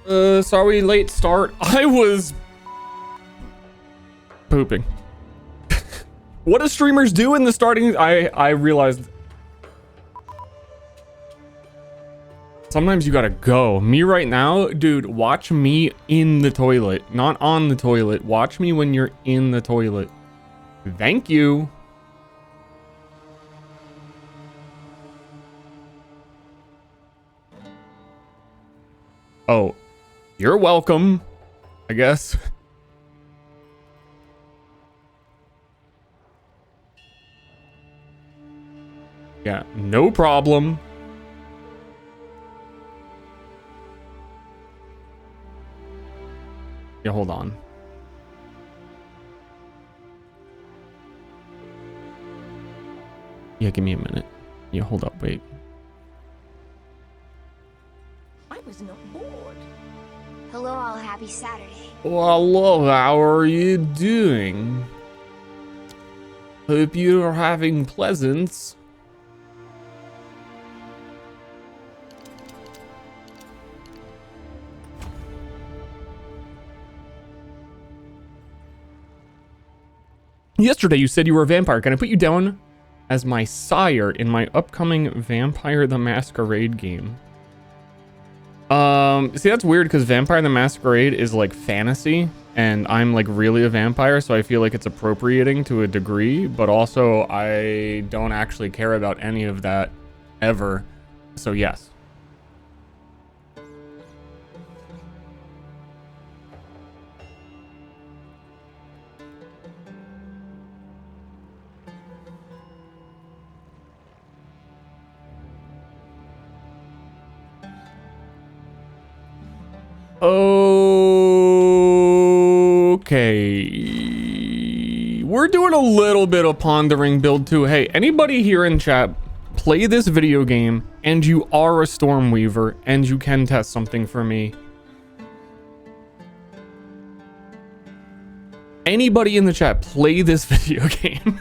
Sorry, late start. I was pooping. What do streamers do in the starting? I realized. Sometimes you gotta go. Me right now, dude, watch me in the toilet. Not on the toilet. Watch me when you're in the toilet. Thank you. Oh, you're welcome, I guess. Yeah, no problem. Yeah, hold on. Yeah, give me a minute. Yeah, hold up, wait. I was not bored. Hello, all. Happy Saturday. Well, hello, how are you doing? Hope you're having pleasance. Yesterday you said you were a vampire. Can I put you down as my sire in my upcoming Vampire the Masquerade game? See, that's weird because Vampire the Masquerade is like fantasy and I'm like really a vampire, so I feel like it's appropriating to a degree, but also I don't actually care about any of that ever. So yes. Okay, we're doing a little bit of pondering build 2. Hey, anybody here in chat play this video game and you are a Stormweaver and you can test something for me? Anybody in the chat play this video game?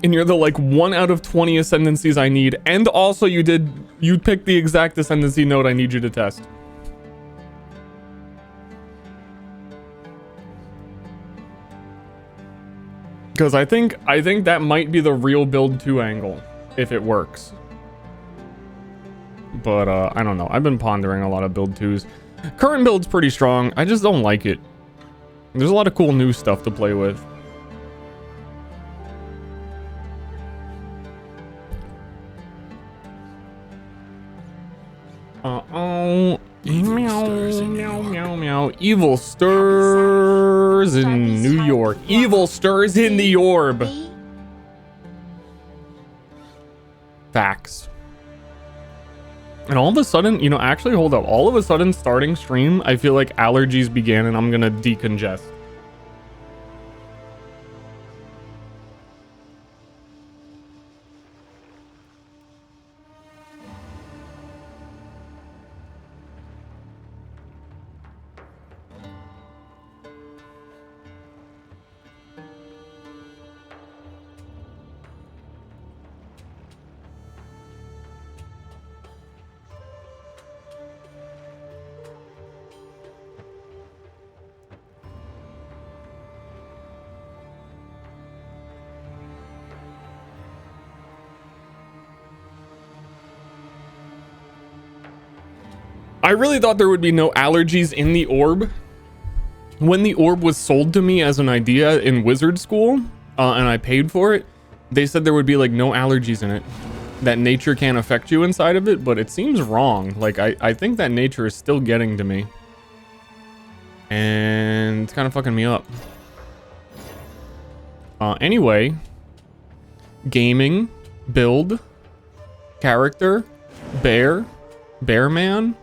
And you're the like 1 out of 20 ascendancies I need, and also you picked the exact ascendancy node I need you to test. Because I think that might be the real build 2 angle if it works. But I don't know. I've been pondering a lot of build 2s. Current build's pretty strong. I just don't like it. There's a lot of cool new stuff to play with. Meow. Evil stirs in New York. Evil stirs in the orb. Facts. And all of a sudden, you know, actually hold up. All of a sudden starting stream, I feel like allergies began and I'm gonna decongest. I really thought there would be no allergies in the orb. When the orb was sold to me as an idea in wizard school, and I paid for it, they said there would be like no allergies in it. That nature can't affect you inside of it, but it seems wrong. Like I think that nature is still getting to me. And it's kind of fucking me up. Anyway, gaming, build, character, bear man.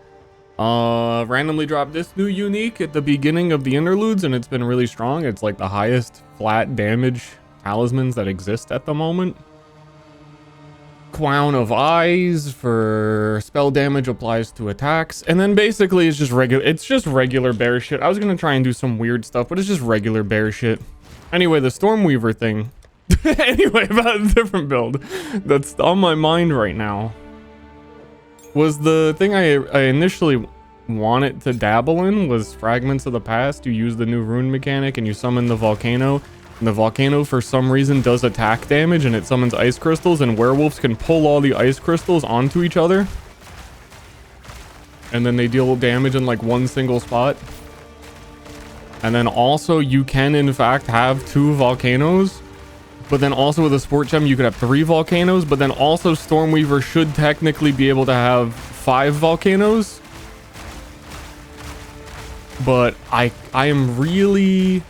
Randomly dropped this new unique at the beginning of the interludes and it's been really strong. It's like the highest flat damage talismans that exist at the moment. Crown of Eyes for spell damage applies to attacks, and then basically it's just regular bear shit. I was gonna try and do some weird stuff, but it's just regular bear shit. Anyway, the Stormweaver thing, Anyway, about a different build that's on my mind right now was the thing I initially wanted to dabble in was Fragments of the Past. You use the new rune mechanic and you summon the volcano, and the volcano for some reason does attack damage and it summons ice crystals, and werewolves can pull all the ice crystals onto each other and then they deal damage in like one single spot. And then also you can in fact have 2 volcanoes, but then also with a sport gem you could have 3 volcanoes, but then also Stormweaver should technically be able to have 5 volcanoes. But I'm really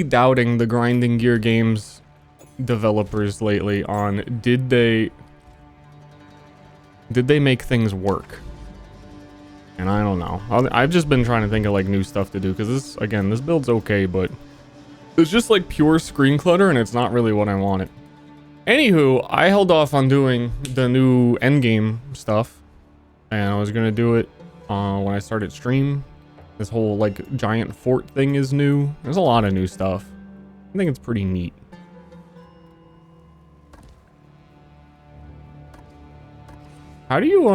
doubting the Grinding Gear Games developers lately on did they make things work? And I don't know. I've just been trying to think of like new stuff to do, because this build's okay, but it's just like pure screen clutter and it's not really what I wanted. Anywho, I held off on doing the new endgame stuff, and I was gonna do it when I started stream. This whole like giant fort thing is new. There's a lot of new stuff. I think it's pretty neat. How do you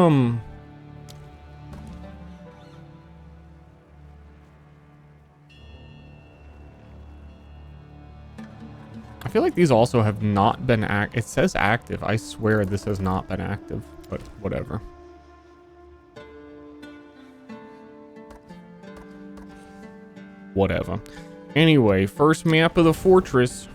I feel like these also have not been it says active. I swear this has not been active, but whatever. Whatever. Anyway, first map of the fortress.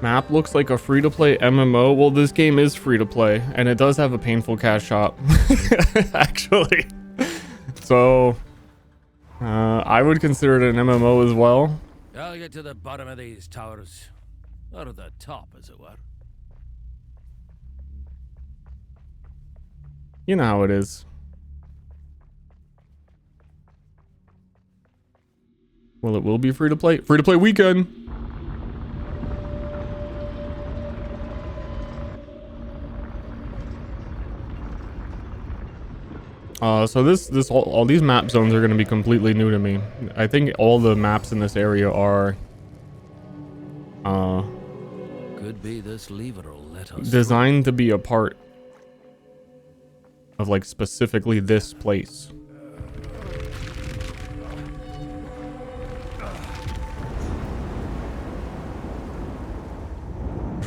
Map looks like a free-to-play MMO. Well, this game is free-to-play, and it does have a painful cash shop, actually. So, I would consider it an MMO as well. I'll get to the bottom of these towers. Or the top, as it were. You know how it is. Well, it will be free to play. Free to play weekend. So all these map zones are going to be completely new to me. I think all the maps in this area are could be this lever will let us designed to be a part of like specifically this place.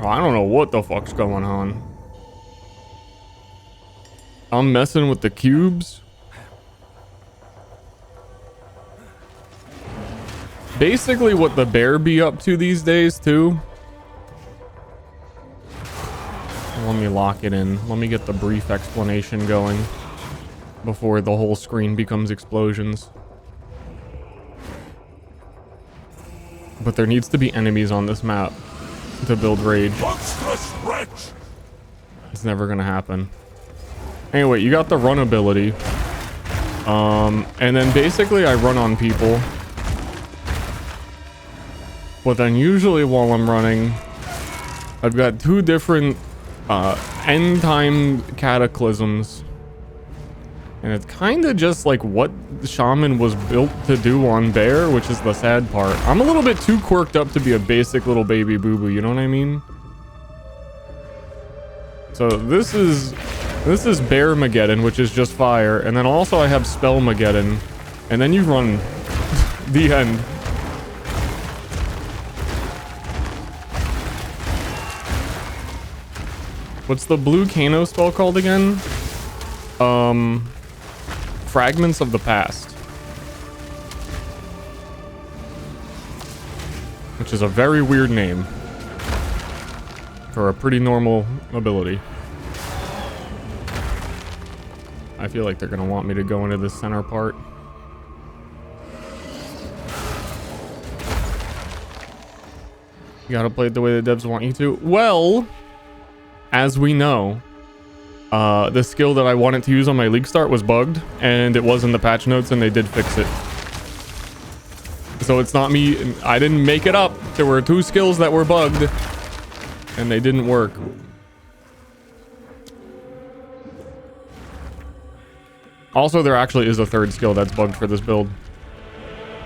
I don't know what the fuck's going on. I'm messing with the cubes. Basically what the bear be up to these days too. Let me lock it in. Let me get the brief explanation going before the whole screen becomes explosions. But there needs to be enemies on this map to build rage. It's never gonna happen. Anyway, you got the run ability. And then basically I run on people. But then usually while I'm running, I've got 2 different end time cataclysms. And it's kind of just like what the shaman was built to do on bear, which is the sad part. I'm a little bit too quirked up to be a basic little baby boo-boo, you know what I mean? So this is Bear-mageddon, which is just fire, and then also I have Spell-mageddon, and then you run the end. What's the blue Kano spell called again? Fragments of the Past. Which is a very weird name for a pretty normal ability. I feel like they're gonna want me to go into the center part. You gotta play it the way the devs want you to. Well, as we know, the skill that I wanted to use on my league start was bugged, and it was in the patch notes, and they did fix it. So it's not me. I didn't make it up. There were 2 skills that were bugged, and they didn't work. Also, there actually is a 3rd skill that's bugged for this build.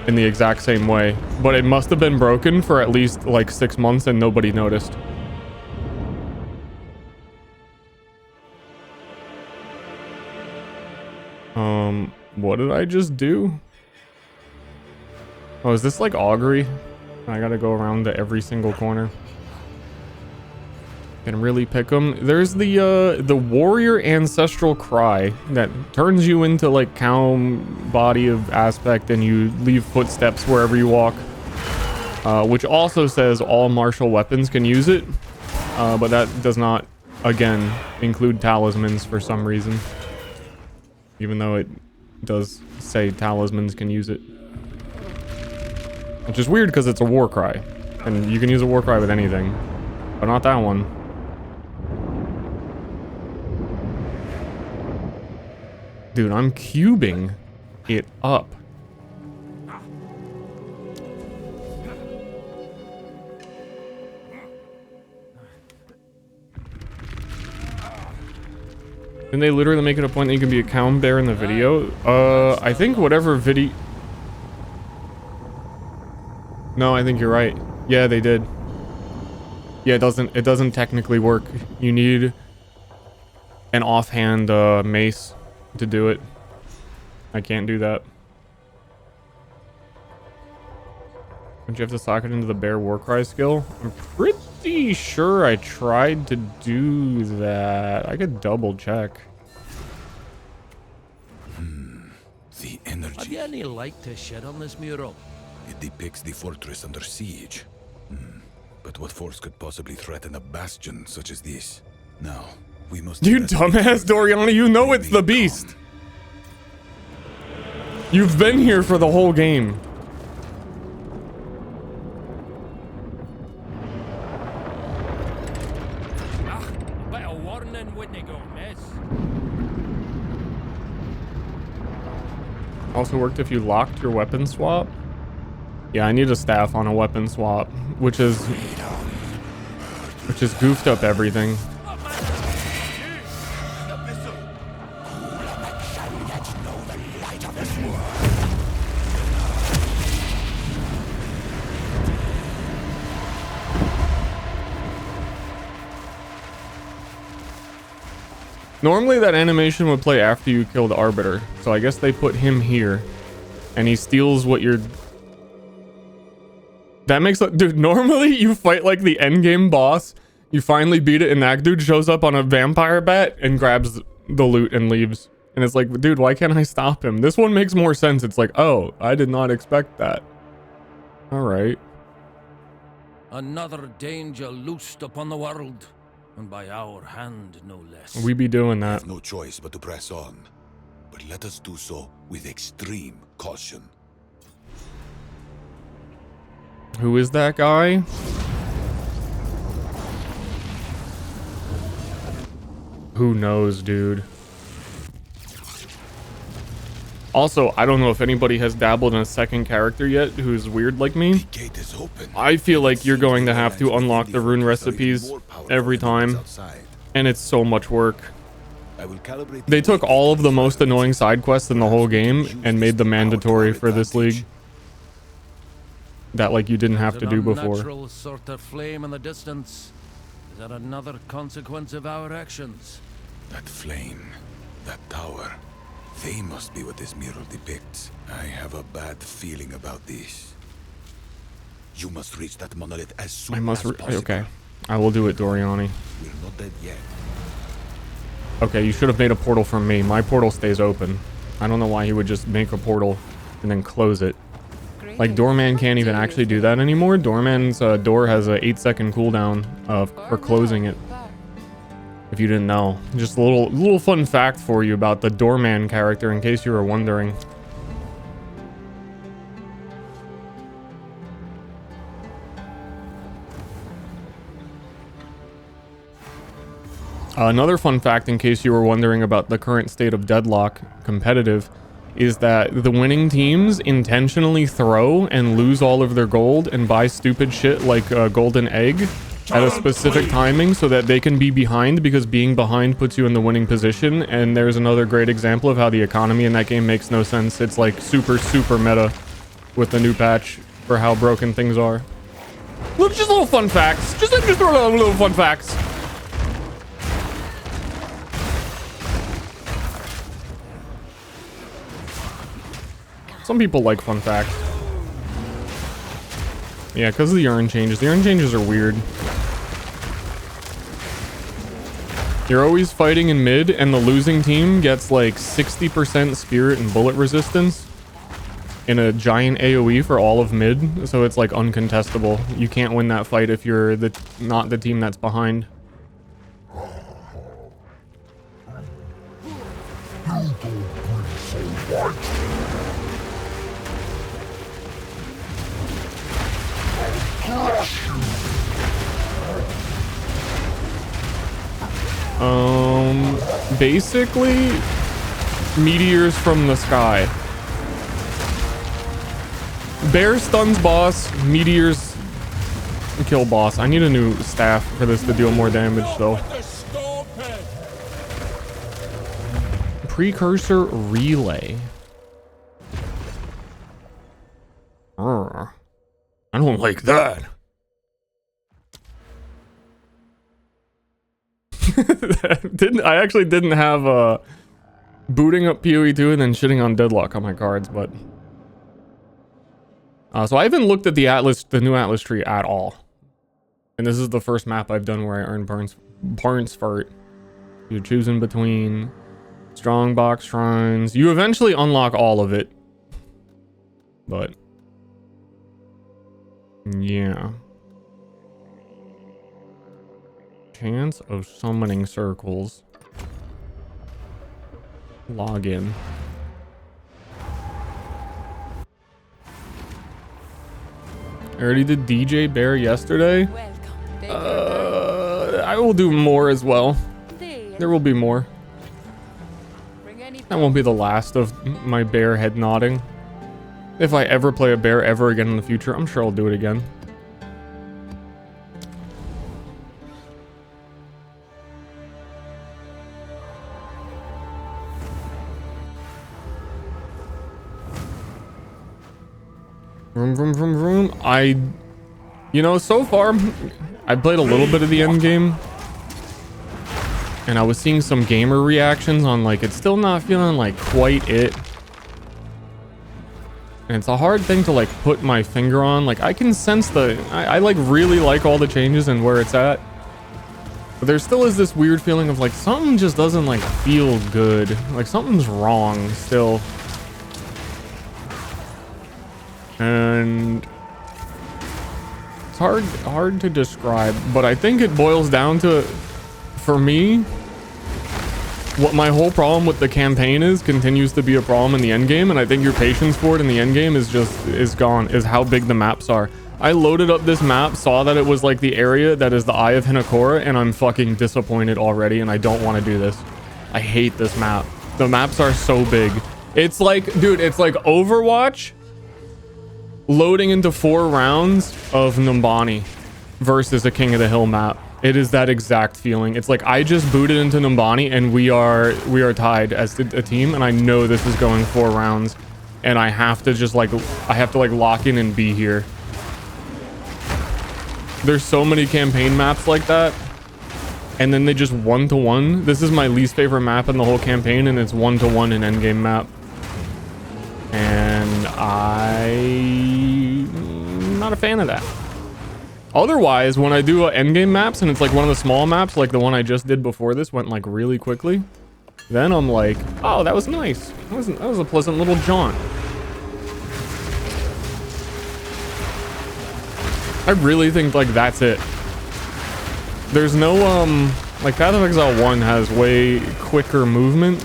in the exact same way, but it must have been broken for at least like 6 months and nobody noticed. What did I just do? Oh, is this like augury? I gotta go around to every single corner. Can really pick them. There's the warrior ancestral cry that turns you into like cow body of aspect, and you leave footsteps wherever you walk. Which also says all martial weapons can use it, but that does not, again, include talismans for some reason. Even though it does say talismans can use it. Which is weird because it's a war cry. And you can use a war cry with anything. But not that one. Dude, I'm cubing it up. And they literally make it a point that you can be a cow bear in the video. I think whatever video... No, I think you're right. Yeah, they did. Yeah, it doesn't technically work. You need an offhand mace to do it. I can't do that. Don't you have to sock it into the bear warcry skill? I'm pretty sure I tried to do that. I could double check. The energy. Have you any light to shed on this mural? It depicts the fortress under siege. But what force could possibly threaten a bastion such as this? Now, we must... You dumbass Doriana, you know it's the beast. You've been here for the whole game. Bit of warning wouldn't it go miss? Also worked if you locked your weapon swap. Yeah, I need a staff on a weapon swap, which has goofed up everything. Normally that animation would play after you kill the Arbiter, so I guess they put him here, and he steals what you're... That makes... Dude, normally you fight like the endgame boss, you finally beat it, and that dude shows up on a vampire bat and grabs the loot and leaves. And it's like, dude, why can't I stop him? This one makes more sense. It's like, oh, I did not expect that. Alright. Another danger loosed upon the world. And by our hand, no less. We be doing We that. have no choice but to press on. But let us do so with extreme caution. Who is that guy? Who knows, dude? Also, I don't know if anybody has dabbled in a second character yet who's weird like me. The gate is open. I feel like you're going to have to unlock the rune recipes every time, and it's so much work. They took all of the most annoying side quests in the whole game and made them mandatory for this league. That like you didn't have to do before. Unnatural sort of flame in the distance. Is that another consequence of our actions? That flame, that tower, they must be what this mural depicts. I have a bad feeling about this. You must reach that monolith as soon as possible. Okay, I will do it, Doriani. We're not dead yet. Okay, you should have made a portal from me. My portal stays open. I don't know why he would just make a portal and then close it. Like, Doorman can't even actually do that anymore. Doorman's door has a 8-second cooldown for closing it. If you didn't know. Just a little fun fact for you about the Doorman character in case you were wondering. Another fun fact in case you were wondering about the current state of Deadlock competitive is that the winning teams intentionally throw and lose all of their gold and buy stupid shit like a golden egg at a specific timing so that they can be behind, because being behind puts you in the winning position. And there's another great example of how the economy in that game makes no sense. It's like super meta. with the new patch for how broken things are. Look, just little fun facts. Just throw out little fun facts. Some people like fun facts. Yeah, because of the urn changes. The urn changes are weird. You're always fighting in mid, and the losing team gets like 60% spirit and bullet resistance in a giant AoE for all of mid, so it's like uncontestable. You can't win that fight if you're not the team that's behind. Basically meteors from the sky. Bear stuns boss, meteors kill boss. I need a new staff for this to deal more damage though. Precursor relay. I don't like that. I actually didn't have booting up Pt.2 and then shitting on Deadlock on my cards, but so I haven't looked at the new Atlas tree at all, and this is the first map I've done where I earn Barnes Fart. You're choosing between Strongbox Shrines. You eventually unlock all of it, but yeah. Chance of summoning circles. Login. I already did DJ Bear yesterday. I will do more as well. There will be more. That won't be the last of my bear head nodding. If I ever play a bear ever again in the future, I'm sure I'll do it again. Vroom, vroom, vroom, vroom. You know, so far, I played a little bit of the end game, and I was seeing some gamer reactions on like, it's still not feeling like quite it. And it's a hard thing to like put my finger on. Like I can sense I like really like all the changes and where it's at. But there still is this weird feeling of like something just doesn't like feel good. Like something's wrong still. And it's hard to describe, but I think it boils down to, for me, what my whole problem with the campaign continues to be a problem in the end game, and I think your patience for it in the end game is gone, is how big the maps are. I loaded up this map, saw that it was like the area that is the Eye of Hinokora, and I'm fucking disappointed already, and I don't want to do this. I hate this map. The maps are so big. It's like, dude, it's like Overwatch loading into 4 rounds of Numbani versus a King of the Hill map. It is that exact feeling. It's like I just booted into Numbani and we are tied as a team, and I know this is going 4 rounds, and I have to just like lock in and be here. There's so many campaign maps like that, and then they just 1-to-1. This is my least favorite map in the whole campaign, and it's 1-to-1 in endgame map. And I'm not a fan of that. Otherwise, when I do endgame maps and it's like one of the small maps, like the one I just did before this went like really quickly, then I'm like, oh, that was nice. That was a pleasant little jaunt. I really think like that's it. There's no like Path of Exile 1 has way quicker movement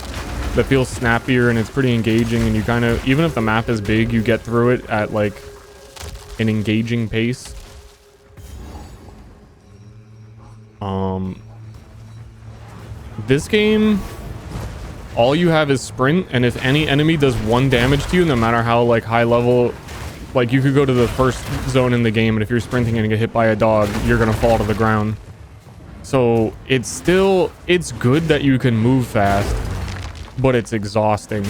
that feels snappier, and it's pretty engaging, and you kind of, even if the map is big, you get through it at like an engaging pace. This game, all you have is sprint, and if any enemy does 1 damage to you, no matter how like high level, like you could go to the first zone in the game, and if you're sprinting and get hit by a dog, you're gonna fall to the ground. So it's good that you can move fast, but it's exhausting.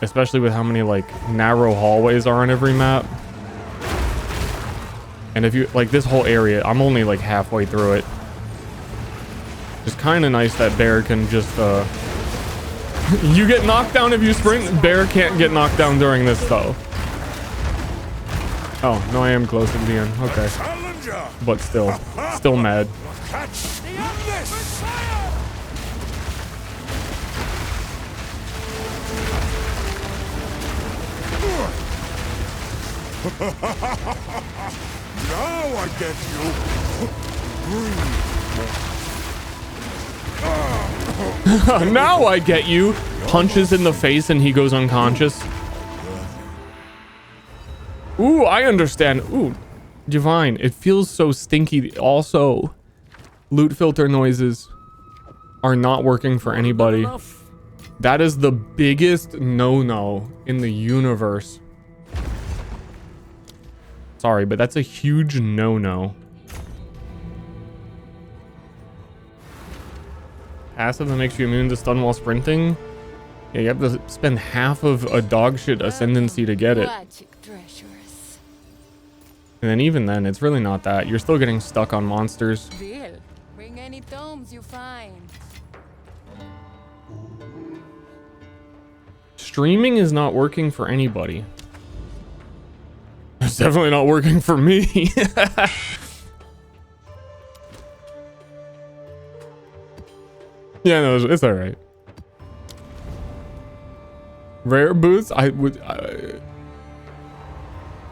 especially with how many like narrow hallways are on every map. And if you like this whole area, I'm only like halfway through it. It's kind of nice that Bear can just you get knocked down if you sprint. Bear can't get knocked down during this though. Oh no, I am close to the end. Okay, but still mad. Now I get you. Now I get you. Punches in the face and he goes unconscious. Ooh, I understand. Ooh, divine. It feels so stinky. Also, loot filter noises are not working for anybody. That is the biggest no-no in the universe. Sorry, but that's a huge no-no. Passive that makes you immune to stun while sprinting? Yeah, you have to spend half of a dogshit ascendancy to get it. And then even then, it's really not that. You're still getting stuck on monsters. Bring any tomes you find. Streaming is not working for anybody. It's definitely not working for me. Yeah, no, it's all right. Rare boots,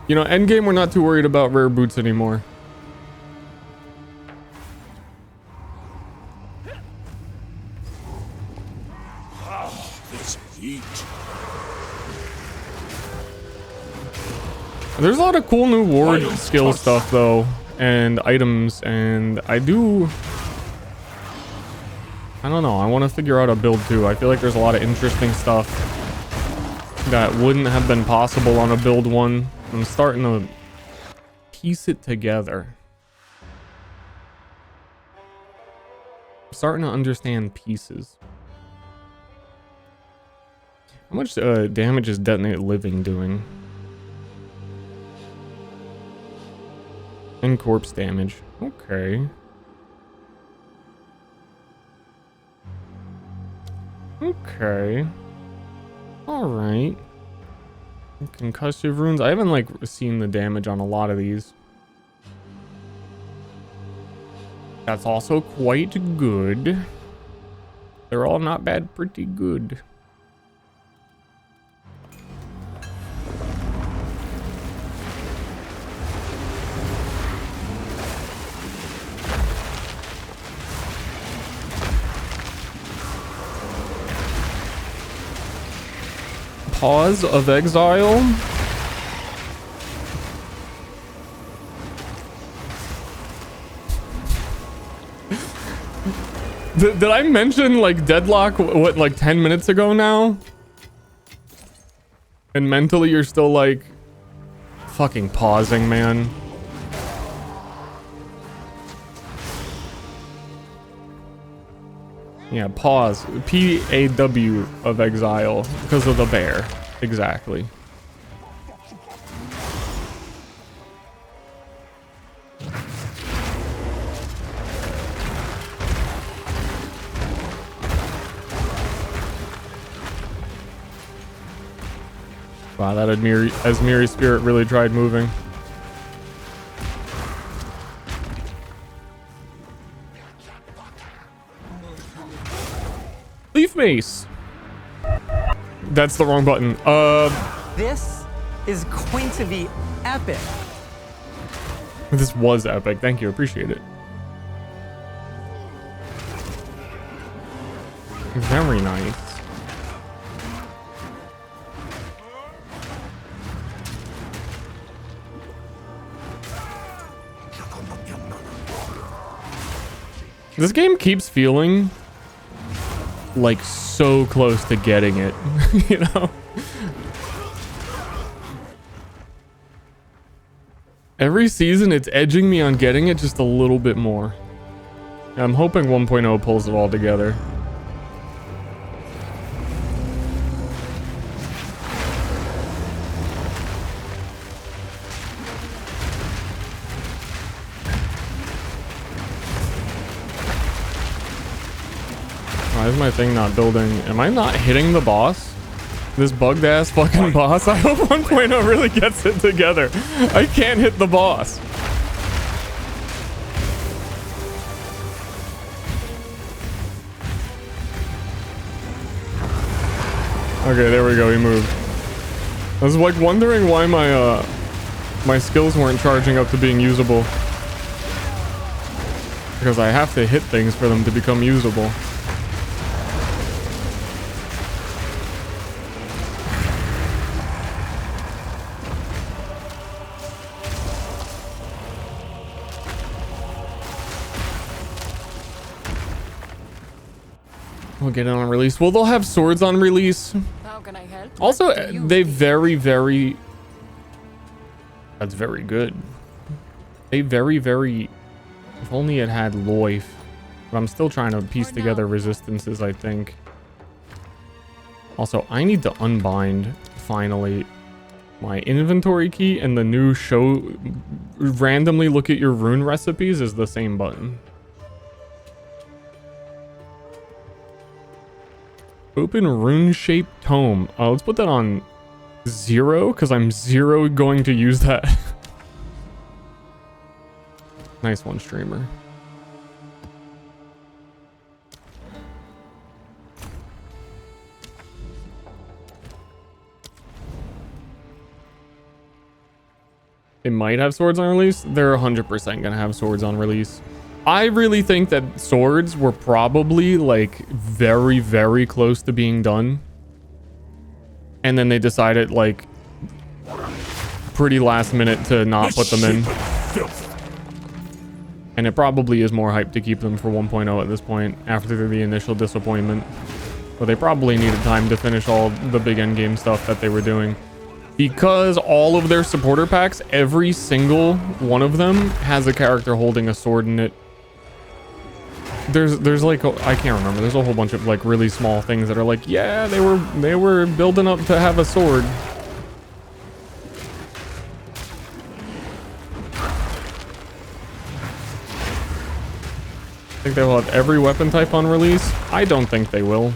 you know, endgame, we're not too worried about rare boots anymore. This heat. There's a lot of cool new ward skill stuff though, and items, and I don't know, I want to figure out a build too. I feel like there's a lot of interesting stuff that wouldn't have been possible on a build 1. I'm starting to piece it together. I'm starting to understand pieces. How much damage is Detonate Living doing? And corpse damage. Okay. Okay. Alright. Concussive runes. I haven't like seen the damage on a lot of these. That's also quite good. They're all not bad, pretty good. Pause of Exile. Did I mention like deadlock what like 10 minutes ago now? And mentally you're still like fucking pausing, man. Yeah, pause. P-A-W of Exile because of the bear. Exactly. Wow, that Asmiri spirit really tried moving. Leaf mace. That's the wrong button. This is going to be epic. This was epic. Thank you. Appreciate it. Very nice. This game keeps feeling like so close to getting it, you know? Every season it's edging me on getting it just a little bit more. I'm hoping 1.0 pulls it all together. Why is my thing not building? Am I not hitting the boss? This bugged ass fucking boss? I hope 1.0 really gets it together. I can't hit the boss. Okay, there we go. He moved. I was like wondering why my skills weren't charging up to being usable. Because I have to hit things for them to become usable. We'll get it on release. Well, they'll have swords on release. How can I help? Also, What do you they think? very... That's very good. They very... If only it had Loif. But I'm still trying to piece together resistances, I think. Also, I need to unbind, finally, my inventory key, and the new show... Randomly look at your rune recipes is the same button. Open rune-shaped tome. Let's put that on 0, because I'm 0 going to use that. Nice one, streamer. It might have swords on release. They're 100% gonna have swords on release. I really think that swords were probably like very close to being done. And then they decided like pretty last minute to not put them in. And it probably is more hype to keep them for 1.0 at this point after the initial disappointment. But they probably needed time to finish all the big endgame stuff that they were doing. Because all of their supporter packs, every single one of them has a character holding a sword in it. There's like, I can't remember. There's a whole bunch of like really small things that are like, yeah, they were building up to have a sword. I think they will have every weapon type on release. I don't think they will.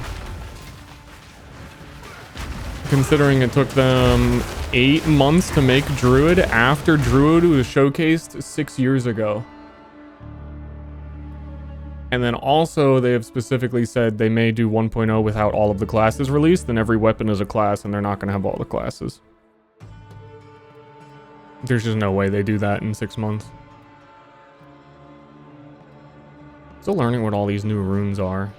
Considering it took them 8 months to make Druid after Druid was showcased 6 years ago. And then also they have specifically said they may do 1.0 without all of the classes released, then every weapon is a class and they're not going to have all the classes. There's just no way they do that in 6 months. Still learning what all these new runes are.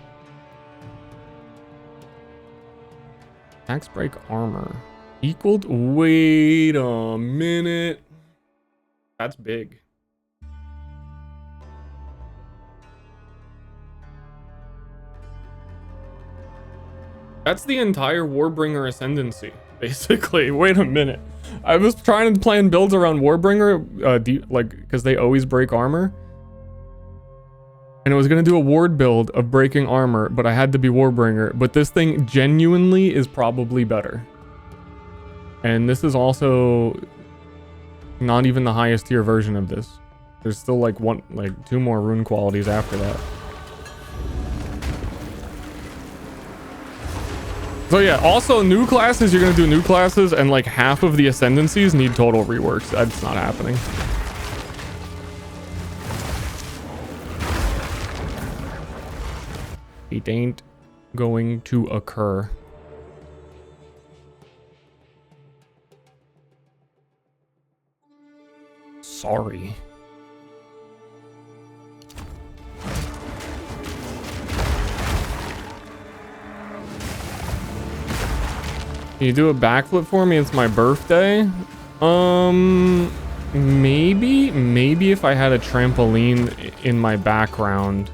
Axe break armor. Equaled? Wait a minute. That's big. That's the entire Warbringer Ascendancy, basically. Wait a minute. I was trying to plan builds around Warbringer, like, because they always break armor. And I was going to do a ward build of breaking armor, but I had to be Warbringer. But this thing genuinely is probably better. And this is also not even the highest tier version of this. There's still like 2 more rune qualities after that. So yeah, also new classes, you're going to do new classes, and like half of the ascendancies need total reworks. That's not happening. It ain't going to occur. Sorry. Can you do a backflip for me? It's my birthday. Maybe if I had a trampoline in my background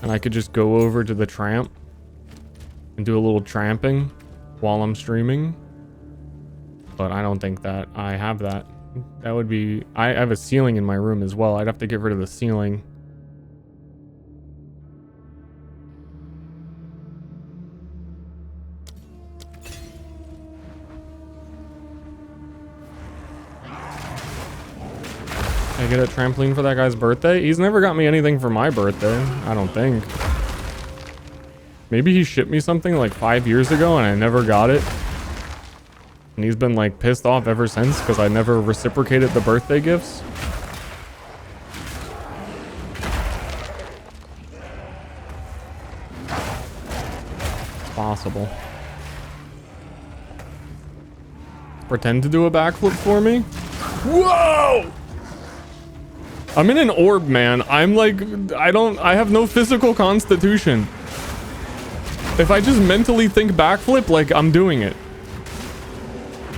and I could just go over to the tramp and do a little tramping while I'm streaming. But I don't think that I have that. That would be... I have a ceiling in my room as well. I'd have to get rid of the ceiling. I get a trampoline for that guy's birthday? He's never got me anything for my birthday. I don't think. Maybe he shipped me something like 5 years ago and I never got it. And he's been like pissed off ever since because I never reciprocated the birthday gifts. It's possible. Pretend to do a backflip for me? Whoa! I'm in an orb, man. I'm like, I have no physical constitution. If I just mentally think backflip, like, I'm doing it.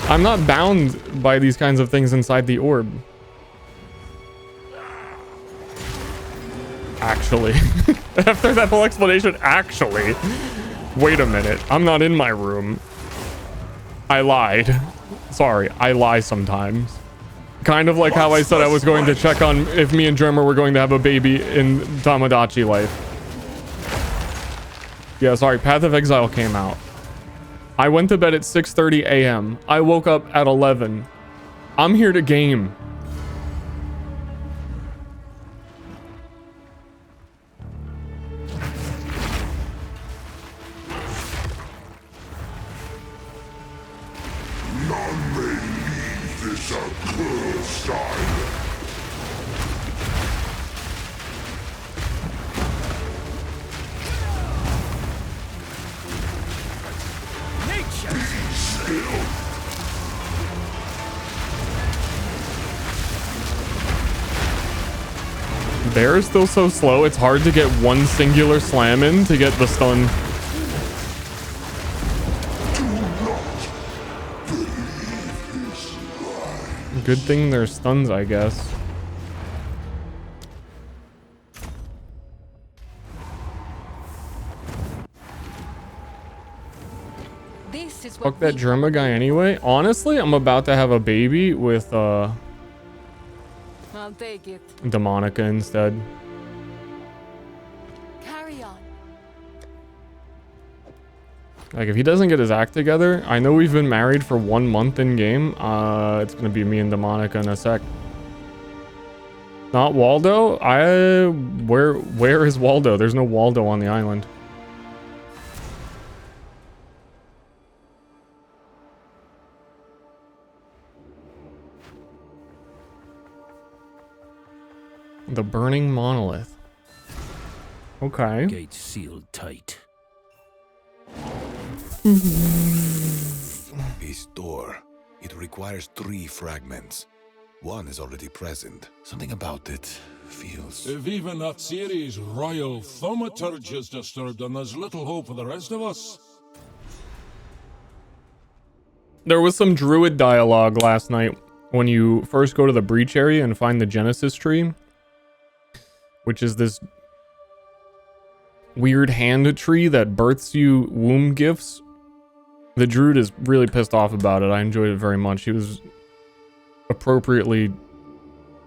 I'm not bound by these kinds of things inside the orb. Actually. After that whole explanation, actually. Wait a minute. I'm not in my room. I lied. Sorry, I lie sometimes. Kind of like how I said I was going to check on if me and Drummer were going to have a baby in Tamagotchi life. Yeah, sorry, Path of Exile came out. I went to bed at 6:30 a.m. I woke up at 11. I'm here to game. None may leave this accursed island. Bear is still so slow, it's hard to get one singular slam in to get the stun. Good thing there's stuns, I guess. This is Fuck that Germa guy anyway. Honestly, I'm about to have a baby with I'll take it. Demonica instead. Carry on. Like, if he doesn't get his act together, I know we've been married for 1 month in game. It's gonna be me and Demonica in a sec. Not Waldo? Where is Waldo? There's no Waldo on the island. The burning monolith. Okay. Gate sealed tight. This door, it requires 3 fragments. One is already present. Something about it feels... If even that series' royal thaumaturge is disturbed, then there's little hope for the rest of us. There was some druid dialogue last night when you first go to the breach area and find the Genesis tree, which is this weird hand tree that births you womb gifts. The druid is really pissed off about it. I enjoyed it very much. He was appropriately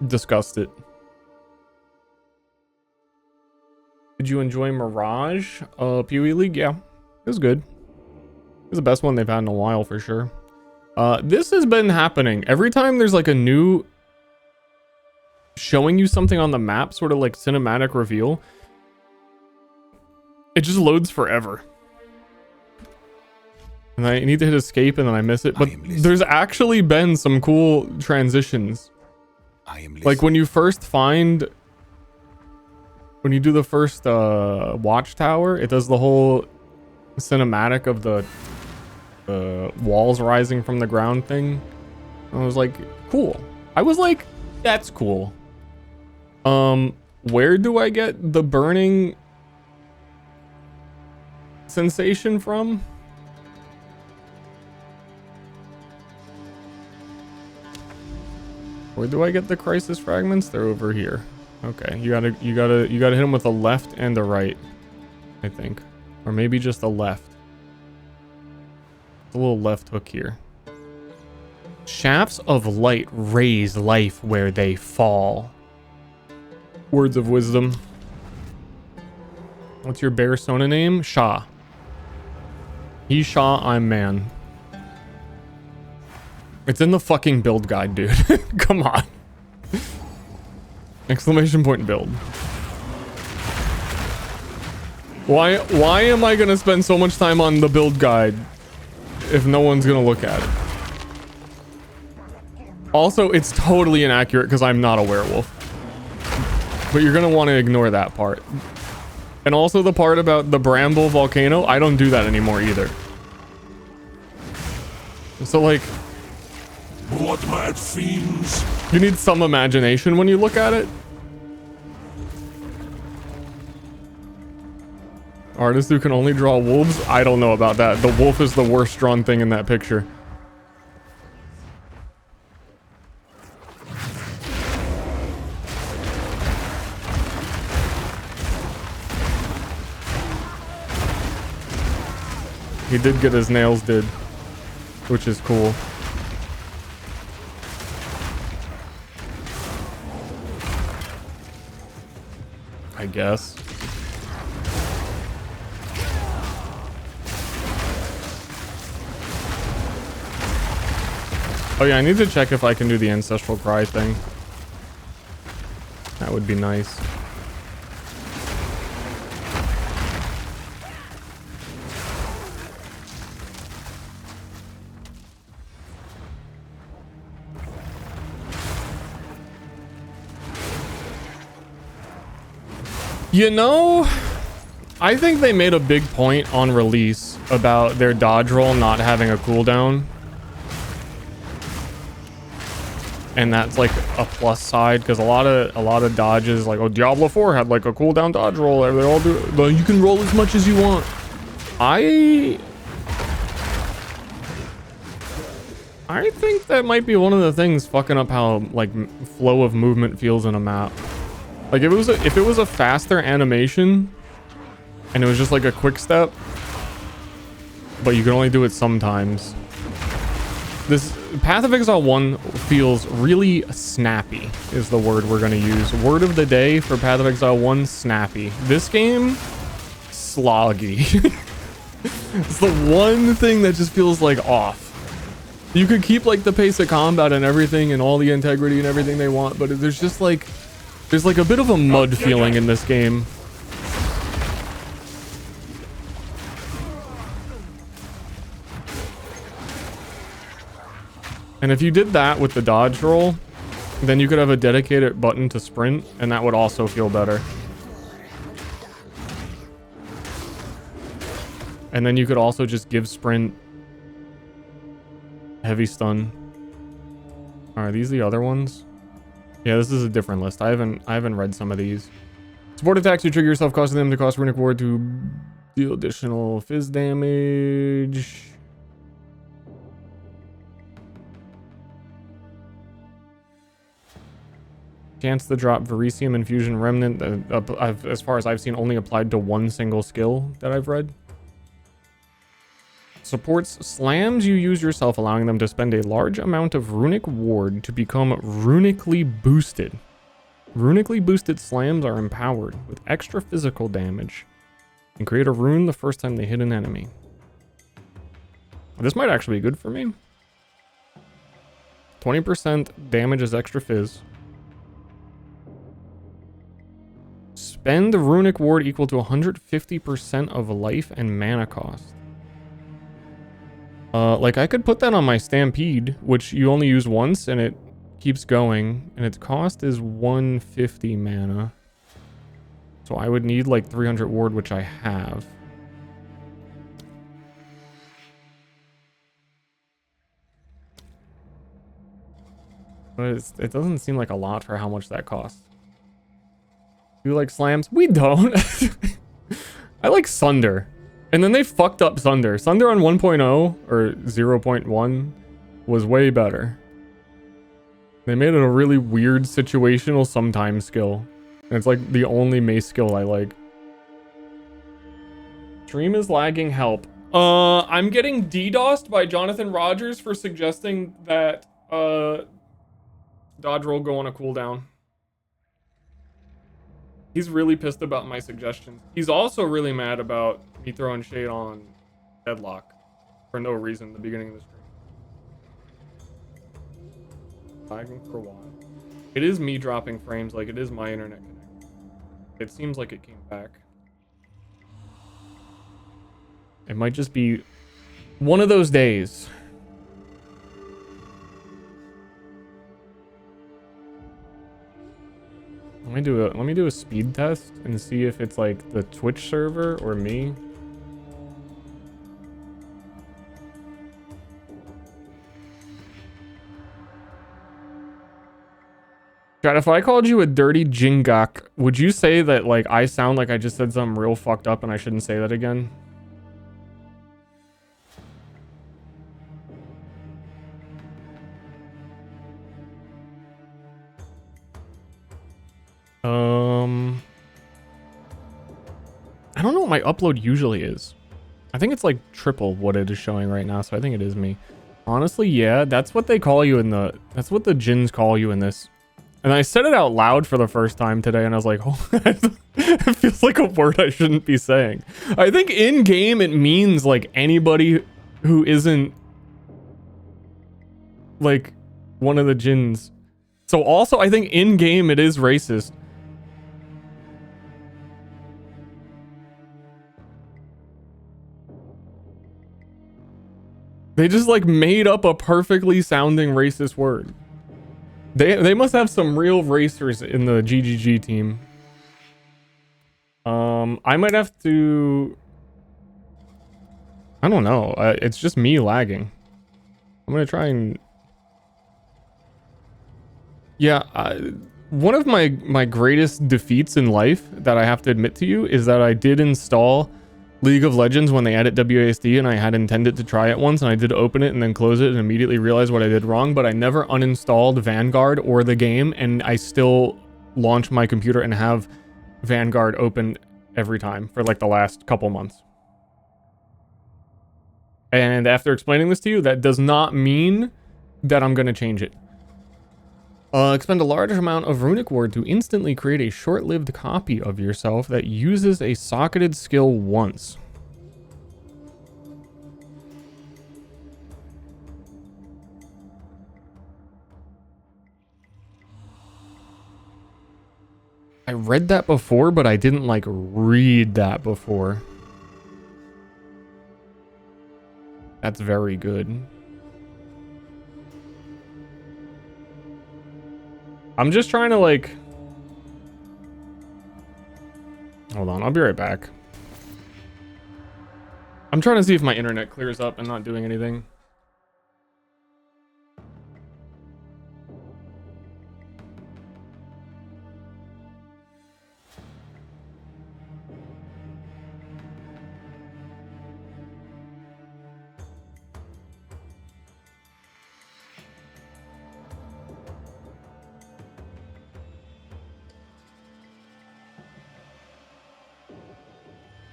disgusted. Did you enjoy Mirage? Pee-wee League? Yeah, it was good. It was the best one they've had in a while for sure. This has been happening. Every time there's like a new showing you something on the map, sort of like cinematic reveal, it just loads forever. And I need to hit escape and then I miss it. But there's actually been some cool transitions. Like when you first find... When you do the first watchtower, it does the whole cinematic of the walls rising from the ground thing. I was like, cool. I was like, that's cool. Where do I get the burning sensation from? Where do I get the crisis fragments? They're over here. Okay, you gotta hit them with a left and a right, I think, or maybe just a left. A little left hook here. Shafts of light raise life where they fall. Words of wisdom. What's your bear Sona name? Shah. He's Shah, I'm man. It's in the fucking build guide, dude. Come on. Exclamation point build. Why am I gonna spend so much time on the build guide if no one's gonna look at it? Also, it's totally inaccurate because I'm not a werewolf. But you're gonna want to ignore that part. And also the part about the bramble volcano, I don't do that anymore either. So like, What mad fiends? you need some imagination when you look at it. Artist who can only draw wolves? I don't know about that. The wolf is the worst drawn thing in that picture. He did get his nails did, which is cool. I guess. Oh yeah, I need to check if I can do the ancestral cry thing. That would be nice. You know, I think they made a big point on release about their dodge roll not having a cooldown. And that's like a plus side because a lot of dodges, like, oh, Diablo 4 had like a cooldown dodge roll. They all do, but you can roll as much as you want. I think that might be one of the things fucking up how like flow of movement feels in a map. Like if it was a faster animation and it was just like a quick step, but you can only do it sometimes. This Path of Exile 1 feels really snappy is the word we're going to use. Word of the day for Path of Exile 1, snappy. This game, sloggy. It's the one thing that just feels like off. You could keep like the pace of combat and everything and all the integrity and everything they want, but there's just like, there's like a bit of a mud feeling in this game. And if you did that with the dodge roll, then you could have a dedicated button to sprint, and that would also feel better. And then you could also just give sprint heavy stun. Are these the other ones? Yeah, this is a different list. I haven't read some of these. Support attacks you trigger yourself, causing them to cost Runic Ward to deal additional fizz damage. Chance to drop Verisium Infusion Remnant, as far as I've seen, only applied to one single skill that I've read. Supports slams you use yourself, allowing them to spend a large amount of Runic Ward to become runically boosted. Runically boosted slams are empowered with extra physical damage and create a rune the first time they hit an enemy. This might actually be good for me. 20% damage as extra fizz. Spend the Runic Ward equal to 150% of life and mana cost. Like I could put that on my Stampede, which you only use once and it keeps going, and its cost is 150 mana. So I would need like 300 ward, which I have. But it doesn't seem like a lot for how much that costs. You like slams? We don't. I like Sunder. And then they fucked up Sunder. Sunder on 1.0 or 0.1 was way better. They made it a really weird situational sometimes skill. And it's like the only mace skill I like. Stream is lagging, help. I'm getting DDoSed by Jonathan Rogers for suggesting that dodge roll go on a cooldown. He's really pissed about my suggestions. He's also really mad about me throwing shade on Deadlock for no reason at the beginning of the stream. Lagging for a while. It is me dropping frames, like it is my internet connection. It seems like it came back. It might just be one of those days. Let me do a speed test and see if it's like the Twitch server or me. God, if I called you a dirty jingak, would you say that like I sound like I just said something real fucked up and I shouldn't say that again? I don't know what my upload usually is. I think it's like triple what it is showing right now, so I think it is me. Honestly, yeah, that's what they call you in the... That's what the djinns call you in this. And I said it out loud for the first time today, and I was like, oh, it feels like a word I shouldn't be saying. I think in-game it means like anybody who isn't like one of the djinns. So also, I think in-game it is racist. They just like made up a perfectly sounding racist word. They must have some real racers in the GGG team. I might have to... I don't know. It's just me lagging. I'm gonna try and... Yeah, one of my greatest defeats in life that I have to admit to you is that I did install League of Legends when they added WASD, and I had intended to try it once, and I did open it and then close it and immediately realized what I did wrong, but I never uninstalled Vanguard or the game, and I still launch my computer and have Vanguard open every time for like the last couple months. And after explaining this to you, that does not mean that I'm going to change it. Expend a large amount of runic ward to instantly create a short-lived copy of yourself that uses a socketed skill once. I read that before, but I didn't like read that before. That's very good. I'm just trying to like... Hold on, I'll be right back. I'm trying to see if my internet clears up and not doing anything.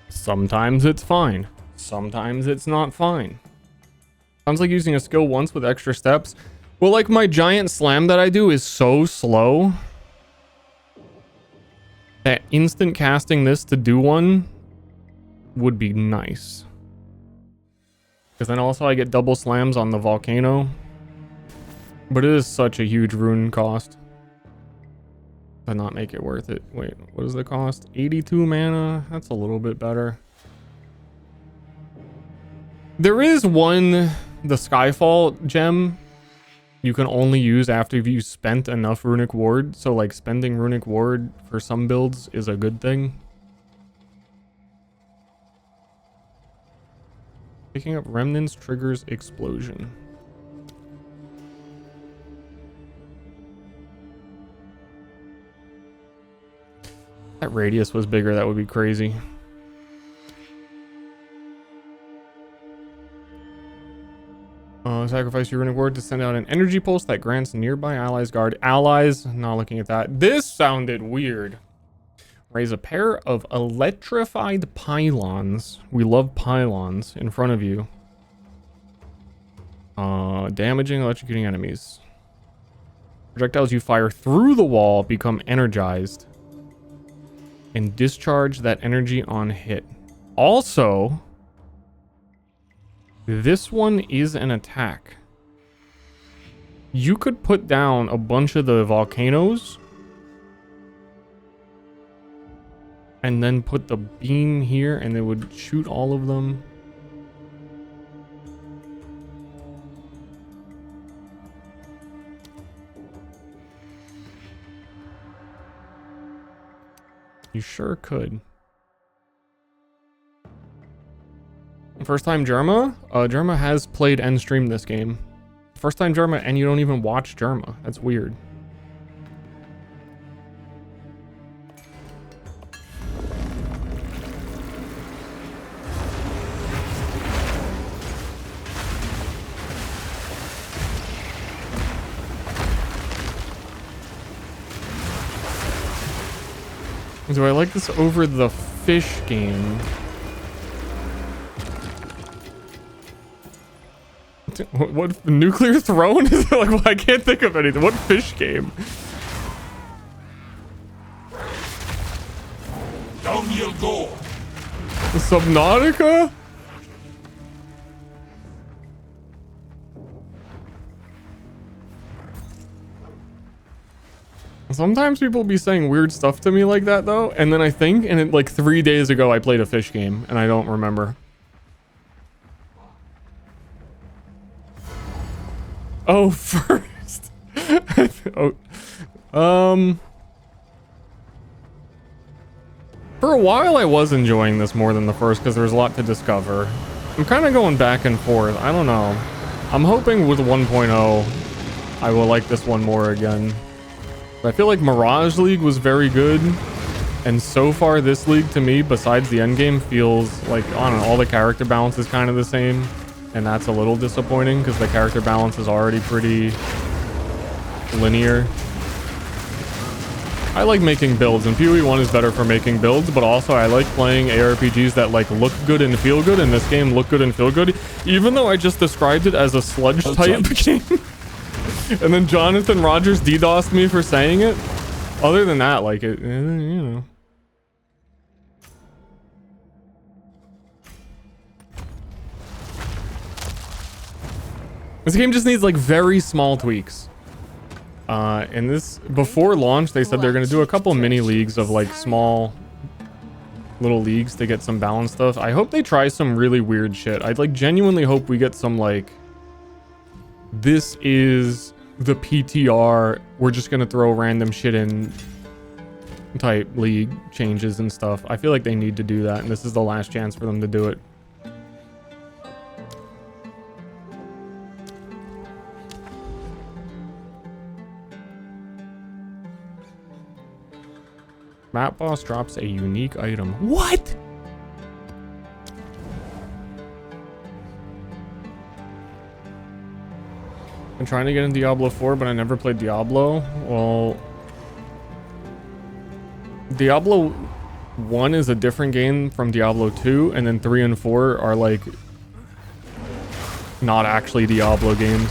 Sometimes it's fine. Sometimes it's not fine. Sounds like using a skill once with extra steps. Well, like my giant slam that I do is so slow that instant casting this to do one would be nice. Because then also I get double slams on the volcano. But it is such a huge rune cost. To not make it worth it. Wait, what is the cost? 82 mana? That's a little bit better. There is one, the Skyfall gem, you can only use after you've spent enough runic ward. So like spending runic ward for some builds is a good thing. Picking up remnants triggers explosion. That radius was bigger, that would be crazy. Sacrifice your runic ward to send out an energy pulse that grants nearby allies guard. Allies, not looking at that. This sounded weird. Raise a pair of electrified pylons. We love pylons in front of you. Damaging, electrocuting enemies. Projectiles you fire through the wall become energized and discharge that energy on hit. Also, this one is an attack. You could put down a bunch of the volcanoes and then put the beam here and it would shoot all of them. sure could. First time Jerma? Jerma has played and streamed this game. First time Jerma, and you don't even watch Jerma. That's weird. Do I like this over the fish game? What nuclear throne is it? Like, well, I can't think of anything. What fish game? Down you go. Subnautica? Sometimes people be saying weird stuff to me like that though, and then I think, and it, like 3 days ago I played a fish game and I don't remember. Oh, first. Oh, for a while I was enjoying this more than the first because there was a lot to discover. I'm kind of going back and forth. I don't know. I'm hoping with 1.0 I will like this one more again. I feel like Mirage League was very good, and so far this league to me, besides the endgame, feels like, I don't know, all the character balance is kind of the same, and that's a little disappointing because the character balance is already pretty linear. I like making builds, and PoE 1 is better for making builds, but also I like playing ARPGs that like look good and feel good, and this game look good and feel good, even though I just described it as a sludge type game. And then Jonathan Rogers DDoSed me for saying it. Other than that, like, it, you know. This game just needs, like, very small tweaks. And this, before launch, they said they're going to do a couple mini leagues of, like, small little leagues to get some balance stuff. I hope they try some really weird shit. I'd, like, genuinely hope we get some, like, this is the PTR, we're just gonna throw random shit in type league changes and stuff. I feel like they need to do that, and this is the last chance for them to do it. Map boss drops a unique item. What? I'm trying to get in Diablo 4, but I never played Diablo. Well, Diablo 1 is a different game from Diablo 2, and then 3 and 4 are like not actually Diablo games.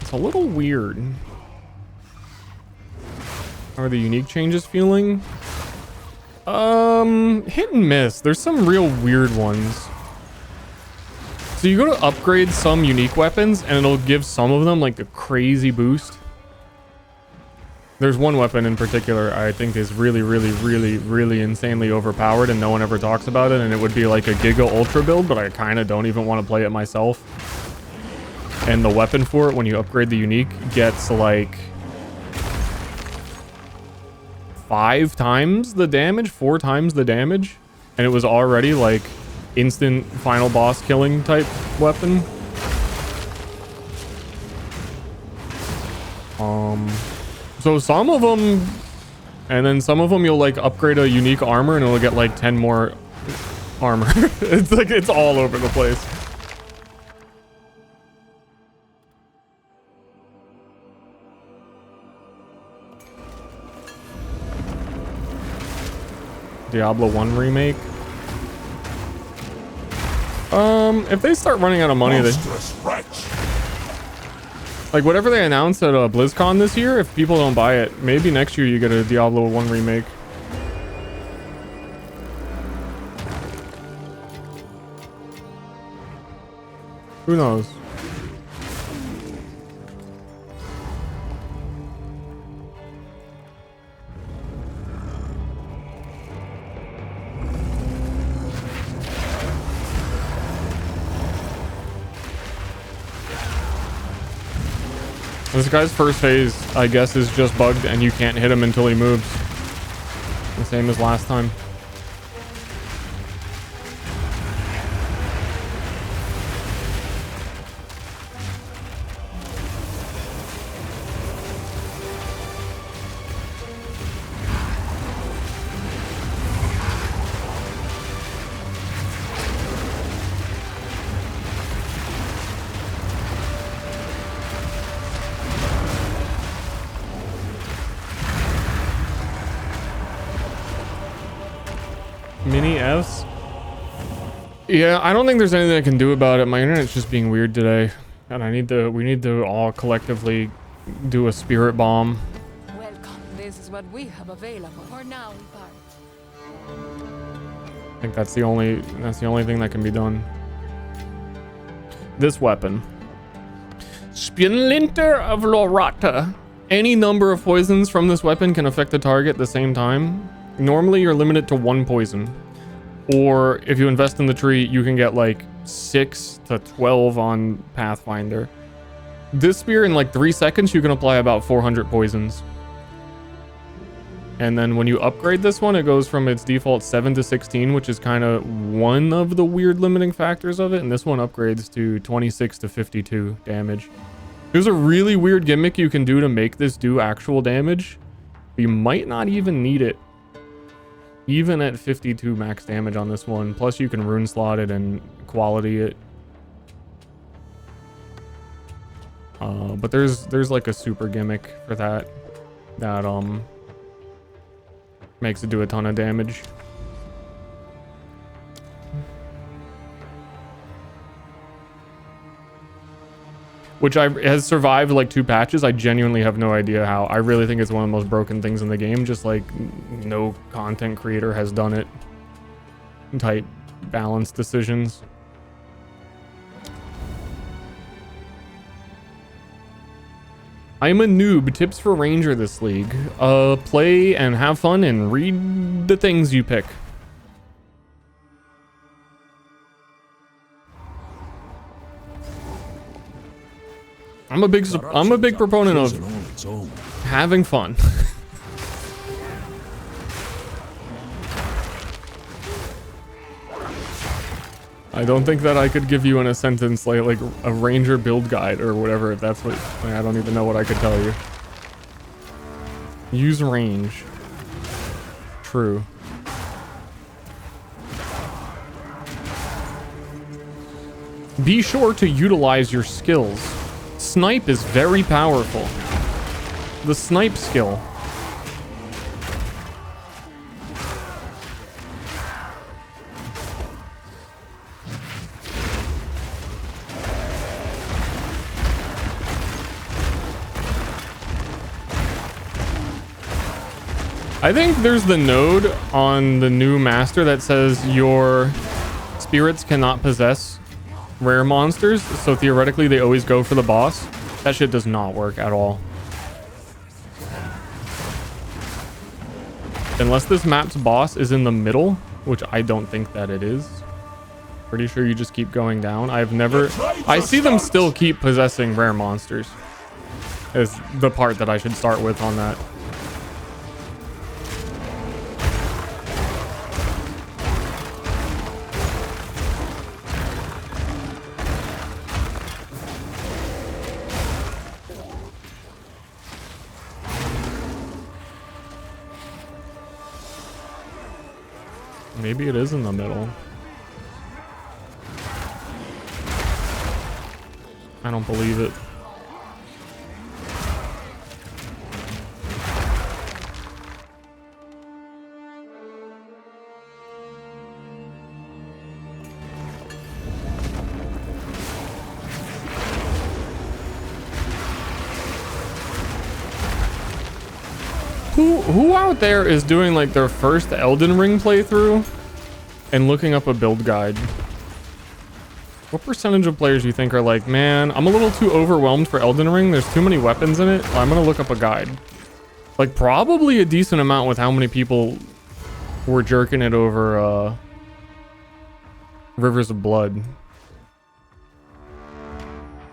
It's a little weird. How are the unique changes feeling? Hit and miss. There's some real weird ones. So you go to upgrade some unique weapons and it'll give some of them like a crazy boost. There's one weapon in particular I think is really insanely overpowered and no one ever talks about it, and it would be like a Giga Ultra build, but I kind of don't even want to play it myself. And the weapon for it, when you upgrade the unique, gets like 5 times the damage, 4 times the damage, and it was already like instant final boss killing type weapon. So some of them, and then some of them you'll like upgrade a unique armor and it'll get like 10 more armor. It's like, it's all over the place. Diablo 1 remake. If they start running out of money, they like whatever they announced at BlizzCon this year, if people don't buy it, maybe next year you get a Diablo 1 remake. Who knows? This guy's first phase, I guess, is just bugged and you can't hit him until he moves. The same as last time. Mini Fs? Yeah, I don't think there's anything I can do about it. My internet's just being weird today. And we need to all collectively do a spirit bomb. Welcome. This is what we have available. For now, we part. I think that's the only thing that can be done. This weapon. Splinter of Lorata. Any number of poisons from this weapon can affect the target at the same time. Normally, you're limited to 1 poison. Or if you invest in the tree, you can get like 6 to 12 on Pathfinder. This spear, in like 3 seconds, you can apply about 400 poisons. And then when you upgrade this one, it goes from its default 7 to 16, which is kind of one of the weird limiting factors of it. And this one upgrades to 26 to 52 damage. There's a really weird gimmick you can do to make this do actual damage. You might not even need it. Even at 52 max damage on this one. Plus you can rune slot it and quality it. But there's like a super gimmick for that makes it do a ton of damage. Which has survived like 2 patches. I genuinely have no idea how. I really think it's one of the most broken things in the game. Just like no content creator has done it. Tight balance decisions. I'm a noob. Tips for Ranger this league. Play and have fun and read the things you pick. I'm a big proponent of having fun. I don't think that I could give you in a sentence like a ranger build guide or whatever, if that's what, I don't even know what I could tell you. Use range. True. Be sure to utilize your skills. Snipe is very powerful. The snipe skill. I think there's the node on the new master that says your spirits cannot possess rare monsters, so theoretically they always go for the boss. That shit does not work at all. Unless this map's boss is in the middle, which I don't think that it is. Pretty sure you just keep going down. I see them still keep possessing rare monsters. Is the part that I should start with on that. Maybe it is in the middle. I don't believe it. Who out there is doing like their first Elden Ring playthrough and looking up a build guide? What percentage of players do you think are like, man, I'm a little too overwhelmed for Elden Ring. There's too many weapons in it. I'm gonna look up a guide. Like probably a decent amount with how many people were jerking it over Rivers of Blood.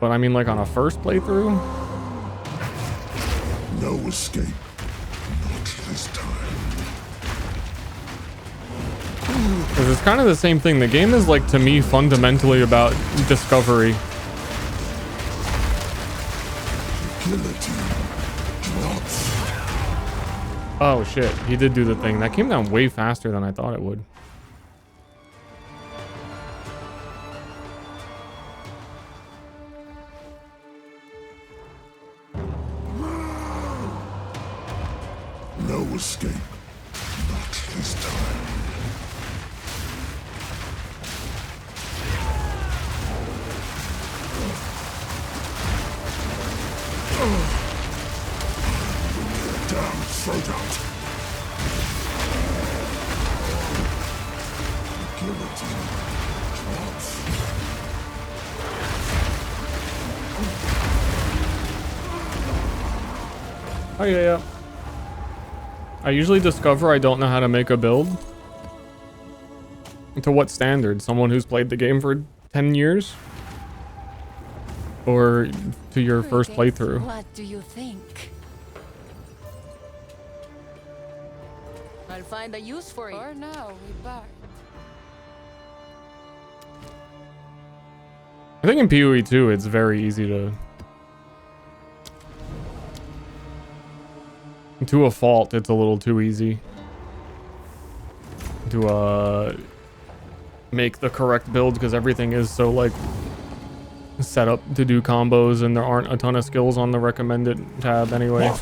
But I mean like on a first playthrough? No escape. Not this time. Because it's kind of the same thing. The game is, like, to me, fundamentally about discovery. Oh shit, he did do the thing. That came down way faster than I thought it would. No escape. Not this time. Damn throat out. Guillotine drops. Oh yeah. I usually discover I don't know how to make a build. To what standard? Someone who's played the game for 10 years? Or to your first playthrough? What do you think? I'll find a use for it. For now, we buy. I think in PoE2 it's very easy to a fault. It's a little too easy to make the correct build because everything is so like set up to do combos and there aren't a ton of skills on the recommended tab anyway.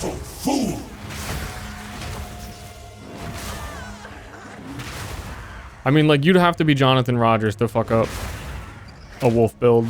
I mean, like, you'd have to be Jonathan Rogers to fuck up a wolf build.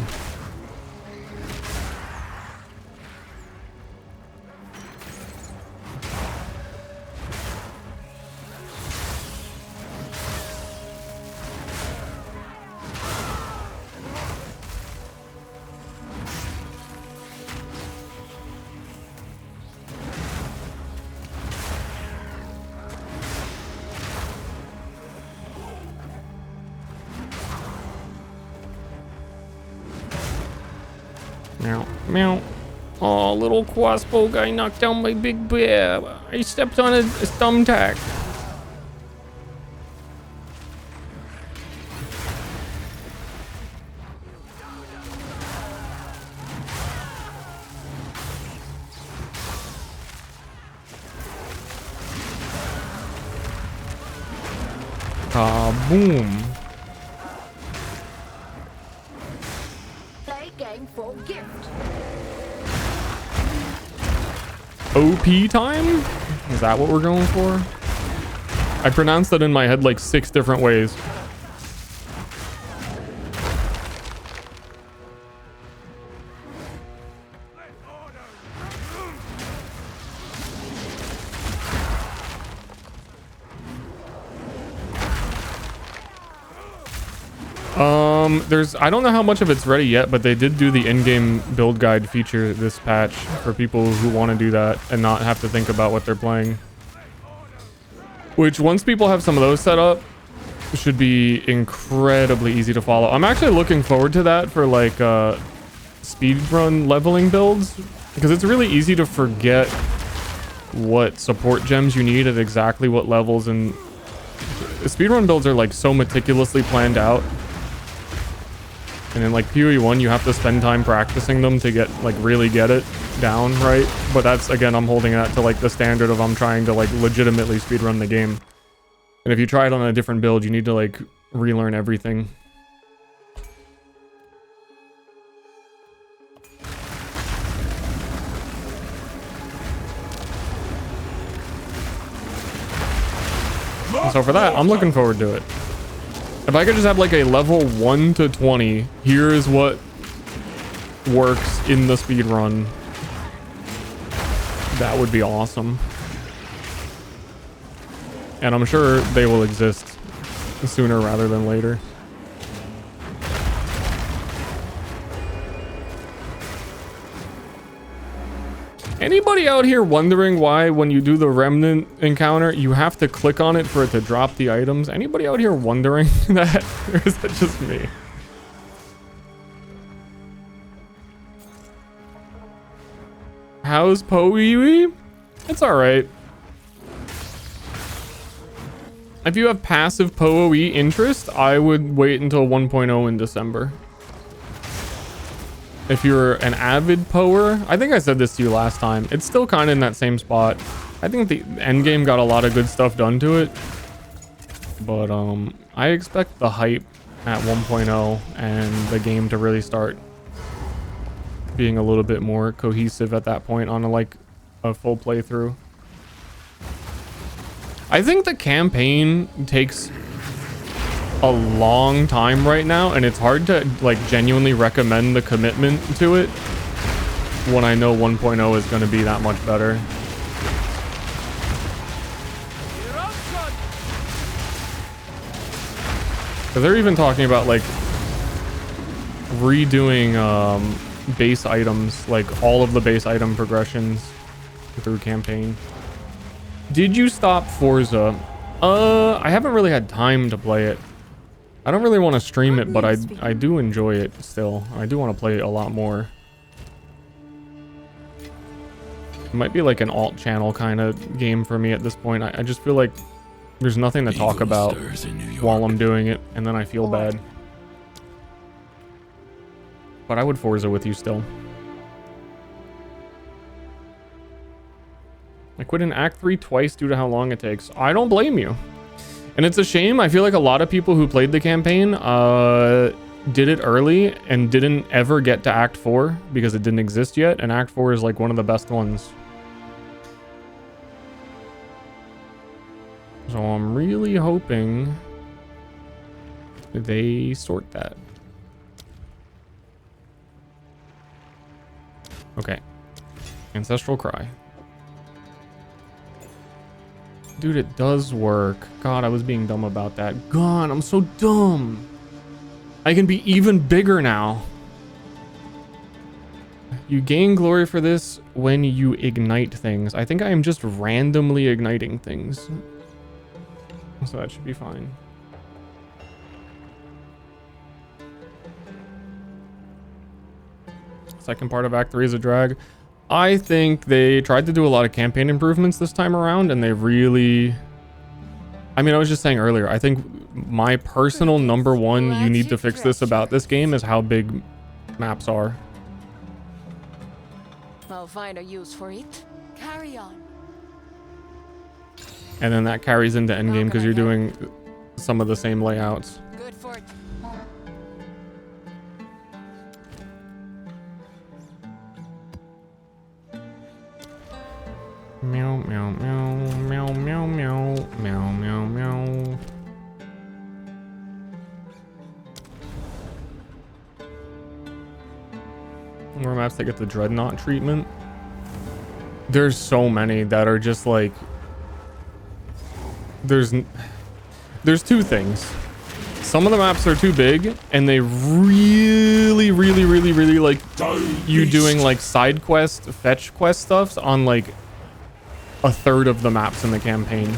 Meow, meow. Oh, little Quaspo guy knocked down my big bear. I stepped on a thumbtack. Kaboom. OP time? Is that what we're going for? I pronounced that in my head like 6 different ways. I don't know how much of it's ready yet, but they did do the in-game build guide feature this patch for people who want to do that and not have to think about what they're playing. Which, once people have some of those set up, should be incredibly easy to follow. I'm actually looking forward to that for like speedrun leveling builds, because it's really easy to forget what support gems you need at exactly what levels, and speedrun builds are like so meticulously planned out. And in like PoE1, you have to spend time practicing them to get like really get it down right. But that's, again, I'm holding that to like the standard of I'm trying to like legitimately speedrun the game. And if you try it on a different build, you need to like relearn everything. So for that, I'm looking forward to it. If I could just have like a level 1 to 20, here's what works in the speedrun, that would be awesome. And I'm sure they will exist sooner rather than later. Anybody out here wondering why when you do the remnant encounter, you have to click on it for it to drop the items? Anybody out here wondering that? Or is that just me? How's PoE? It's all right. If you have passive PoE interest, I would wait until 1.0 in December. If you're an avid poer, I think I said this to you last time, it's still kind of in that same spot. I think the end game got a lot of good stuff done to it, but I expect the hype at 1.0 and the game to really start being a little bit more cohesive at that point on a full playthrough. I think the campaign takes a long time right now, and it's hard to genuinely recommend the commitment to it when I know 1.0 is going to be that much better. Because they're even talking about redoing base items, all of the base item progressions through campaign. Did you stop Forza? I haven't really had time to play it. I don't really want to stream it, but I do enjoy it still. I do want to play it a lot more. It might be like an alt channel kind of game for me at this point. I just feel like there's nothing to talk about while I'm doing it, and then I feel bad. But I would Forza with you still. I quit in Act 3 twice due to how long it takes. I don't blame you. And it's a shame. I feel like a lot of people who played the campaign did it early and didn't ever get to Act 4 because it didn't exist yet. And Act 4 is one of the best ones. So I'm really hoping they sort that. Okay. Ancestral Cry. Dude, it does work. God, I was being dumb about that. God, I'm so dumb. I can be even bigger now. You gain glory for this when you ignite things. I think I am just randomly igniting things. So that should be fine. Second part of Act 3 is a drag. I think they tried to do a lot of campaign improvements this time around, and they really... I mean, I was just saying earlier, I think my personal number one you need to fix this about this game is how big maps are. I'll find a use for it. Carry on. And then that carries into endgame because you're doing some of the same layouts. Good for it. Meow, meow, meow, meow, meow, meow, meow, meow, meow. More maps that get the Dreadnought treatment. There's so many that are just there's two things. Some of the maps are too big, and they really like you doing side quest, fetch quest stuff on a third of the maps in the campaign.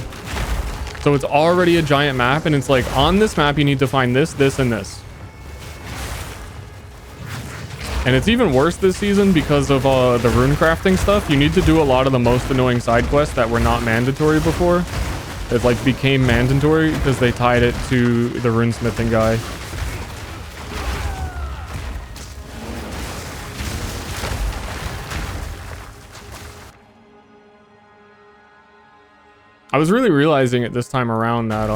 So it's already a giant map, and it's on this map you need to find this, this, and this. And it's even worse this season because of the rune crafting stuff. You need to do a lot of the most annoying side quests that were not mandatory before. It became mandatory because they tied it to the runesmithing guy. I was really realizing it this time around that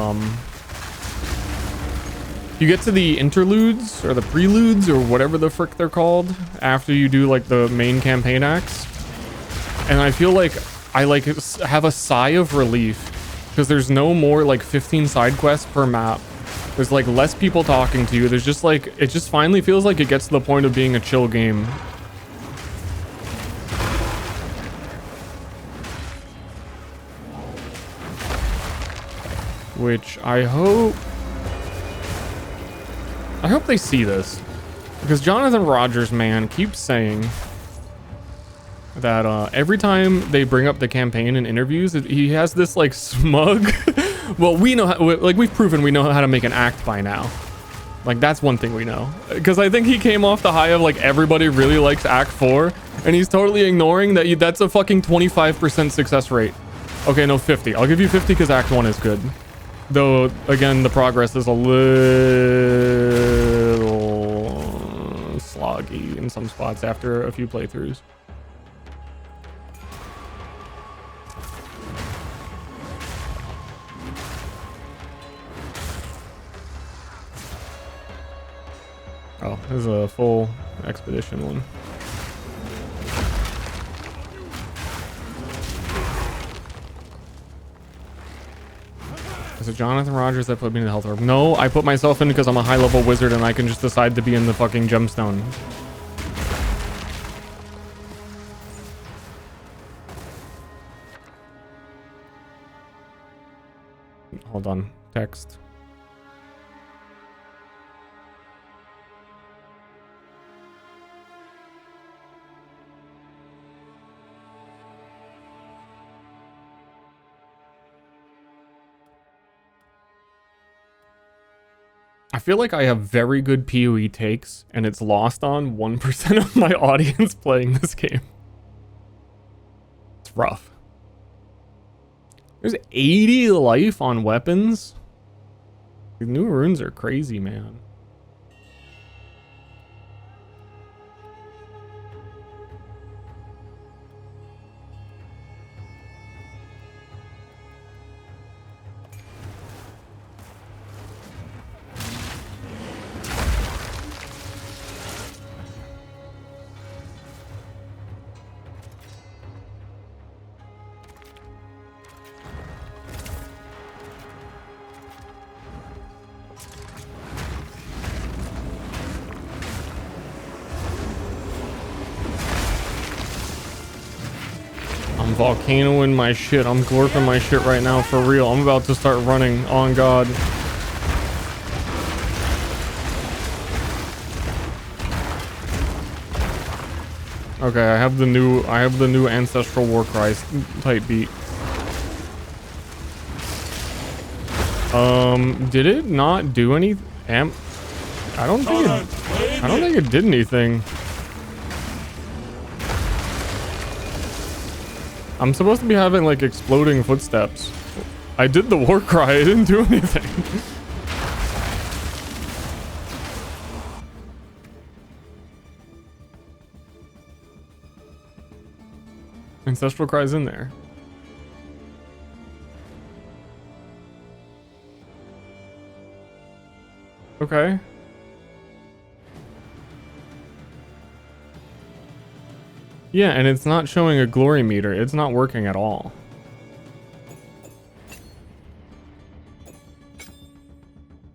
you get to the interludes or the preludes or whatever the frick they're called after you do the main campaign acts, and I feel like I have a sigh of relief because there's no more 15 side quests per map. There's less people talking to you. There's just it just finally feels like it gets to the point of being a chill game. Which I hope they see this, because Jonathan Rogers, man, keeps saying that every time they bring up the campaign in interviews, he has this smug well, we know how, we've proven we know how to make an act by now. Like, that's one thing we know. Because I think he came off the high of, like, everybody really likes Act 4. And he's totally ignoring that that's a fucking 25% success rate. Okay, no, 50. I'll give you 50 because Act 1 is good. Though, again, the progress is a little sloggy in some spots after a few playthroughs. Oh, this is a full expedition one. Is it Jonathan Rogers that put me in the health orb? No, I put myself in because I'm a high level wizard and I can just decide to be in the fucking gemstone. Hold on. Text. I feel like I have very good PoE takes, and it's lost on 1% of my audience playing this game. It's rough. There's 80 life on weapons. The new runes are crazy, man. Volcanoing my shit. I'm glorping my shit right now for real. I'm about to start running. On God. Okay, I have the new ancestral war cry type beat. Did it not do any I don't think it did anything. I'm supposed to be having like exploding footsteps. I did the war cry, it didn't do anything. Ancestral cry's in there. Okay. Yeah, and it's not showing a glory meter. It's not working at all.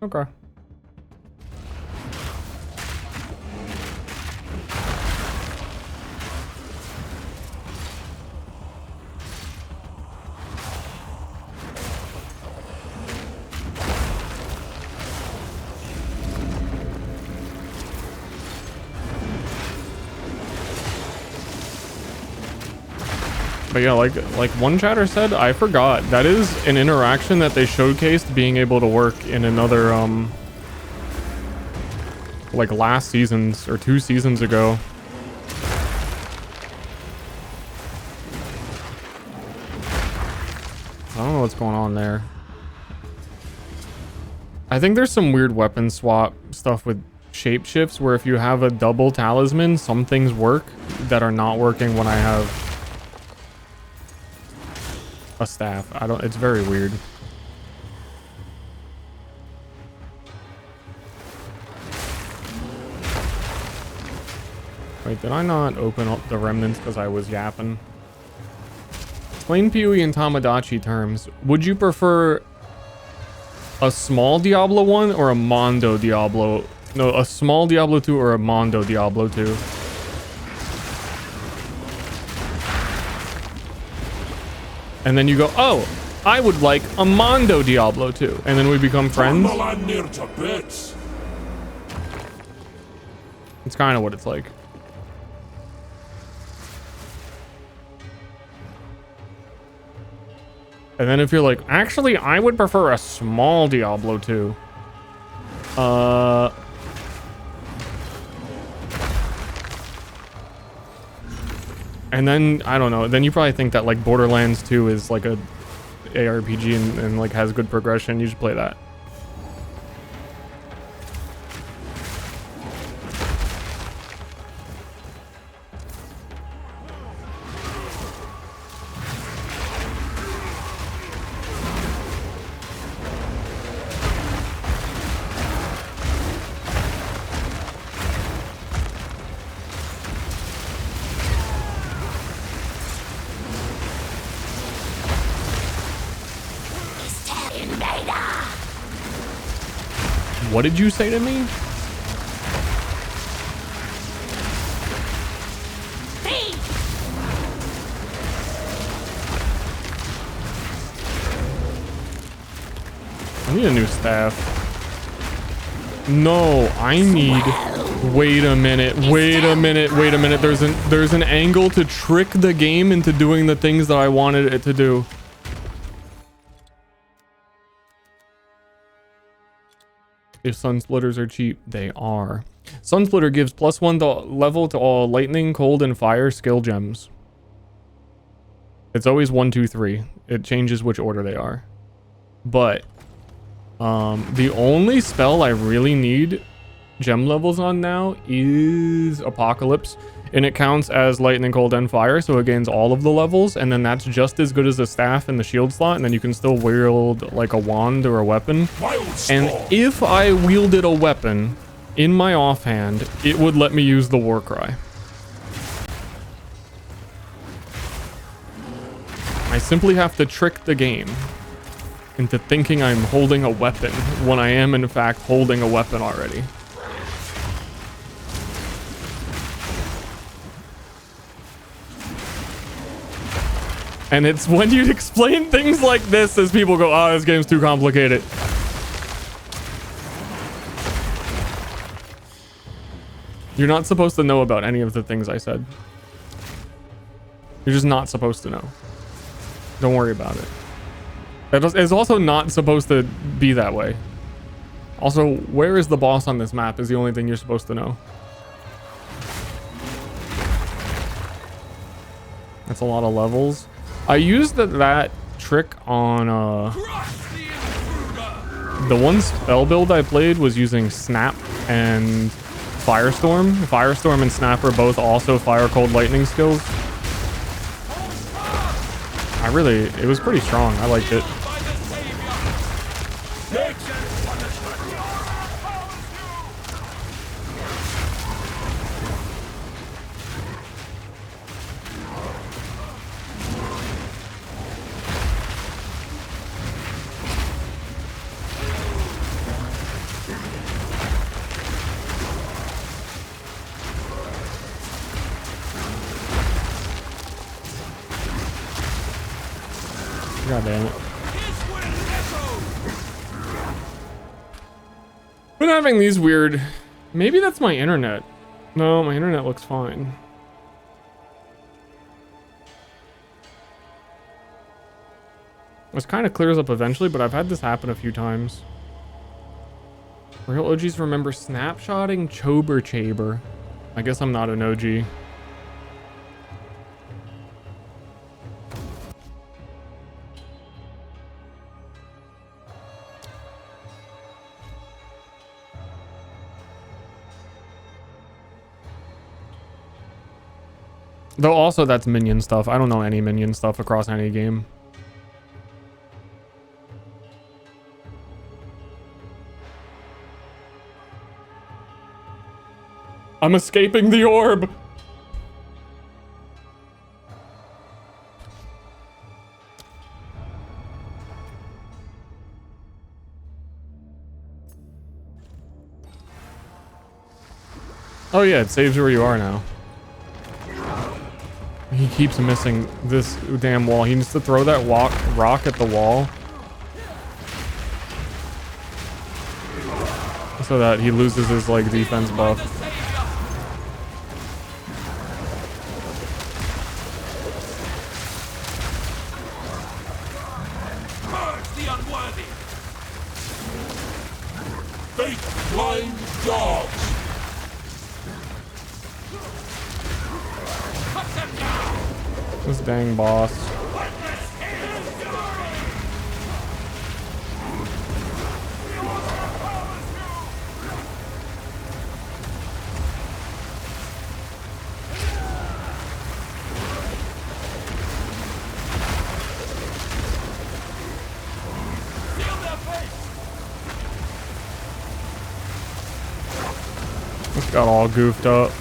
Okay. But yeah, like one chatter said, I forgot. That is an interaction that they showcased being able to work in another, like last seasons or 2 seasons ago. I don't know what's going on there. I think there's some weird weapon swap stuff with shapeshifts where if you have a double talisman, some things work that are not working when I have a staff. It's very weird. Wait, did I not open up the remnants because I was yapping? Explain PoE in Tamagotchi terms. Would you prefer a small Diablo 1 or a Mondo Diablo? No, a small Diablo 2 or a Mondo Diablo 2? And then you go, oh, I would like a Mondo Diablo 2. And then we become friends. It's kind of what it's like. And then if you're like, actually, I would prefer a small Diablo 2. And then, I don't know, then you probably think that like Borderlands 2 is like a ARPG and like has good progression. You should play that. What did you say to me? I need a new staff. No, I need... Wait a minute. There's an angle to trick the game into doing the things that I wanted it to do. If Sun Splitters are cheap, they are. Sun Splitter gives +1 level to all lightning, cold, and fire skill gems. It's always 1, 2, 3. It changes which order they are. But the only spell I really need gem levels on now is Apocalypse, and it counts as lightning, cold, and fire, so it gains all of the levels, and then that's just as good as the staff and the shield slot, and then you can still wield like a wand or a weapon. And if I wielded a weapon in my offhand, it would let me use the war cry. I simply have to trick the game into thinking I'm holding a weapon when I am in fact holding a weapon already. And it's when you explain things like this as people go, oh, this game's too complicated. You're not supposed to know about any of the things I said. You're just not supposed to know. Don't worry about it. It's also not supposed to be that way. Also, where is the boss on this map is the only thing you're supposed to know. That's a lot of levels. I used that trick on the one spell build I played was using Snap and Firestorm. Firestorm and Snap are both also fire, cold, lightning skills. It was pretty strong. I liked it. God damn it. Been having these weird... Maybe that's my internet. No, my internet looks fine. This kind of clears up eventually, but I've had this happen a few times. Real OGs remember snapshotting Chober Chaber. I guess I'm not an OG. Though also that's minion stuff. I don't know any minion stuff across any game. I'm escaping the orb. Oh yeah, it saves you where you are now. He keeps missing this damn wall. He needs to throw that rock at the wall so that he loses his like defense buff. Purge the unworthy. Fake blind dogs. Cut them down. This dang boss. It's got all goofed up.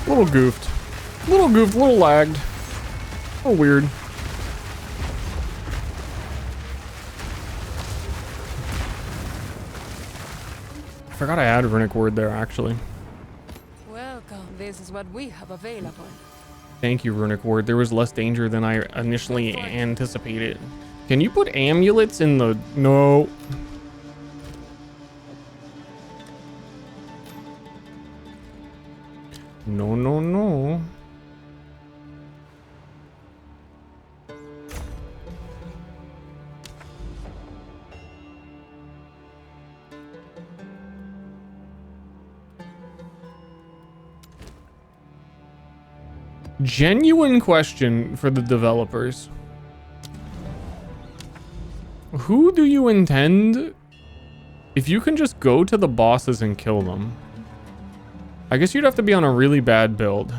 Little goofed. Little goofed, little lagged. Oh, weird. I forgot I had runic word there, actually. Welcome. This is what we have available. Thank you, runic word. There was less danger than I initially anticipated. Can you put amulets in the... No. No, no, no. Genuine question for the developers. Who do you intend if you can just go to the bosses and kill them? I guess you'd have to be on a really bad build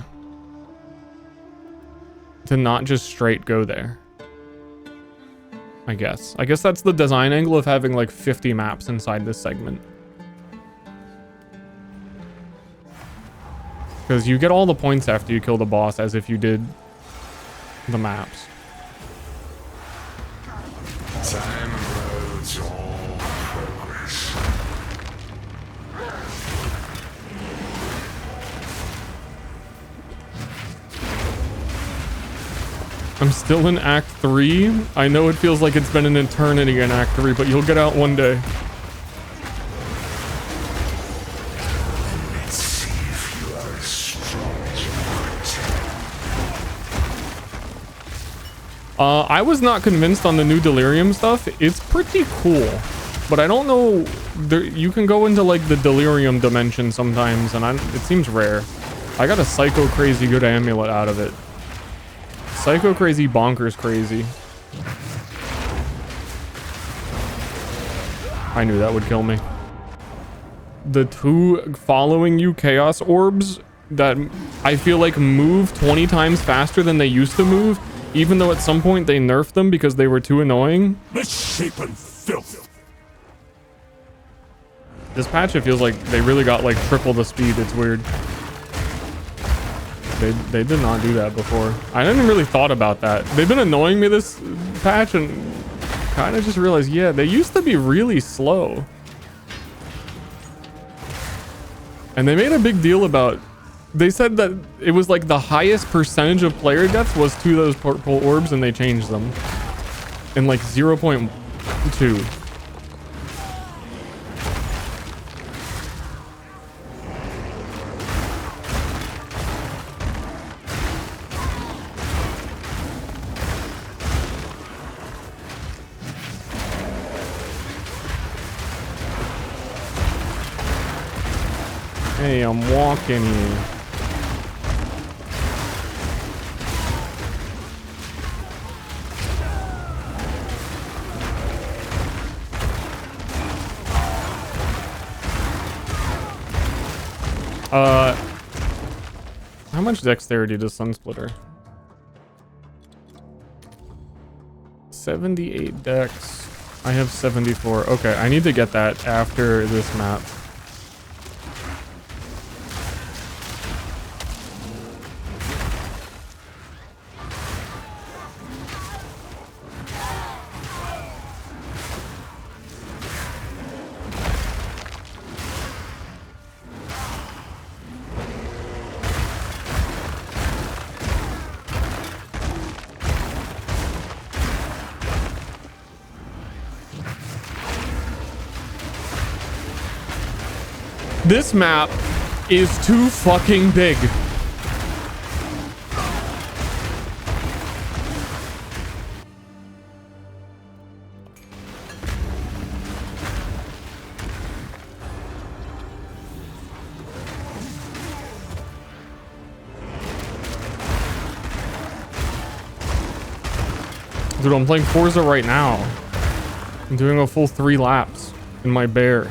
to not just straight go there. I guess that's the design angle of having like 50 maps inside this segment. Because you get all the points after you kill the boss as if you did the maps. Time erodes all progress. I'm still in Act 3. I know it feels like it's been an eternity in Act 3, but you'll get out one day. Let's see if you are as strong as you pretend. I was not convinced on the new Delirium stuff. It's pretty cool, but I don't know. You can go into like the Delirium dimension sometimes, and it seems rare. I got a psycho crazy good amulet out of it. Psycho crazy bonkers crazy. I knew that would kill me. The 2 following you chaos orbs that I feel like move 20 times faster than they used to move, even though at some point they nerfed them because they were too annoying. Misshapen filth. This patch, it feels like they really got like triple the speed. It's weird. They did not do that before. I hadn't really thought about that. They've been annoying me this patch and kind of just realized, yeah, they used to be really slow. And they made a big deal about, they said that it was like the highest percentage of player deaths was to those purple orbs, and they changed them in like 0.2. Hey, I'm walking here. How much dexterity does Sunsplitter? 78 dex. I have 74. Okay, I need to get that after this map. This map is too fucking big. Dude, I'm playing Forza right now. I'm doing a full 3 laps in my bear.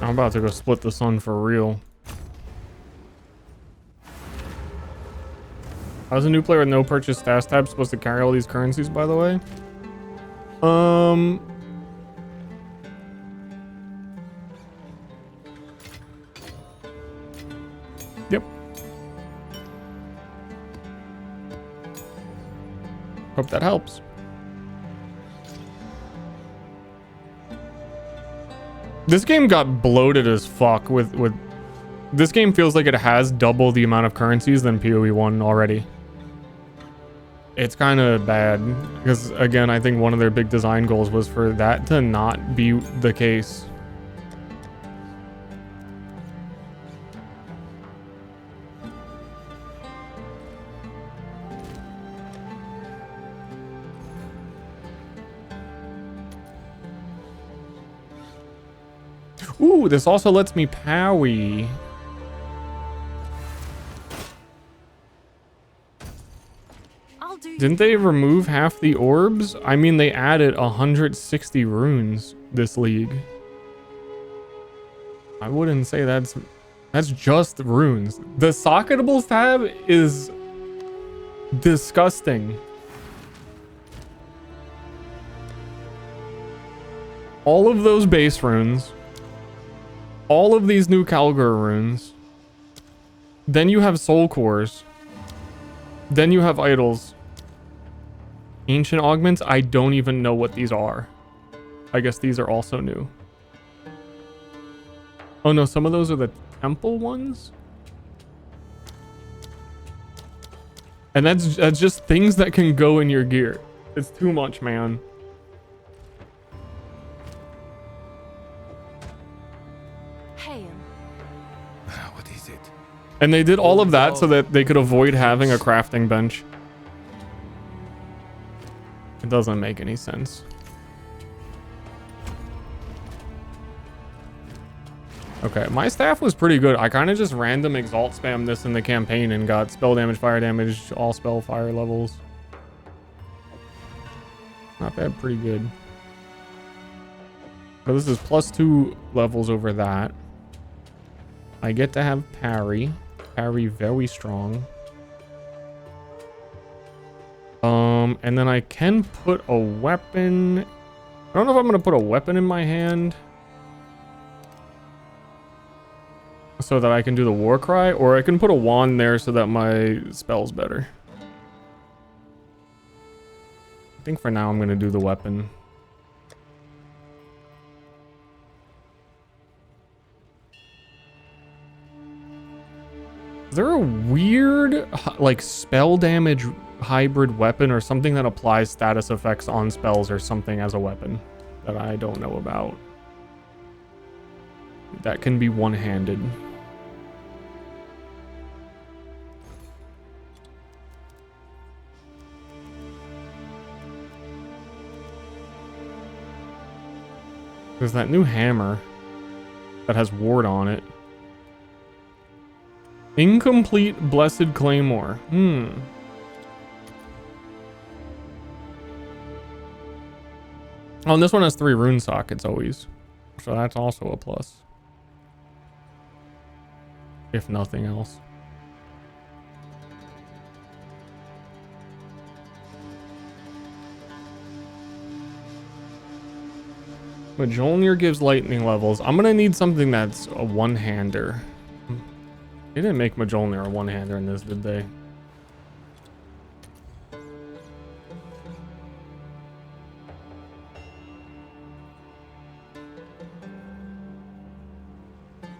I'm about to go split the sun for real. How's a new player with no purchase stash tab supposed to carry all these currencies, by the way? Yep. Hope that helps. This game got bloated as fuck with this game feels like it has double the amount of currencies than PoE 1 already. It's kind of bad because again, I think one of their big design goals was for that to not be the case. Ooh, this also lets me powie. Didn't they remove half the orbs? I mean, they added 160 runes this league. I wouldn't say that's just runes. The socketables tab is disgusting. All of those base runes. All of these new Calgar runes. Then you have soul cores. Then you have idols. Ancient augments, I don't even know what these are. I guess these are also new. Oh no, some of those are the temple ones? And that's just things that can go in your gear. It's too much, man. What is it? And they did all of that so that they could avoid having a crafting bench. It doesn't make any sense. Okay, my staff was pretty good. I kind of just random exalt spam this in the campaign and got spell damage, fire damage, all spell fire levels. Not bad, pretty good. So this is +2 levels over that. I get to have parry. Parry very strong. And then I can put a weapon. I don't know if I'm gonna put a weapon in my hand so that I can do the war cry, or I can put a wand there so that my spell's better. I think for now I'm gonna do the weapon. Is there a weird like spell damage hybrid weapon or something that applies status effects on spells or something as a weapon that I don't know about? That can be one-handed. There's that new hammer that has ward on it. Incomplete Blessed Claymore. Oh, and this one has 3 rune sockets always. So that's also a plus. If nothing else. Mjolnir gives lightning levels. I'm gonna need something that's a one-hander. They didn't make Mjolnir a one-hander in this, did they?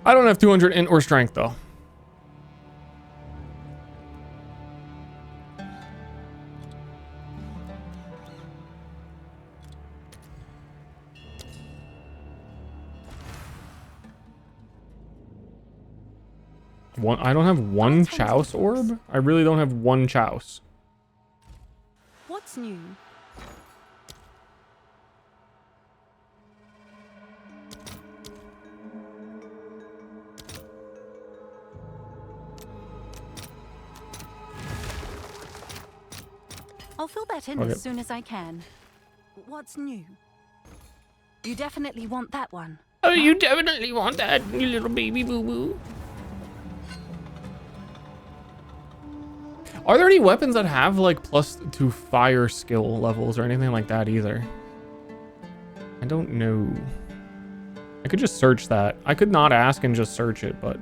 I don't have 200 int or strength though. I don't have one Chouse orb? I really don't have one Chouse. What's new? I'll fill that in as soon as I can. What's new? You definitely want that one. Oh, you definitely want that, you little baby boo-boo. Are there any weapons that have like +2 fire skill levels or anything like that either? I don't know. I could just search that. I could not ask and just search it, but...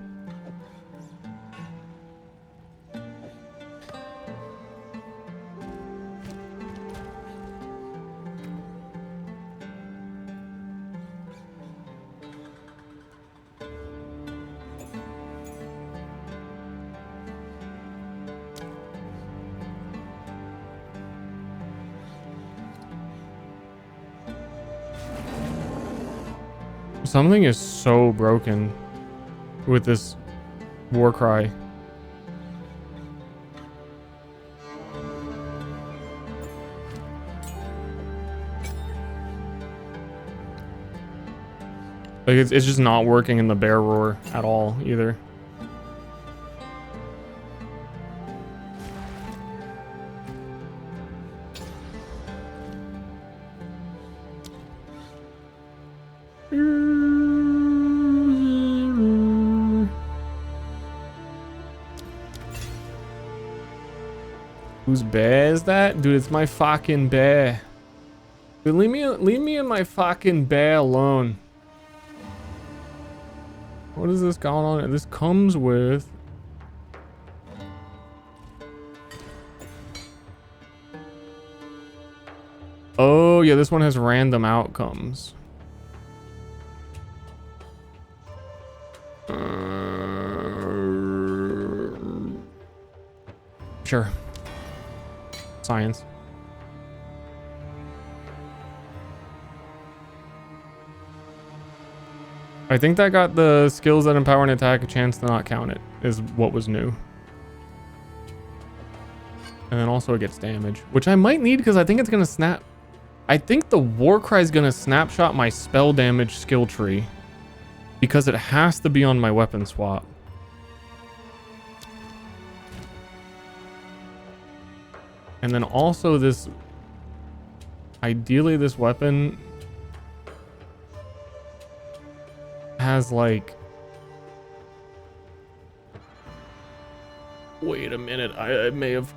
Something is so broken with this war cry. Like it's just not working in the bear roar at all either. Whose bear is that? Dude, it's my fucking bear. Dude, leave me and my fucking bear alone. What is this going on? This comes with... Oh, yeah, this one has random outcomes. Sure. Science. I think that got the skills that empower an attack a chance to not count it, is what was new. And then also it gets damage, which I might need because I think it's gonna snap. I think the war cry is gonna snapshot my spell damage skill tree because it has to be on my weapon swap. And then also this, ideally this weapon has like, wait a minute, I may have,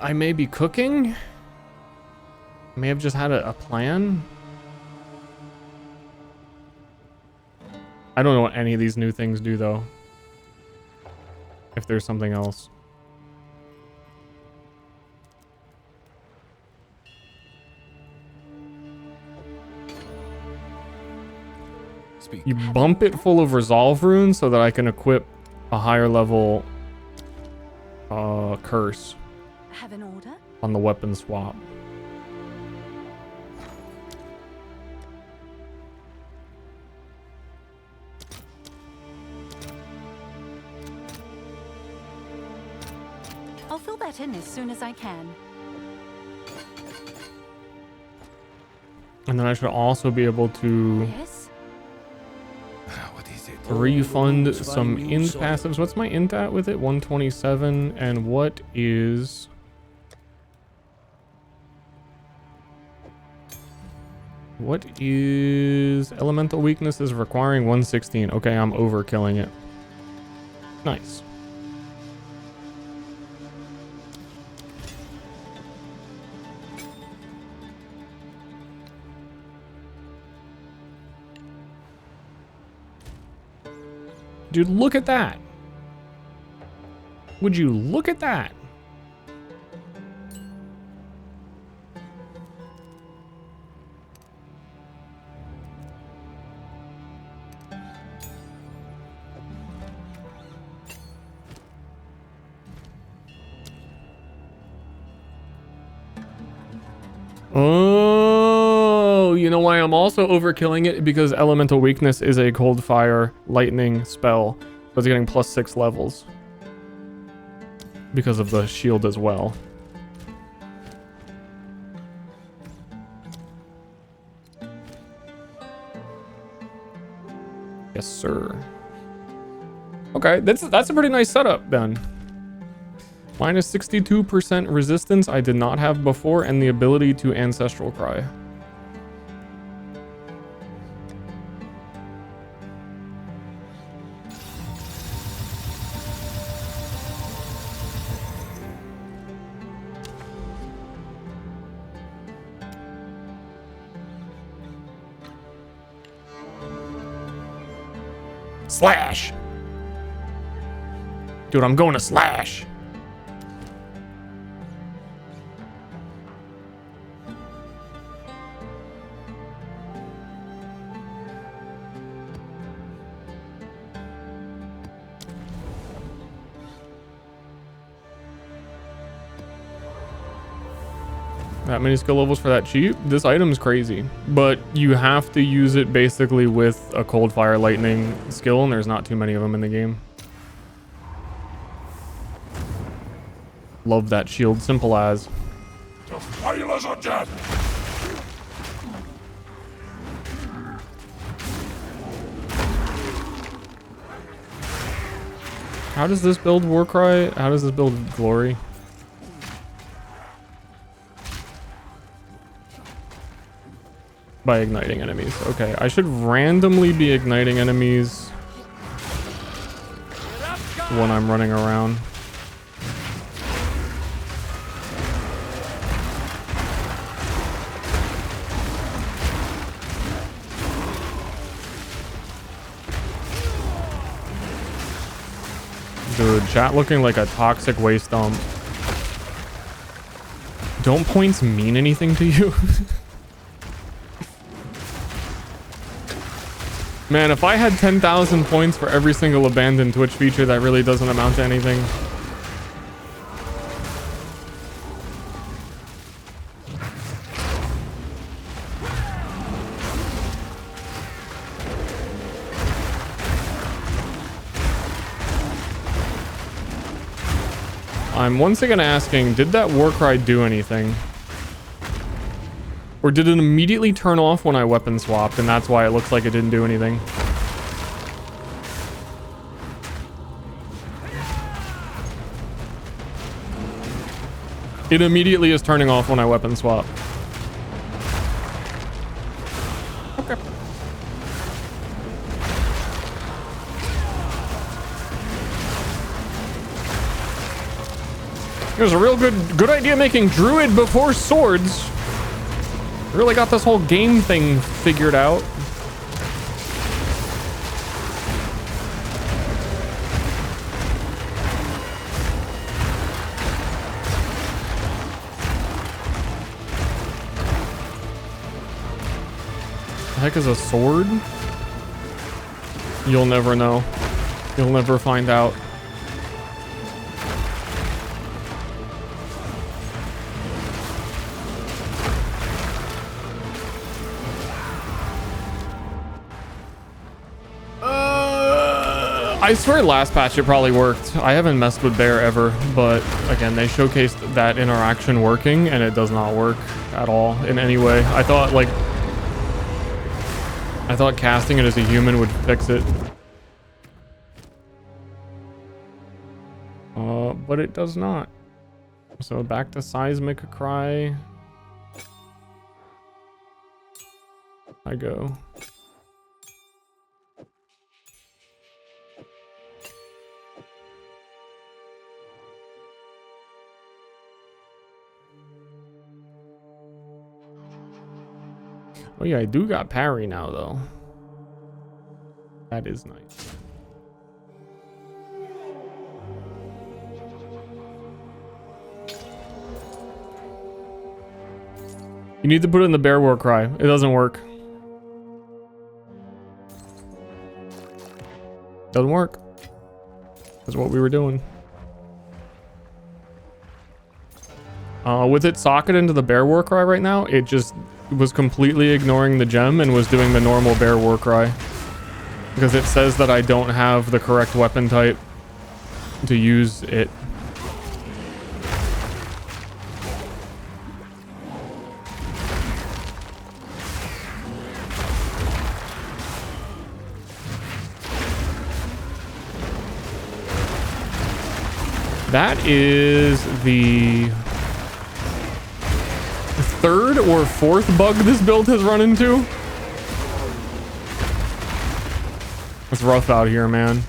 I may be cooking? I may have just had a plan? I don't know what any of these new things do though. If there's something else. You bump it full of resolve runes so that I can equip a higher level curse Have an order? on the weapon swap. I'll fill that in as soon as I can. And then I should also be able to Yes? refund some int passives. What's my int at with it? 127. And what is... What is elemental weaknesses requiring 116? Okay, I'm overkilling it. Nice. Dude, look at that. Would you look at that? Oh, you know why I'm also overkilling it? Because elemental weakness is a cold fire lightning spell. So it's getting +6 levels. Because of the shield as well. Yes, sir. Okay, that's a pretty nice setup then. Minus 62% resistance I did not have before, and the ability to Ancestral Cry. Slash! Dude, I'm going to slash! That many skill levels for that cheap? This item's crazy, but you have to use it basically with a cold fire lightning skill, and there's not too many of them in the game. Love that shield, simple as. How does this build Warcry? How does this build Glory? By igniting enemies. Okay, I should randomly be igniting enemies when I'm running around. Dude, chat looking like a toxic waste dump. Don't points mean anything to you? Man, if I had 10,000 points for every single abandoned Twitch feature, that really doesn't amount to anything. I'm once again asking, did that Warcry do anything? Or did it immediately turn off when I weapon swapped, and that's why it looks like it didn't do anything? It immediately is turning off when I weapon swap. Okay. It was a real good idea making Druid before swords. Really got this whole game thing figured out. The heck is a sword? You'll never know. You'll never find out. I swear last patch it probably worked. I haven't messed with Bear ever, but again, they showcased that interaction working, and it does not work at all in any way. I thought casting it as a human would fix it. But it does not. So back to Seismic Cry. I go. Oh yeah, I do got parry now though. That is nice. You need to put it in the bear war cry. It doesn't work. Doesn't work. That's what we were doing. With it socketed into the bear war cry right now, it just was completely ignoring the gem and was doing the normal bear war cry. Because it says that I don't have the correct weapon type to use it. That is the third or fourth bug this build has run into. It's rough out here, man.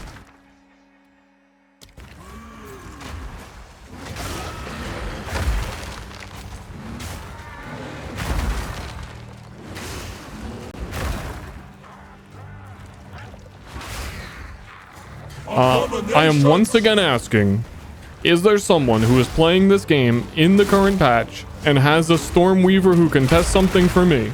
I am once again asking, is there someone who is playing this game in the current patch and has a Stormweaver who can test something for me?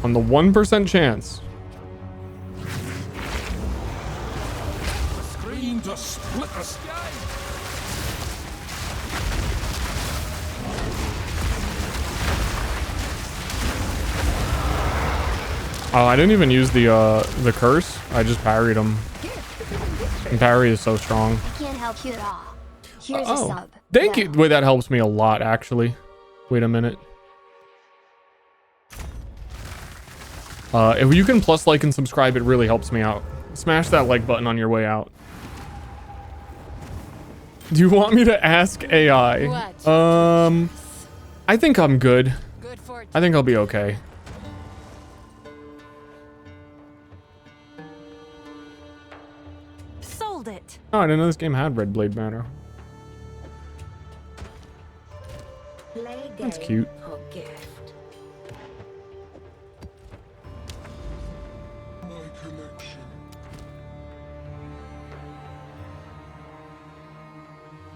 On the 1% chance. Screen to split the sky. I didn't even use the curse. I just parried him. And parry is so strong. I can't help you at all. Here's a sub. Thank you. Wait, that helps me a lot, actually. Wait a minute. If you can plus like and subscribe, it really helps me out. Smash that like button on your way out. Do you want me to ask AI? What? I think I'm good. Good fortune. I think I'll be okay. Sold it. Oh, I didn't know this game had Red Blade Banner. That's cute.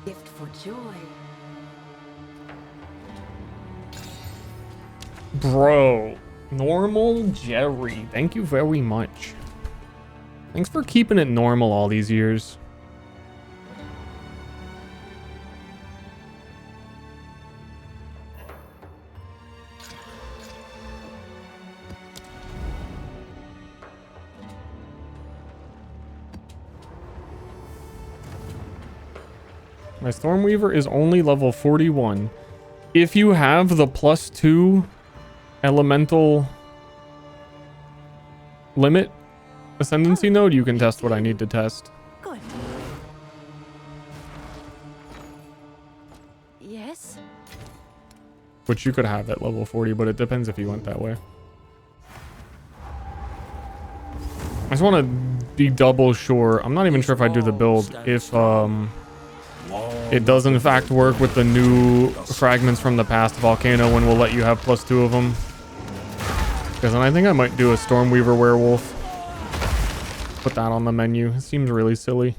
Gift for joy. Bro, normal Jerry, thank you very much. Thanks for keeping it normal all these years. My Stormweaver is only level 41. If you have the +2 elemental limit ascendancy node, you can test what I need to test. Good. Yes. Which you could have at level 40, but it depends if you went that way. I just want to be double sure. I'm not even sure if I do the build if it does in fact work with the new fragments from the past volcano when we'll let you have +2 of them. Because then I think I might do a Stormweaver werewolf. Put that on the menu. It seems really silly.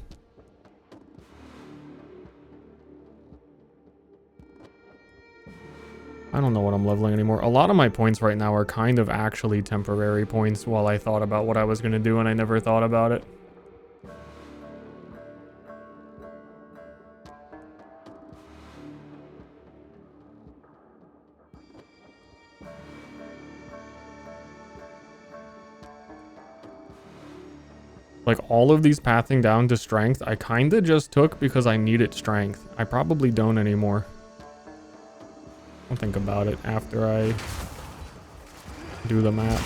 I don't know what I'm leveling anymore. A lot of my points right now are kind of actually temporary points while I thought about what I was going to do and I never thought about it. Like all of these pathing down to strength, I kind of just took because I needed strength. I probably don't anymore. I'll think about it after I do the map.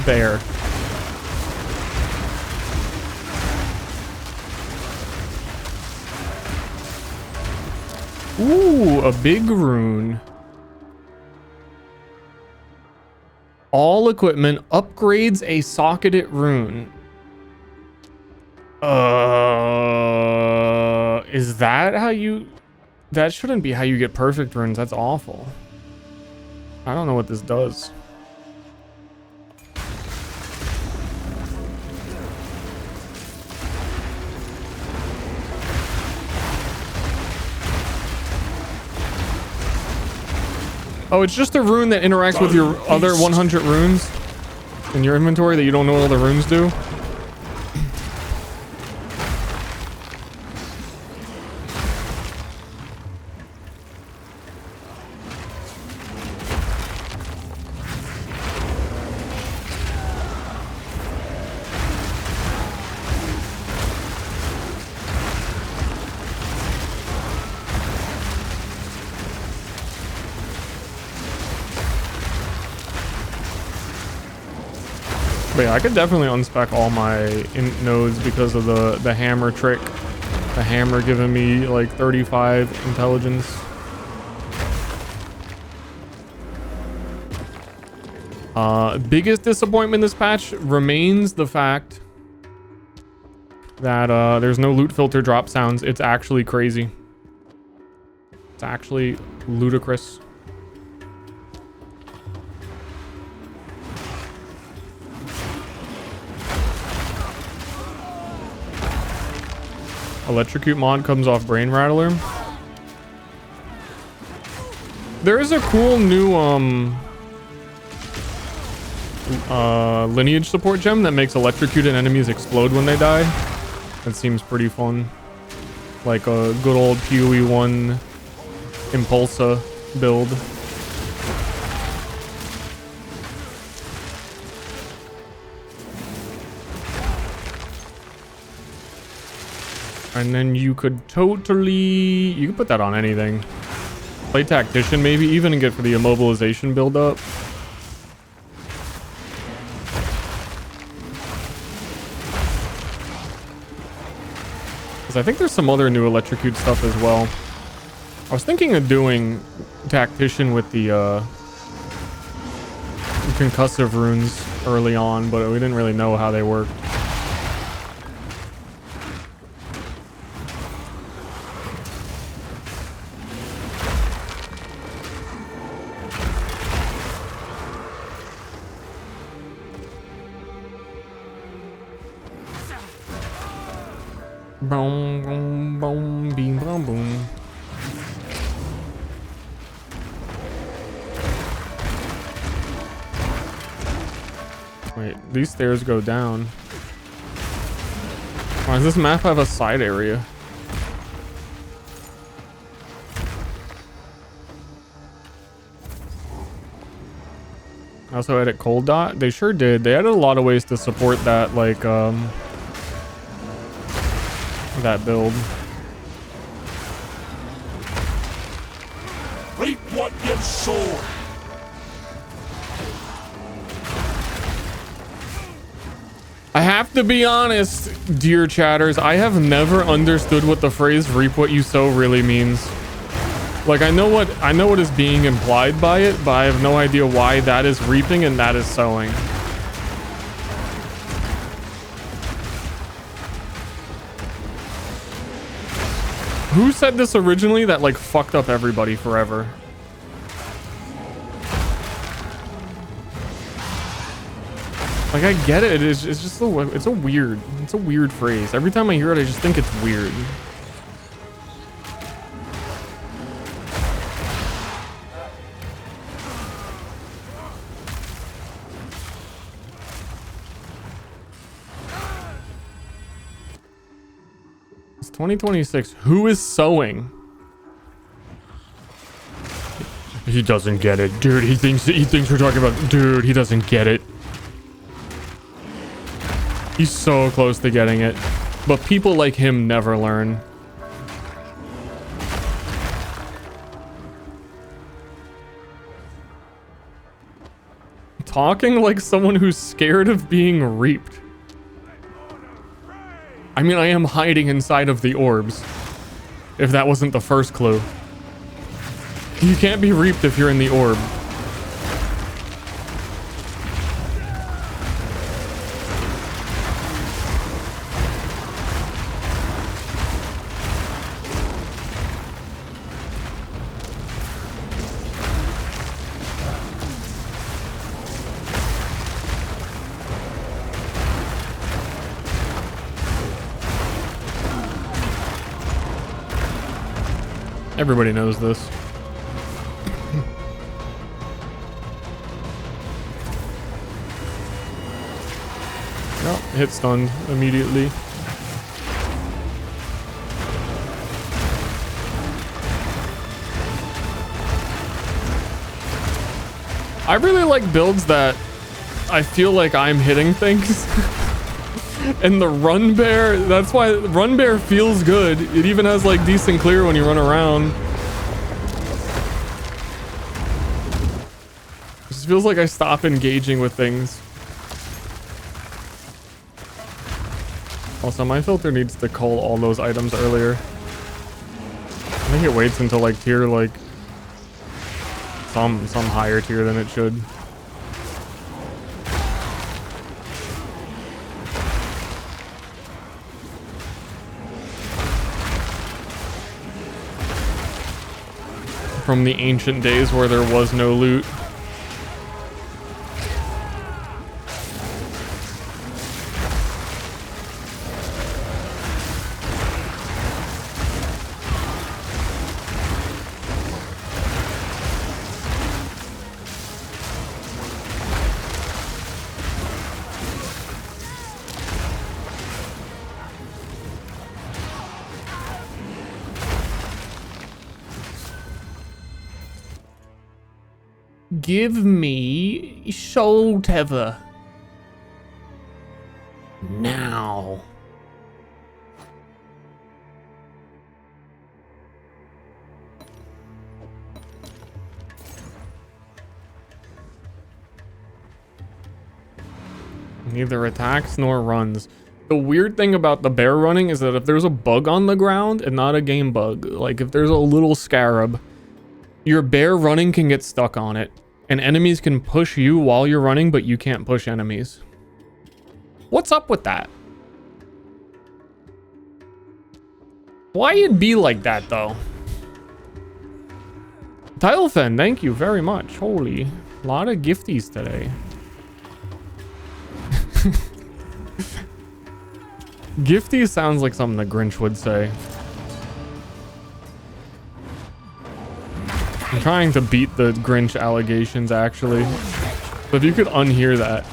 There. Ooh, a big rune. All equipment upgrades a socketed rune. Is that how you... That shouldn't be how you get perfect runes. That's awful. I don't know what this does. Oh, it's just a rune that interacts with your other 100 runes in your inventory that you don't know what all the runes do. But yeah, I could definitely unspec all my nodes because of the hammer trick. The hammer giving me like 35 intelligence. Biggest disappointment this patch remains the fact that there's no loot filter drop sounds. It's actually crazy. It's actually ludicrous. Electrocute mod comes off Brain Rattler. There is a cool new lineage support gem that makes electrocuted enemies explode when they die. That seems pretty fun. Like a good old PoE 1 Impulsa build. And then you could totally... You could put that on anything. Play Tactician maybe even and get for the immobilization build up. Because I think there's some other new electrocute stuff as well. I was thinking of doing Tactician with the concussive runes early on, but we didn't really know how they worked. Boom, boom, boom, beam, boom, boom. Wait, these stairs go down. Why does this map have a side area? I also edit Cold Dot. They sure did. They added a lot of ways to support that, like, that build. Reap what you sow. I have to be honest, dear chatters, I have never understood what the phrase reap what you sow really means. Like, I know what is being implied by it, but I have no idea why that is reaping and that is sowing. Who said this originally that like fucked up everybody forever? Like, I get it. It's just it's a weird phrase. Every time I hear it, I just think it's weird. It's 2026. Who is sewing? He doesn't get it, dude. He thinks we're talking about, dude. He doesn't get it. He's so close to getting it, but people like him never learn. Talking like someone who's scared of being reaped. I mean, I am hiding inside of the orbs, if that wasn't the first clue. You can't be reaped if you're in the orb. Everybody knows this. Oh, hit stunned immediately. I really like builds that I feel like I'm hitting things. And the run bear, that's why run bear feels good. It even has like decent clear when you run around. It just feels like I stop engaging with things. Also, my filter needs to cull all those items earlier. I think it waits until like tier like some higher tier than it should. From the ancient days where there was no loot. Give me Soul Tether. Now. Neither attacks nor runs. The weird thing about the bear running is that if there's a bug on the ground, and not a game bug, like if there's a little scarab, your bear running can get stuck on it. And enemies can push you while you're running, but you can't push enemies. What's up with that? Why it'd be like that, though? Tilefen, thank you very much. Holy, a lot of gifties today. Gifties sounds like something the Grinch would say. I'm trying to beat the Grinch allegations, actually. So if you could unhear that.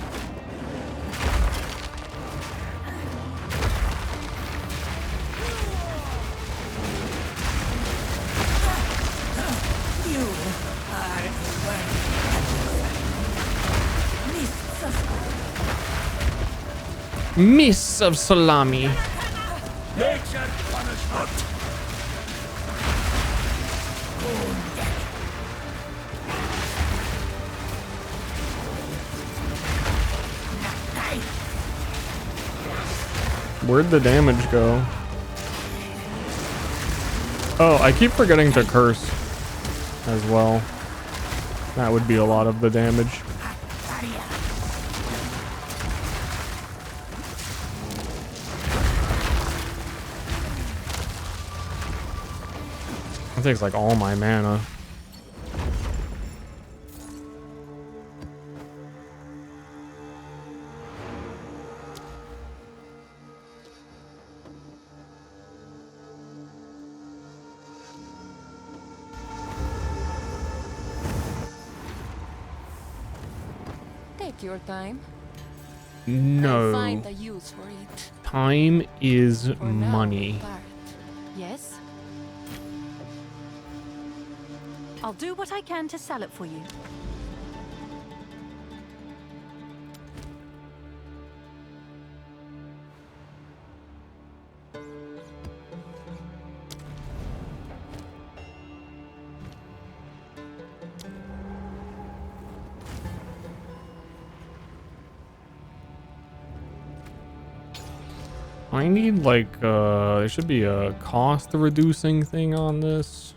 Miss of salami. Where'd the damage go? Oh, I keep forgetting to curse as well. That would be a lot of the damage. That takes like all my mana. Take your time. No. Find a use for it. Time is For now, money. Barret. Yes? I'll do what I can to sell it for you. I need like there should be a cost reducing thing on this.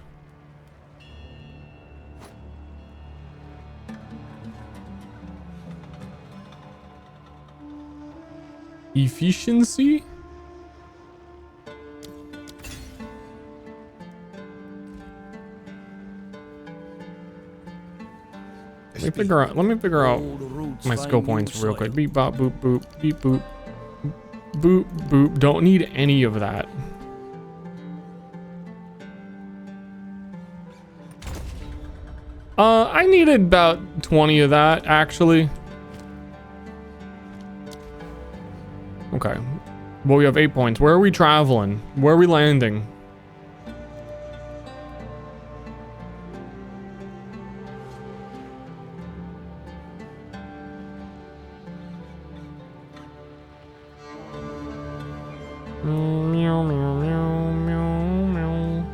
Efficiency? Let me figure out my skill points real quick. Beep bop boop boop beep boop. Boop boop. Don't need any of that. I needed about 20 of that, actually. Okay. Well, we have 8 points. Where are we traveling? Where are we landing? Meow, meow, meow, meow, meow.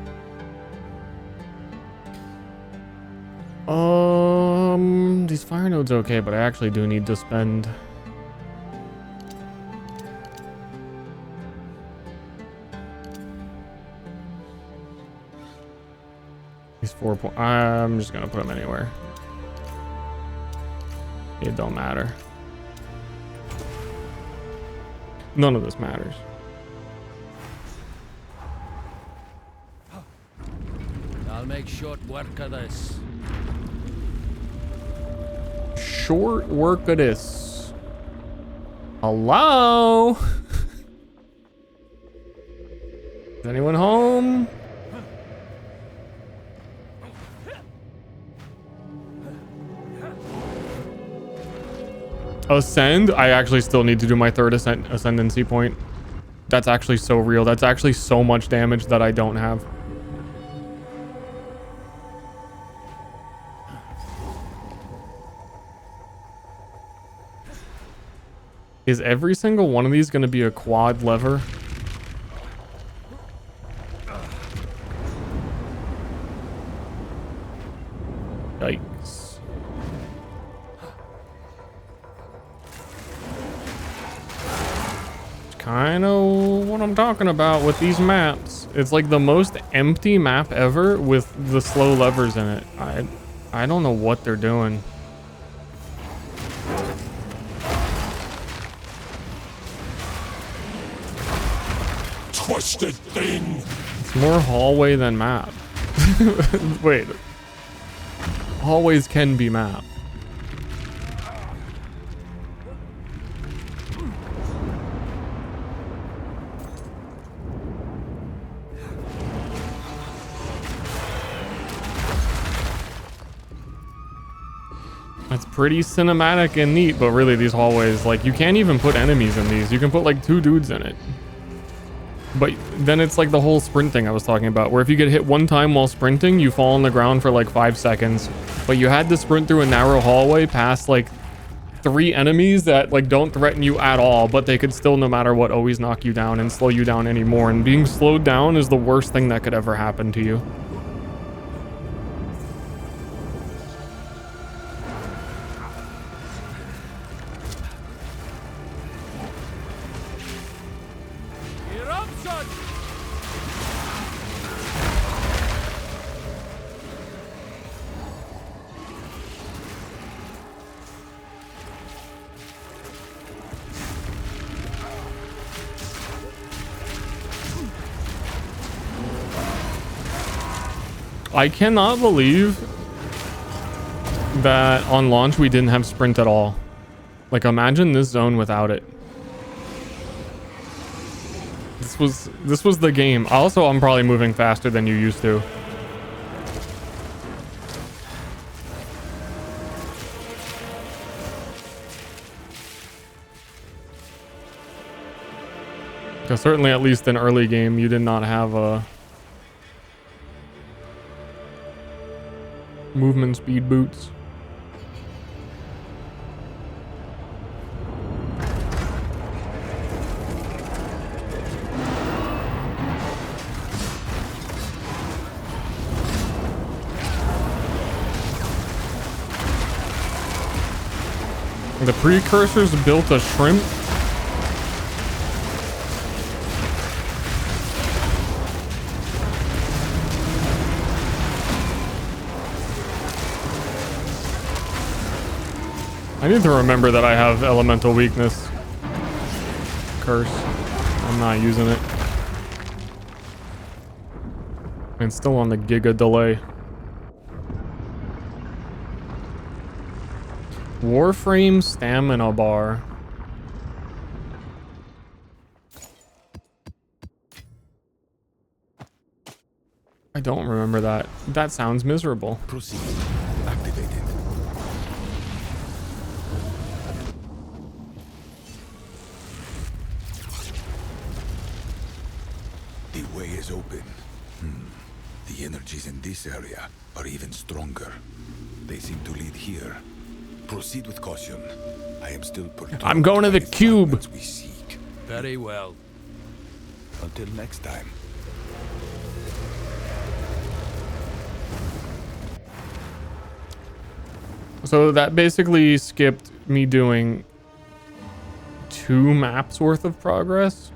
These fire nodes okay, but I actually do need to spend. These 4 points. I'm just gonna put them anywhere. It don't matter. None of this matters. I'll make short work of this. Short work of this. Hello? Is anyone home? Ascend? I actually still need to do my third ascendancy point. That's actually so real. That's actually so much damage that I don't have. Is every single one of these going to be a quad lever? Yikes. Kind of what I'm talking about with these maps. It's like the most empty map ever with the slow levers in it. I don't know what they're doing. Twisted thing. It's more hallway than map. Wait. Hallways can be map. It's pretty cinematic and neat, but really these hallways, like, you can't even put enemies in these. You can put like 2 dudes in it. But then it's like the whole sprint thing I was talking about, where if you get hit one time while sprinting, you fall on the ground for like 5 seconds. But you had to sprint through a narrow hallway past like 3 enemies that like don't threaten you at all, but they could still, no matter what, always knock you down and slow you down anymore. And being slowed down is the worst thing that could ever happen to you. I cannot believe that on launch we didn't have sprint at all. Like, imagine this zone without it. This was the game. Also, I'm probably moving faster than you used to. Because certainly, at least in early game, you did not have a movement speed boots. The precursors built a shrimp. I need to remember that I have elemental weakness. Curse. I'm not using it. And still on the giga delay. Warframe stamina bar. I don't remember that. That sounds miserable. Proceed. way is open. The energies in this area are even stronger. They seem to lead here. Proceed with caution. I am still perturbed. I'm going to the cube. We seek. Very well. Until next time. So that basically skipped me doing 2 maps worth of progress.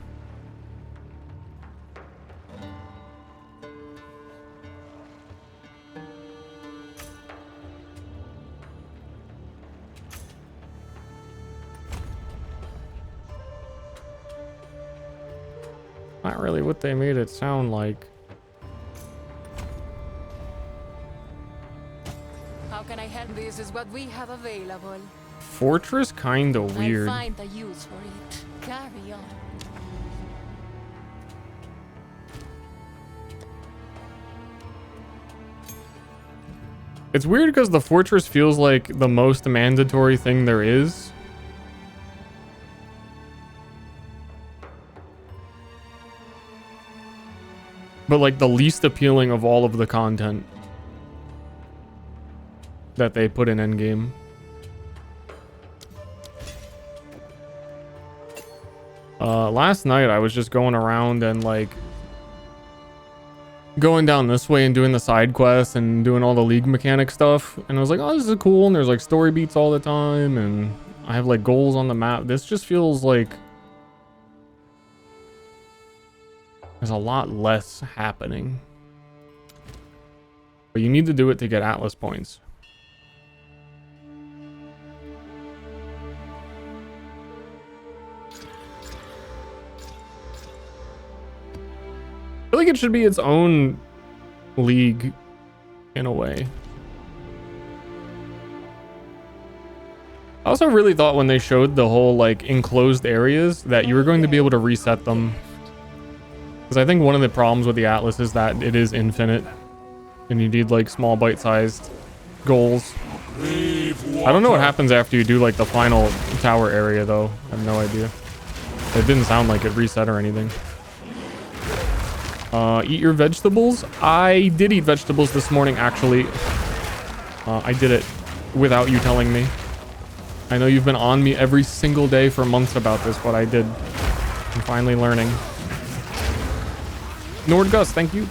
Not really what they made it sound like. How can I help? This is what we have available. Fortress kinda weird. I'll find a use for it. Carry on. It's weird because the fortress feels like the most mandatory thing there is. But like the least appealing of all of the content that they put in endgame. Last night I was just going around and like going down this way and doing the side quests and doing all the league mechanic stuff, and I was like, oh, this is cool, and there's like story beats all the time, and I have like goals on the map. This just feels like there's a lot less happening, but you need to do it to get Atlas points. I feel like it should be its own league in a way. I also really thought when they showed the whole like enclosed areas that you were going to be able to reset them, because I think one of the problems with the Atlas is that it is infinite and you need like small bite-sized goals. I don't know what happens after you do like the final tower area though. I have no idea. It didn't sound like it reset or anything. Eat your vegetables. I did eat vegetables this morning, actually. I did it without you telling me. I know you've been on me every single day for months about this, but I did. I'm finally learning. Nordgus, thank you.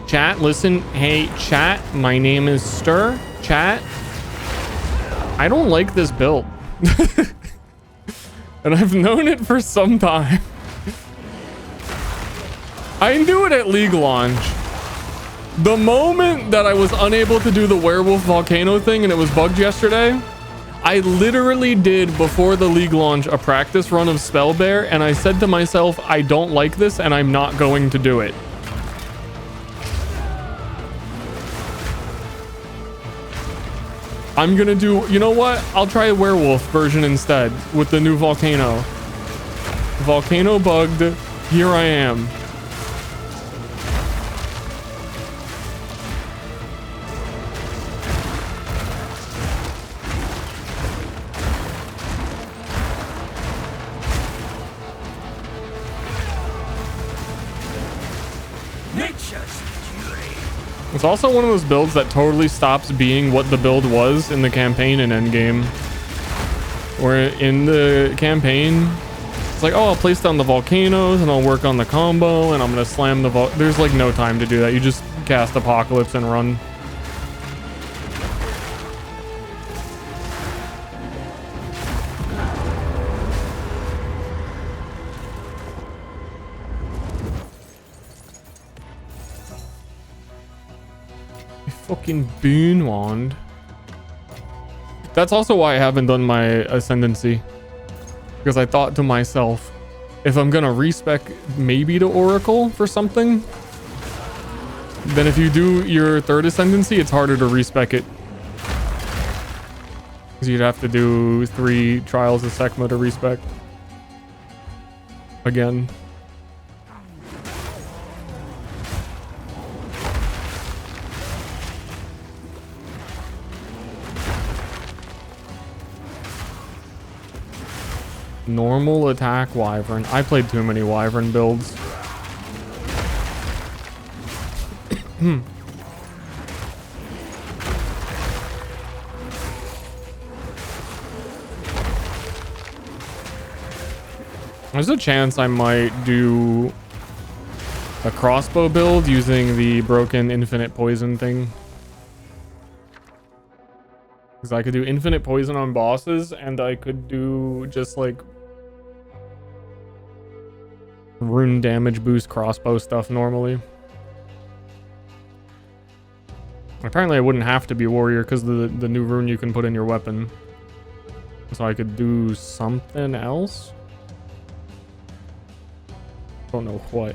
Chat, listen. Hey, chat, my name is Ster. Chat, I don't like this build. And I've known it for some time. I knew it at League launch. The moment that I was unable to do the werewolf volcano thing and it was bugged yesterday, I literally did, before the League launch, a practice run of Spellbear, and I said to myself, I don't like this and I'm not going to do it. I'm gonna do, you know what? I'll try a werewolf version instead with the new volcano. Volcano bugged, here I am. It's also one of those builds that totally stops being what the build was in the campaign and endgame. Where in the campaign, it's like, oh, I'll place down the volcanoes and I'll work on the combo and I'm gonna slam the there's like no time to do that. You just cast Apocalypse and run. Fucking Boon Wand. That's also why I haven't done my Ascendancy. Because I thought to myself, if I'm gonna respec maybe to Oracle for something, then if you do your third ascendancy, it's harder to respec it. Because you'd have to do 3 trials of Sekma to respec. Again. Normal attack Wyvern. I played too many Wyvern builds. There's a chance I might do a crossbow build using the broken infinite poison thing. Because I could do infinite poison on bosses, and I could do just like rune damage boost crossbow stuff normally. Apparently I wouldn't have to be warrior because the new rune you can put in your weapon. So I could do something else. Don't know what.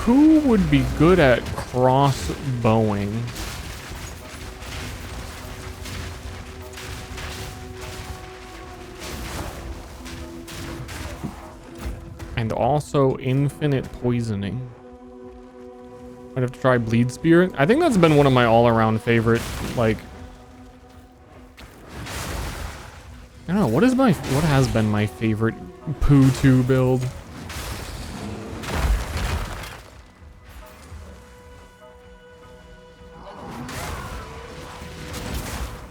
Who would be good at crossbowing? And also infinite poisoning. Might have to try Bleed Spear. I think that's been one of my all-around favorite, like... I don't know, what has been my favorite Pt.2 build?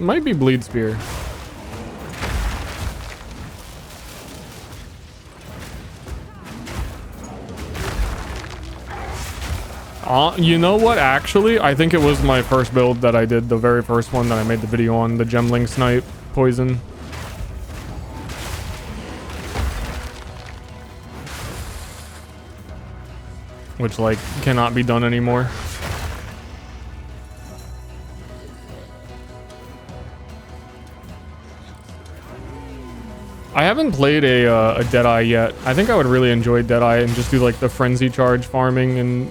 Might be Bleed Spear. You know what, actually? I think it was my first build that I did, the very first one that I made the video on, the Gemling Snipe Poison. Which, like, cannot be done anymore. I haven't played a Deadeye yet. I think I would really enjoy Deadeye and just do, like, the Frenzy Charge farming and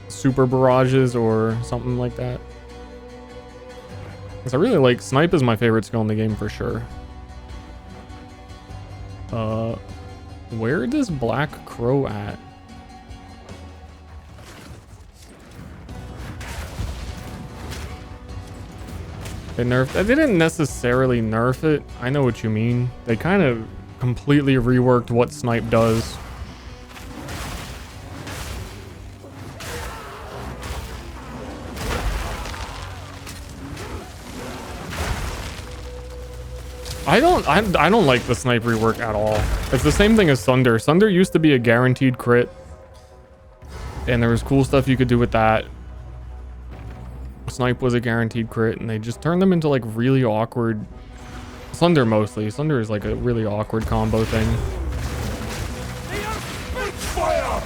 super barrages or something like that. Because I really like Snipe is my favorite skill in the game for sure. Where does Black Crow at? They didn't necessarily nerf it. I know what you mean. They kind of completely reworked what Snipe does. I don't like the Snipe rework at all. It's the same thing as Thunder. Thunder used to be a guaranteed crit, and there was cool stuff you could do with that. Snipe was a guaranteed crit, and they just turned them into like really awkward. Thunder mostly. Thunder is like a really awkward combo thing. Fire!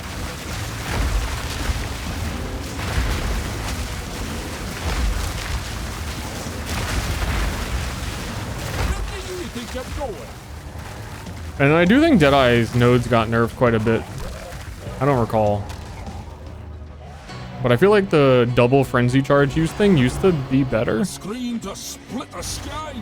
And I do think Deadeye's nodes got nerfed quite a bit. I don't recall. But I feel like the double frenzy charge use thing used to be better. Screen to split the sky.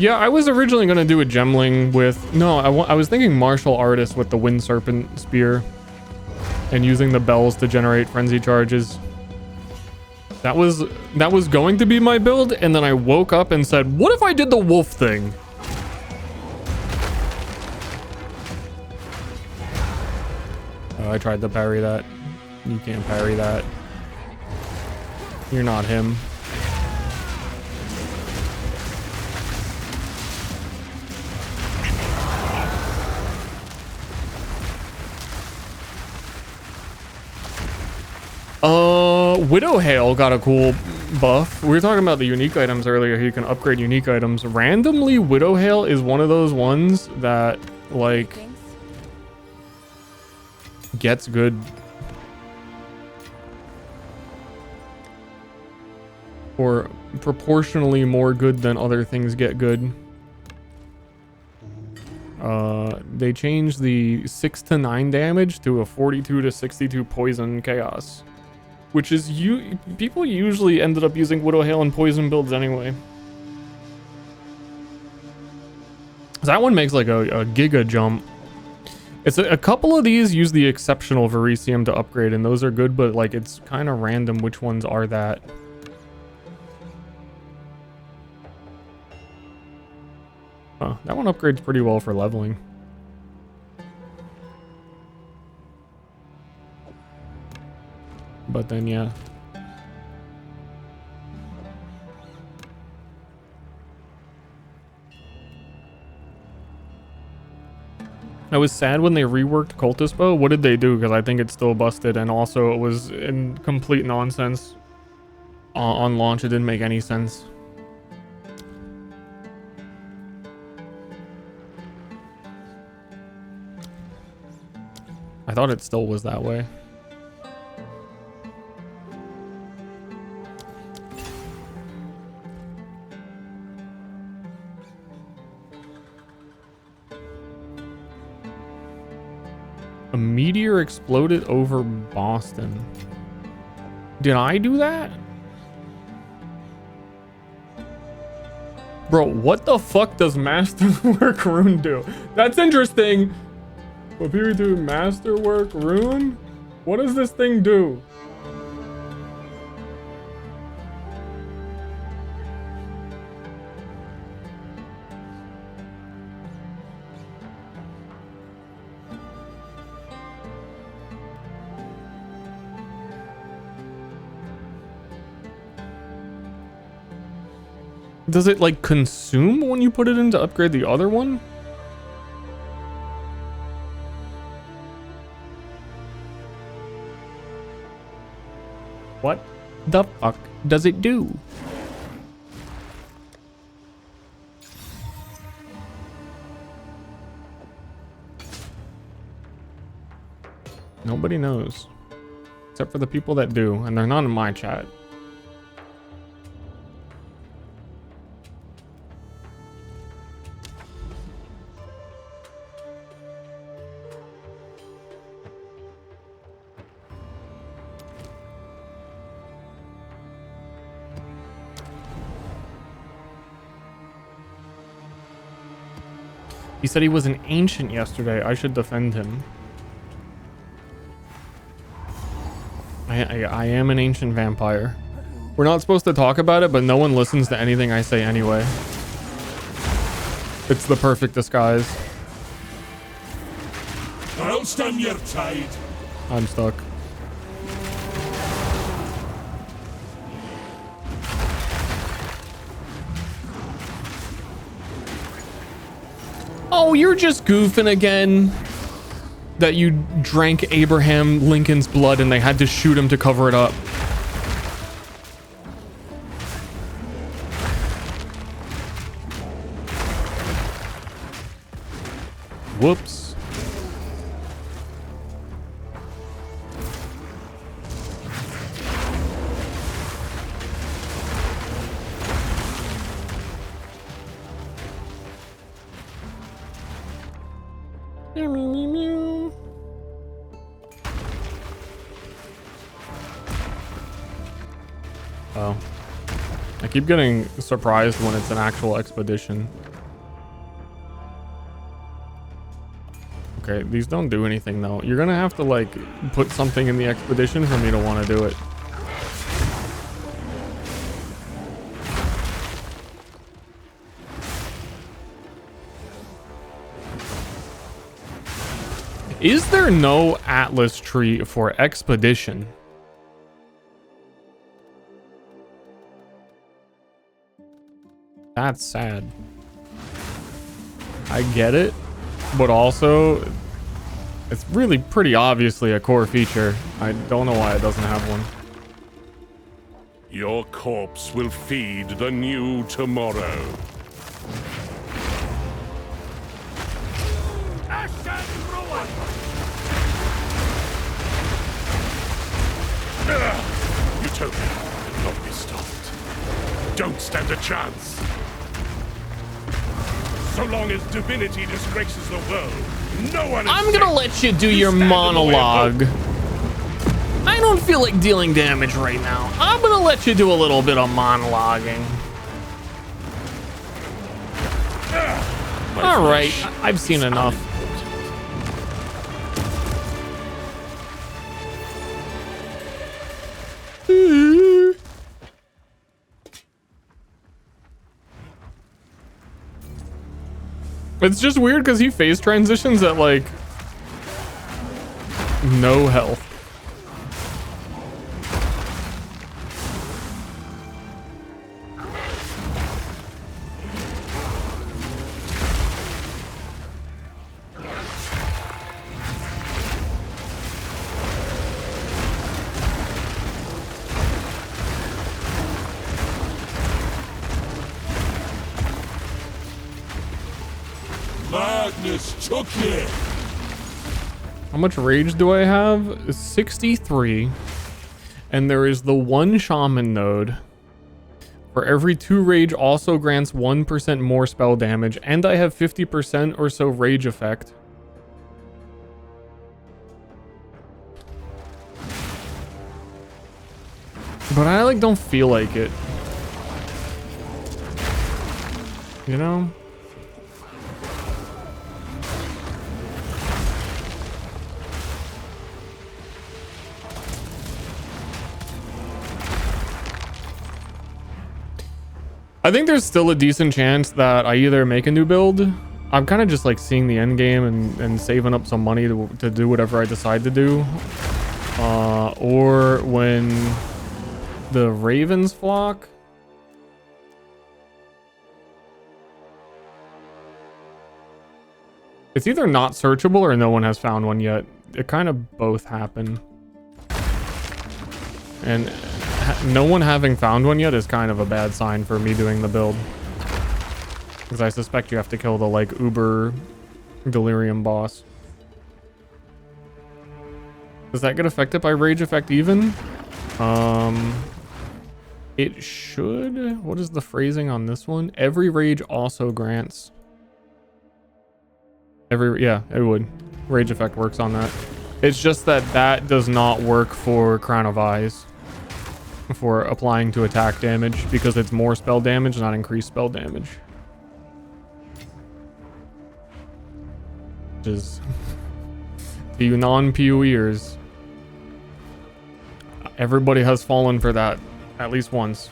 Yeah, I was originally going to do a gemling with... No, I was thinking martial artist with the wind serpent spear. And using the bells to generate frenzy charges. That was going to be my build, and then I woke up and said, what if I did the wolf thing? Oh, I tried to parry that. You can't parry that. You're not him. Widowhail got a cool buff. We were talking about the unique items earlier. You can upgrade unique items. Randomly, Widowhail is one of those ones that, like, gets good. Or proportionally more good than other things get good. They changed the 6 to 9 damage to a 42 to 62 poison chaos. Which is, people usually ended up using Widowhail and poison builds anyway. That one makes like a giga jump. It's a couple of these use the exceptional Verisium to upgrade, and those are good, but like it's kind of random which ones are that. That one upgrades pretty well for leveling. But then, yeah. I was sad when they reworked Cultist Bow. What did they do? Because I think it's still busted, and also it was in complete nonsense. On launch, it didn't make any sense. I thought it still was that way. A meteor exploded over Boston. Did I do that? Bro, what the fuck does Masterwork Rune do? That's interesting. What people do? Masterwork Rune? What does this thing do? Does it like consume when you put it in to upgrade the other one? What the fuck does it do? Nobody knows. Except for the people that do, and they're not in my chat. He said he was an ancient yesterday. I should defend him. I am an ancient vampire. We're not supposed to talk about it, but no one listens to anything I say anyway. It's the perfect disguise. I'll stand your tide. I'm stuck. Oh, you're just goofing again. That you drank Abraham Lincoln's blood and they had to shoot him to cover it up. Whoops. Oh. I keep getting surprised when it's an actual expedition. Okay, these don't do anything though. You're gonna have to like put something in the expedition for me to want to do it. Is there no Atlas tree for expedition? That's sad. I get it, but also it's really pretty obviously a core feature. I don't know why it doesn't have one. Your corpse will feed the new tomorrow. Utopia cannot be stopped. Don't stand a chance. So long as divinity disgraces the world, no one is I'm gonna let you do your monologue. I don't feel like dealing damage right now. I'm gonna let you do a little bit of monologuing. All right, I've seen enough. It's just weird because he phase transitions at like no health. Madness took you. How much rage do I have? 63. And there is the one shaman node. For every 2 rage also grants 1% more spell damage. And I have 50% or so rage effect. But I like don't feel like it. You know? I think there's still a decent chance that I either make a new build. I'm kind of just like seeing the end game and saving up some money to do whatever I decide to do. Or when the ravens flock. It's either not searchable or no one has found one yet. It kind of both happen. And no one having found one yet is kind of a bad sign for me doing the build. Because I suspect you have to kill the like uber delirium boss. Does that get affected by rage effect even? It should. What is the phrasing on this one? Every rage also grants. Yeah, it would. Rage effect works on that. It's just that that does not work for Crown of Eyes. For applying to attack damage because it's more spell damage, not increased spell damage. Which is to you non-PoEers. Everybody has fallen for that at least once.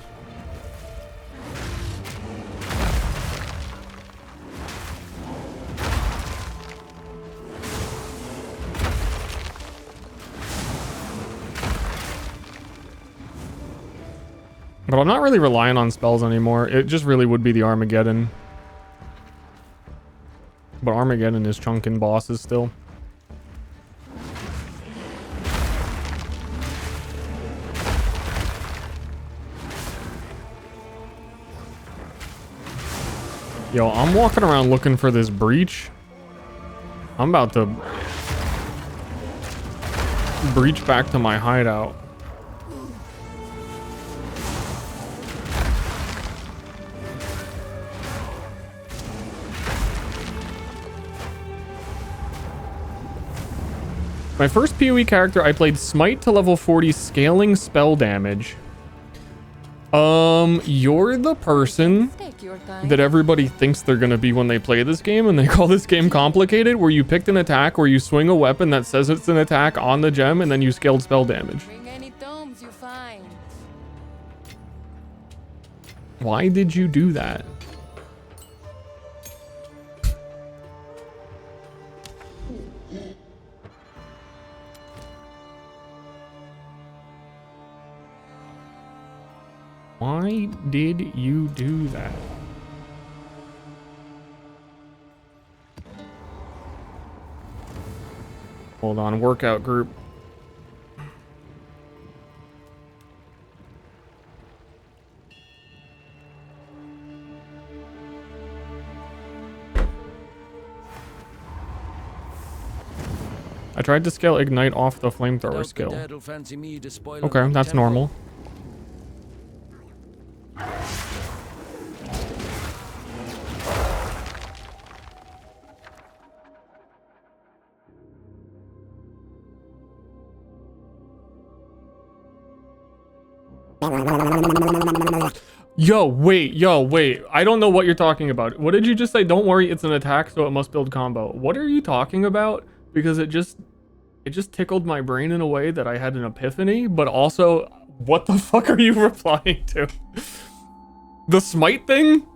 But I'm not really relying on spells anymore. It just really would be the Armageddon. But Armageddon is chunking bosses still. Yo, I'm walking around looking for this breach. I'm about to breach back to my hideout. My first PoE character, I played Smite to level 40 scaling spell damage. You're the person Take your time. that everybody thinks they're gonna be when they play this game, and they call this game complicated, where you picked an attack where you swing a weapon that says it's an attack on the gem, and then you scaled spell damage. Bring any tomes you find. Why did you do that? Why did you do that? Hold on, workout group. I tried to scale ignite off the flamethrower skill. Okay, that's normal. Yo, wait. I don't know what you're talking about. What did you just say? Don't worry, it's an attack, so it must build combo. What are you talking about? Because it just tickled my brain in a way that I had an epiphany, but also, what the fuck are you replying to? The smite thing?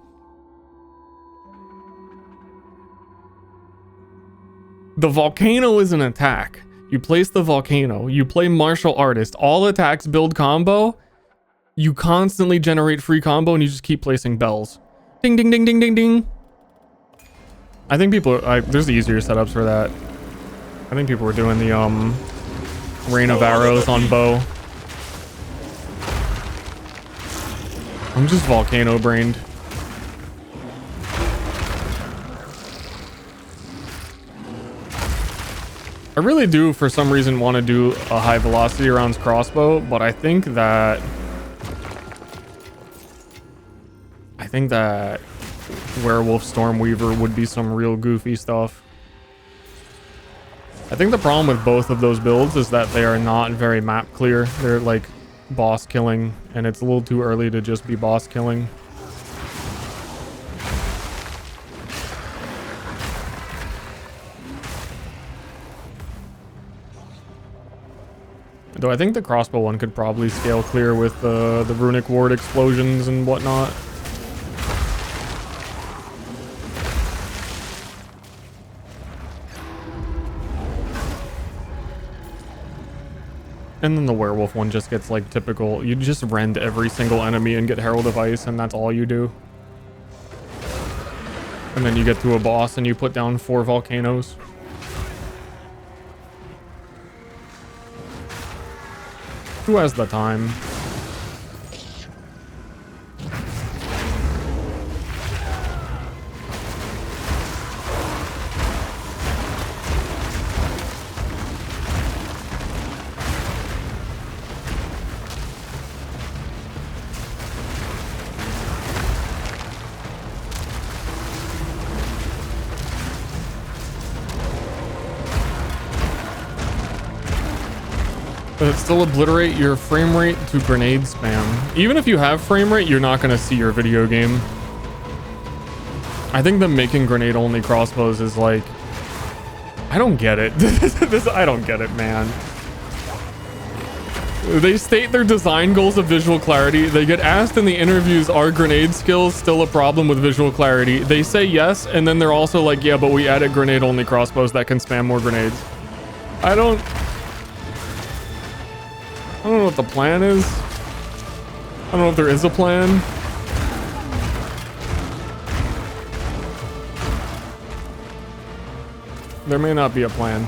The volcano is an attack. You place the volcano, you play martial artist, all attacks build combo. You constantly generate free combo and you just keep placing bells. Ding, ding, ding, ding, ding, ding. I think people, there's easier setups for that. I think people were doing the, Rain of Arrows on bow. I'm just volcano brained. I really do, for some reason, want to do a high velocity rounds crossbow, but I think that Werewolf Stormweaver would be some real goofy stuff. I think the problem with both of those builds is that they are not very map clear. They're like boss killing, and it's a little too early to just be boss killing. Though I think the crossbow one could probably scale clear with the runic ward explosions and whatnot. And then the werewolf one just gets like typical. You just rend every single enemy and get Herald of Ice, and that's all you do. And then you get to a boss and you put down 4 volcanoes. Who has the time? Does it still obliterate your frame rate to grenade spam? Even if you have frame rate, you're not going to see your video game. I think them making grenade only crossbows is like, I don't get it. I don't get it, man. They state their design goals of visual clarity. They get asked in the interviews, are grenade skills still a problem with visual clarity? They say yes, and then they're also like, yeah, but we added grenade only crossbows that can spam more grenades. I don't know what the plan is. I don't know if there is a plan. There may not be a plan.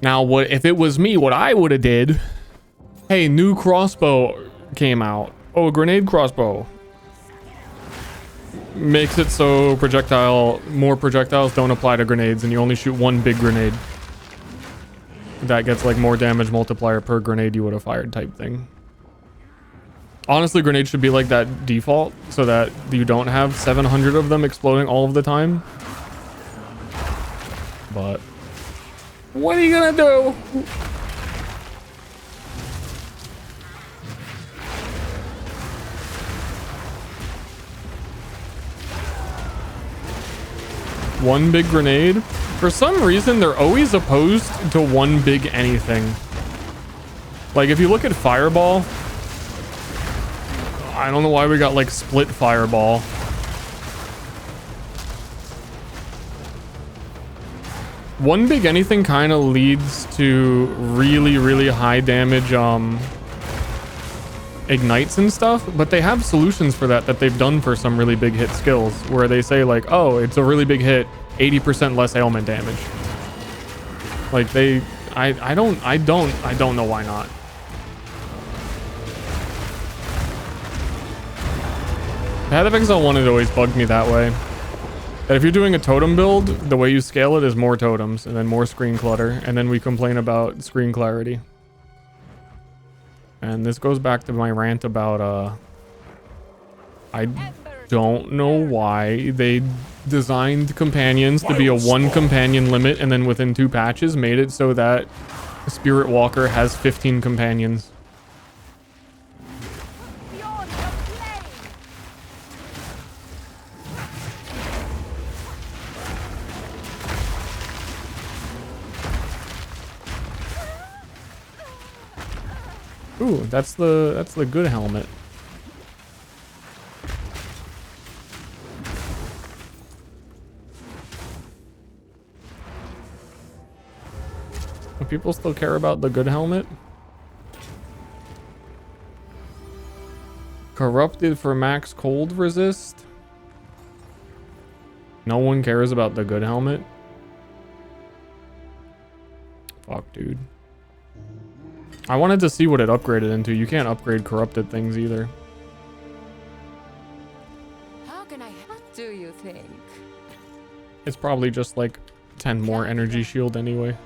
Now, what if it was me, what I would have did? Hey, new crossbow came out. Oh, a grenade crossbow. Makes it so more projectiles don't apply to grenades and you only shoot one big grenade. That gets like more damage multiplier per grenade you would have fired type thing. Honestly, grenades should be like that default so that you don't have 700 of them exploding all of the time. But what are you gonna do? One big grenade. For some reason, they're always opposed to one big anything. Like, if you look at Fireball, I don't know why we got, like, split Fireball. One big anything kind of leads to really, really high damage, ignites and stuff, but they have solutions for that they've done for some really big hit skills, where they say, like, oh, it's a really big hit, 80% less ailment damage. Like, I don't know why not. Path of Exile 1 had always bugged me that way. That if you're doing a totem build, the way you scale it is more totems and then more screen clutter, and then we complain about screen clarity. And this goes back to my rant about I don't know why they designed companions to be a 1 companion limit, and then within 2 patches made it so that Spirit Walker has 15 companions. Ooh, that's the good helmet. Do people still care about the good helmet? Corrupted for max cold resist. No one cares about the good helmet. Fuck, dude. I wanted to see what it upgraded into. You can't upgrade corrupted things either. How can I help? Do you think? It's probably just like 10 more energy shield anyway.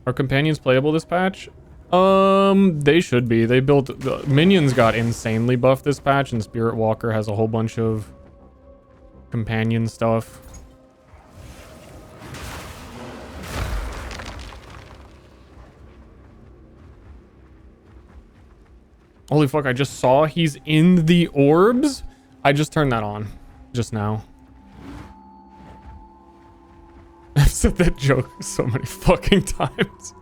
Are companions playable this patch? They should be. They built... The minions got insanely buffed this patch, and Spirit Walker has a whole bunch of companion stuff. Holy fuck, I just saw he's in the orbs. I just turned that on just now. I've said that joke so many fucking times.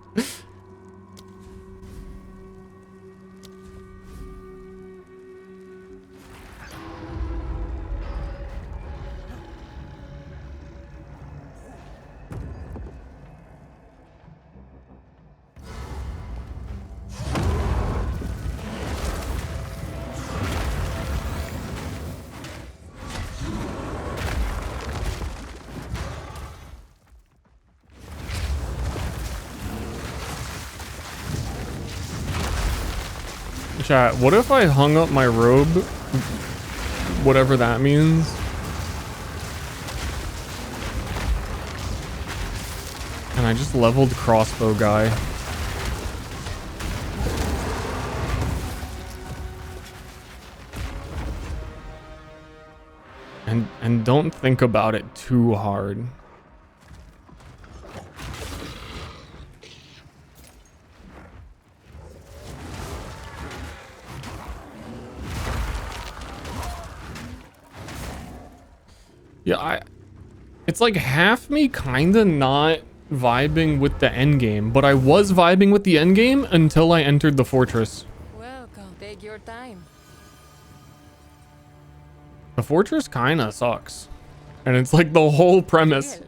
Chat, what if I hung up my robe? Whatever that means. And I just leveled crossbow guy. And don't think about it too hard. Yeah, it's like half me kinda not vibing with the endgame, but I was vibing with the endgame until I entered the fortress. Welcome. Take your time. The fortress kinda sucks. And it's like the whole premise.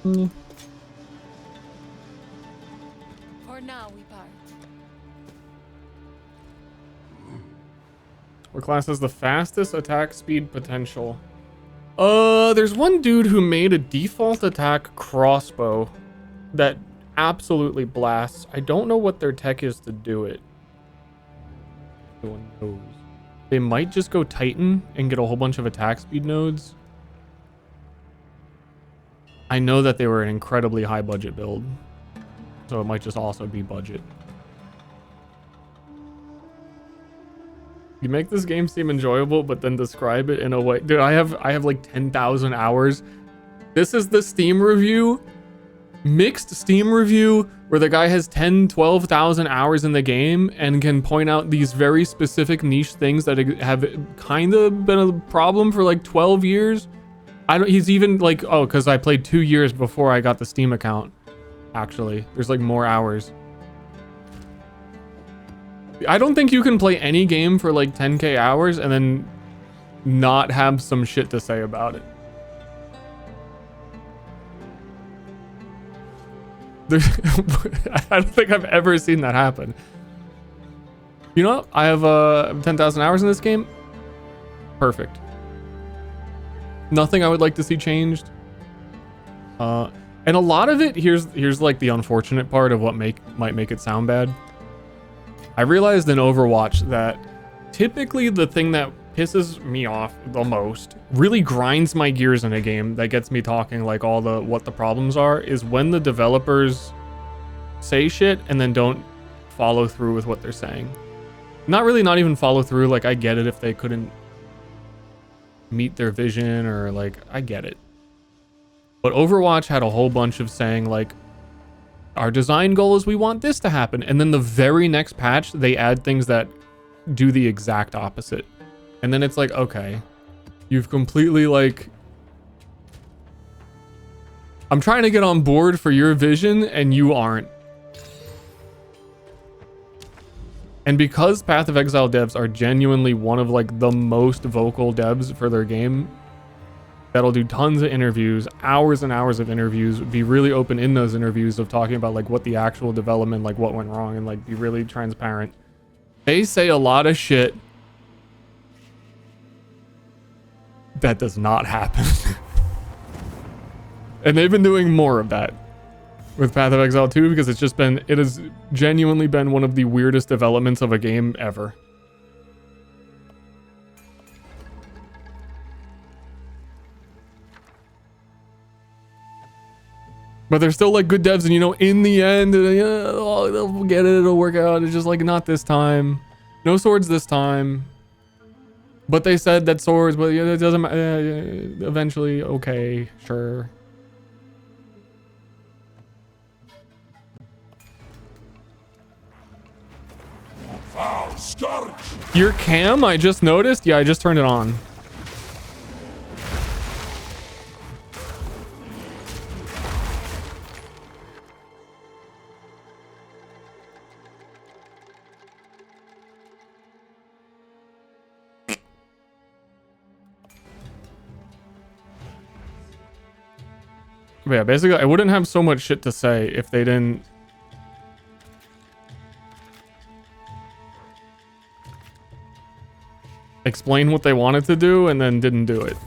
For now, we part. What class has the fastest attack speed potential? There's one dude who made a default attack crossbow that absolutely blasts. I don't know what their tech is to do it. No one knows. They might just go Titan and get a whole bunch of attack speed nodes. I know that they were an incredibly high budget build, so it might just also be budget. You make this game seem enjoyable, but then describe it in a way. Dude, I have like 10,000 hours. This is the Steam review, mixed Steam review, where the guy has 12,000 hours in the game and can point out these very specific niche things that have kind of been a problem for like 12 years. He's even like, oh, because I played 2 years before I got the Steam account. Actually, there's like more hours. I don't think you can play any game for like 10k hours and then not have some shit to say about it. I don't think I've ever seen that happen. You know, I have 10,000 hours in this game. Perfect. Nothing I would like to see changed. And a lot of it, here's like the unfortunate part of what might make it sound bad. I realized in Overwatch that typically the thing that pisses me off the most, really grinds my gears in a game, that gets me talking like what the problems are, is when the developers say shit and then don't follow through with what they're saying. Not even follow through. Like, I get it if they couldn't meet their vision, or like, I get it. But Overwatch had a whole bunch of saying like, our design goal is we want this to happen, and then the very next patch they add things that do the exact opposite. And then it's like, okay, you've completely like, I'm trying to get on board for your vision and you aren't. And because Path of Exile devs are genuinely one of like the most vocal devs for their game, that'll do tons of interviews, hours and hours of interviews, be really open in those interviews of talking about like what the actual development, like what went wrong, and like be really transparent. They say a lot of shit that does not happen. And they've been doing more of that with Path of Exile 2, because it has genuinely been one of the weirdest developments of a game ever. But they're still like good devs, and you know, in the end, they'll get it, it'll work out. It's just like, not this time. No swords this time. But they said that swords, but it doesn't matter. Eventually, okay, sure. Your cam, I just noticed. Yeah, I just turned it on. But yeah, basically, I wouldn't have so much shit to say if they didn't explain what they wanted to do and then didn't do it.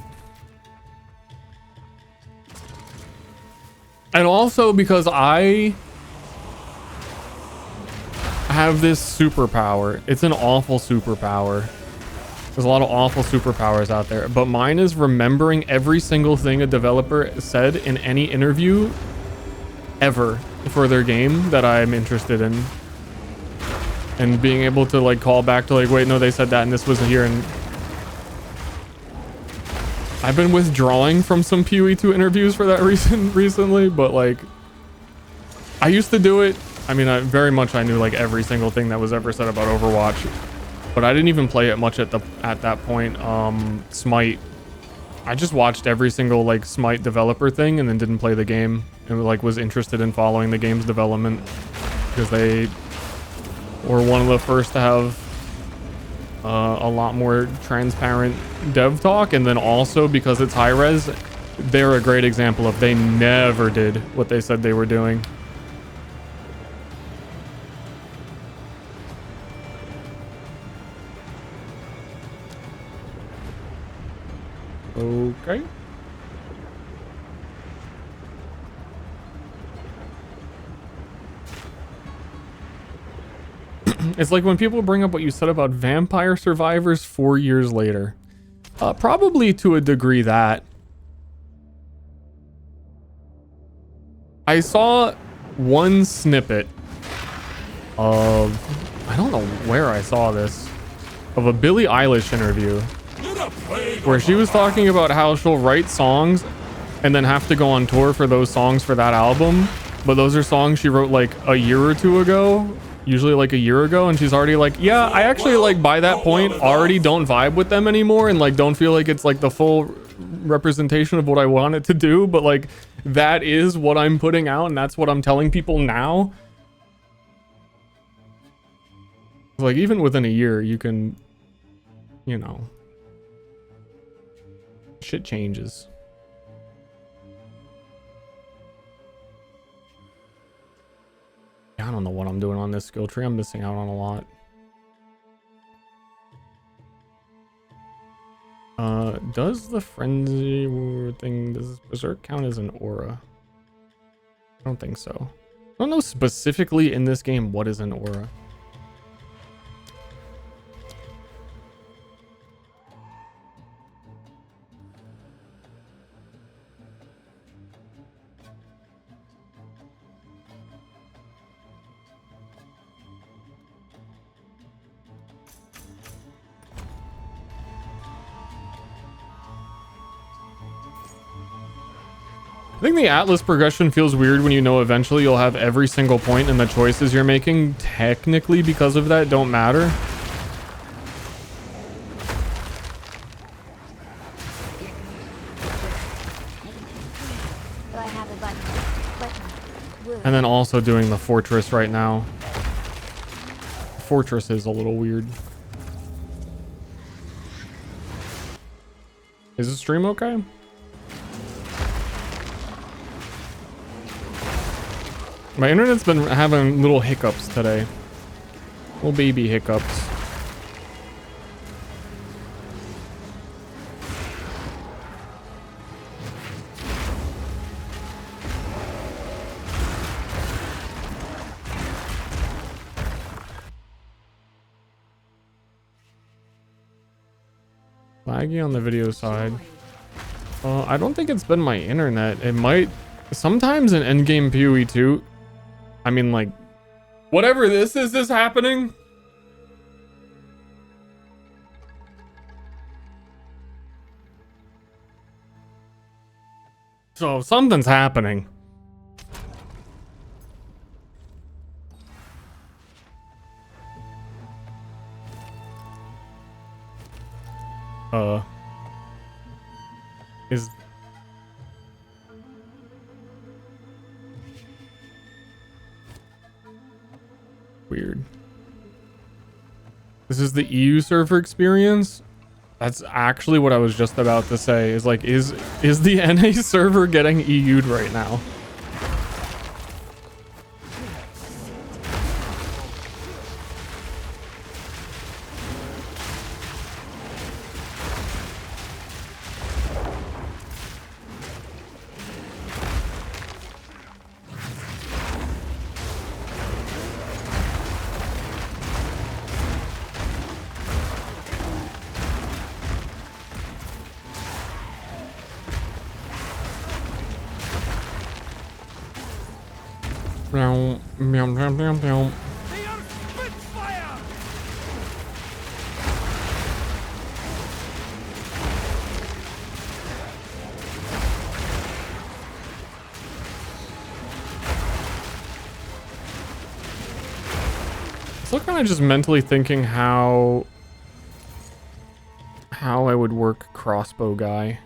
And also because I have this superpower. It's an awful superpower. There's a lot of awful superpowers out there, but mine is remembering every single thing a developer said in any interview ever for their game that I'm interested in. And being able to like call back to like, wait, no, they said that and this was here. And I've been withdrawing from some Pt.2 interviews for that reason recently, but like, I used to do it. I mean, I knew like every single thing that was ever said about Overwatch. But I didn't even play it much at that point. Smite, I just watched every single like Smite developer thing and then didn't play the game, and like was interested in following the game's development because they were one of the first to have a lot more transparent dev talk, and then also because it's high res, they're a great example of they never did what they said they were doing. Okay. It's like when people bring up what you said about Vampire Survivors 4 years later. Probably to a degree that. I saw one snippet of, I don't know where I saw this, of a Billie Eilish interview where she was talking about how she'll write songs and then have to go on tour for those songs for that album. But those are songs she wrote like a year or two ago, usually like a year ago. And she's already like, yeah, I actually like by that point already don't vibe with them anymore. And like, don't feel like it's like the full representation of what I want it to do. But like, that is what I'm putting out. And that's what I'm telling people now. Like even within a year, you can, you know, shit changes. I don't know what I'm doing on this skill tree. I'm missing out on a lot. Does the frenzy thing, does Berserk count as an aura? I don't think so. I don't know specifically in this game what is an aura. I think the Atlas progression feels weird when you know eventually you'll have every single point and the choices you're making technically because of that don't matter. Do I have a button? And then also doing the fortress right now. Fortress is a little weird. Is the stream okay? My internet's been having little hiccups today. Little baby hiccups. Laggy on the video side. I don't think it's been my internet. It might. Sometimes in endgame PoE 2. I mean, like, whatever this is happening. So something's happening. Is weird. This is the EU server experience. That's actually what I was just about to say. Is like, is the NA server getting EU'd right now? Still kind of just mentally thinking how I would work crossbow guy.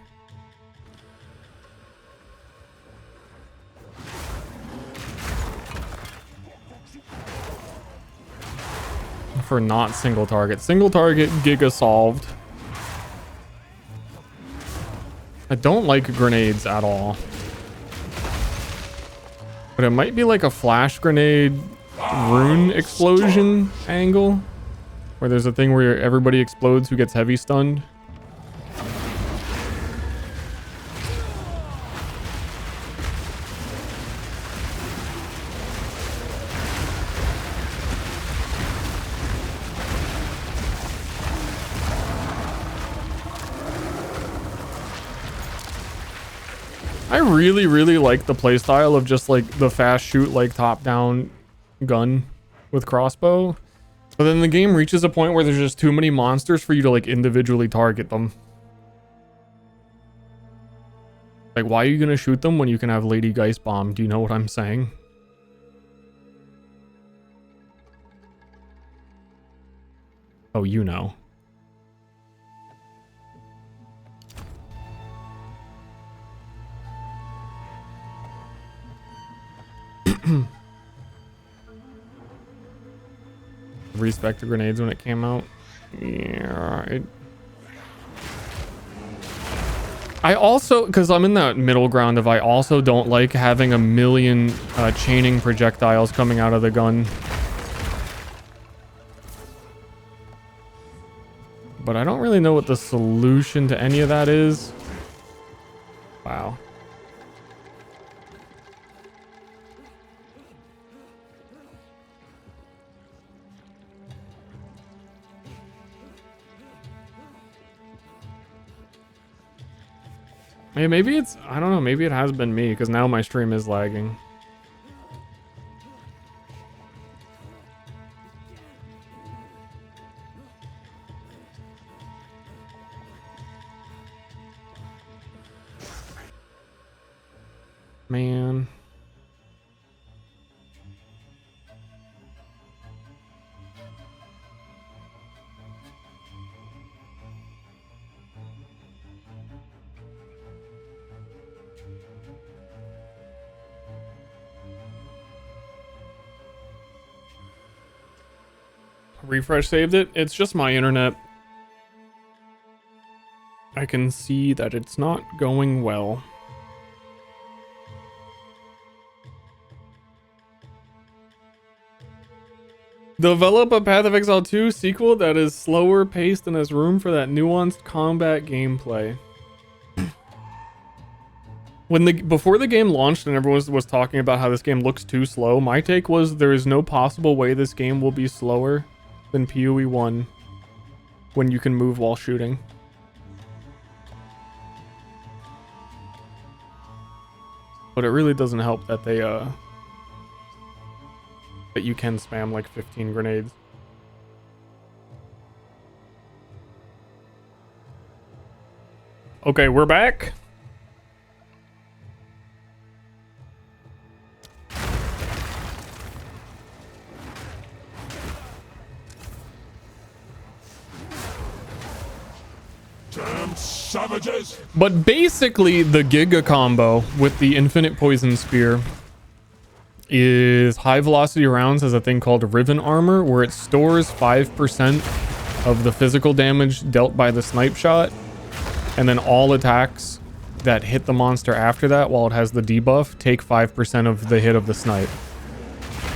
For not single target. Single target, Giga solved. I don't like grenades at all. But it might be like a flash grenade rune explosion angle. Where there's a thing where everybody explodes who gets heavy stunned. I really, really like the playstyle of just like the fast shoot, like top down gun with crossbow. But then the game reaches a point where there's just too many monsters for you to like individually target them. Like, why are you gonna shoot them when you can have Lady Geist Bomb? Do you know what I'm saying? Oh, you know. Respect the grenades when it came out. Yeah, I also, because I'm in that middle ground of I also don't like having a million chaining projectiles coming out of the gun. But I don't really know what the solution to any of that is. Wow. Hey, maybe it's, I don't know, maybe it has been me, because now my stream is lagging. Man. Refresh saved it. It's just my internet. I can see that it's not going well. Develop a Path of Exile 2 sequel that is slower paced and has room for that nuanced combat gameplay. Before the game launched and everyone was talking about how this game looks too slow, my take was there is no possible way this game will be slower than PoE 1 when you can move while shooting. But it really doesn't help that they that you can spam like 15 grenades. Okay, we're back. Damn savages! But basically, the Giga combo with the Infinite Poison Spear is high velocity rounds has a thing called Riven Armor, where it stores 5% of the physical damage dealt by the snipe shot, and then all attacks that hit the monster after that, while it has the debuff, take 5% of the hit of the snipe.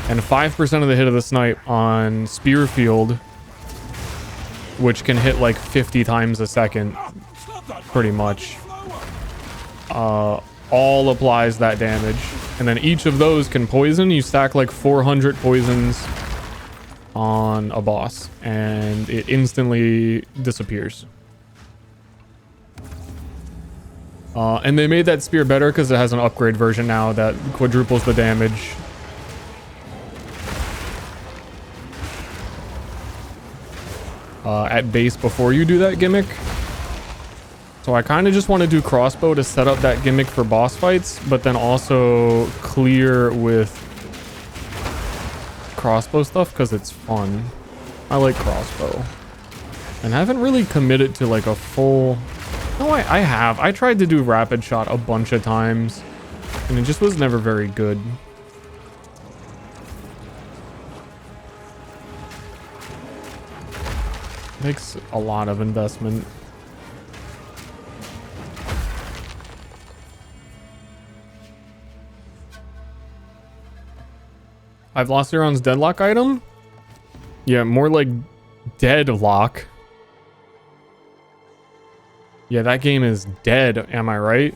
And 5% of the hit of the snipe on Spear Field, which can hit like 50 times a second, pretty much, all applies that damage. And then each of those can poison. You stack like 400 poisons on a boss, and it instantly disappears. And they made that spear better because it has an upgrade version now that quadruples the damage. At base before you do that gimmick. So I kind of just want to do crossbow to set up that gimmick for boss fights, but then also clear with crossbow stuff because it's fun. I like crossbow. And I haven't really committed to like a full... No, I have. I tried to do rapid shot a bunch of times, and it just was never very good. Takes a lot of investment. I've lost Euron's deadlock item? Yeah, more like deadlock. Yeah, that game is dead, am I right?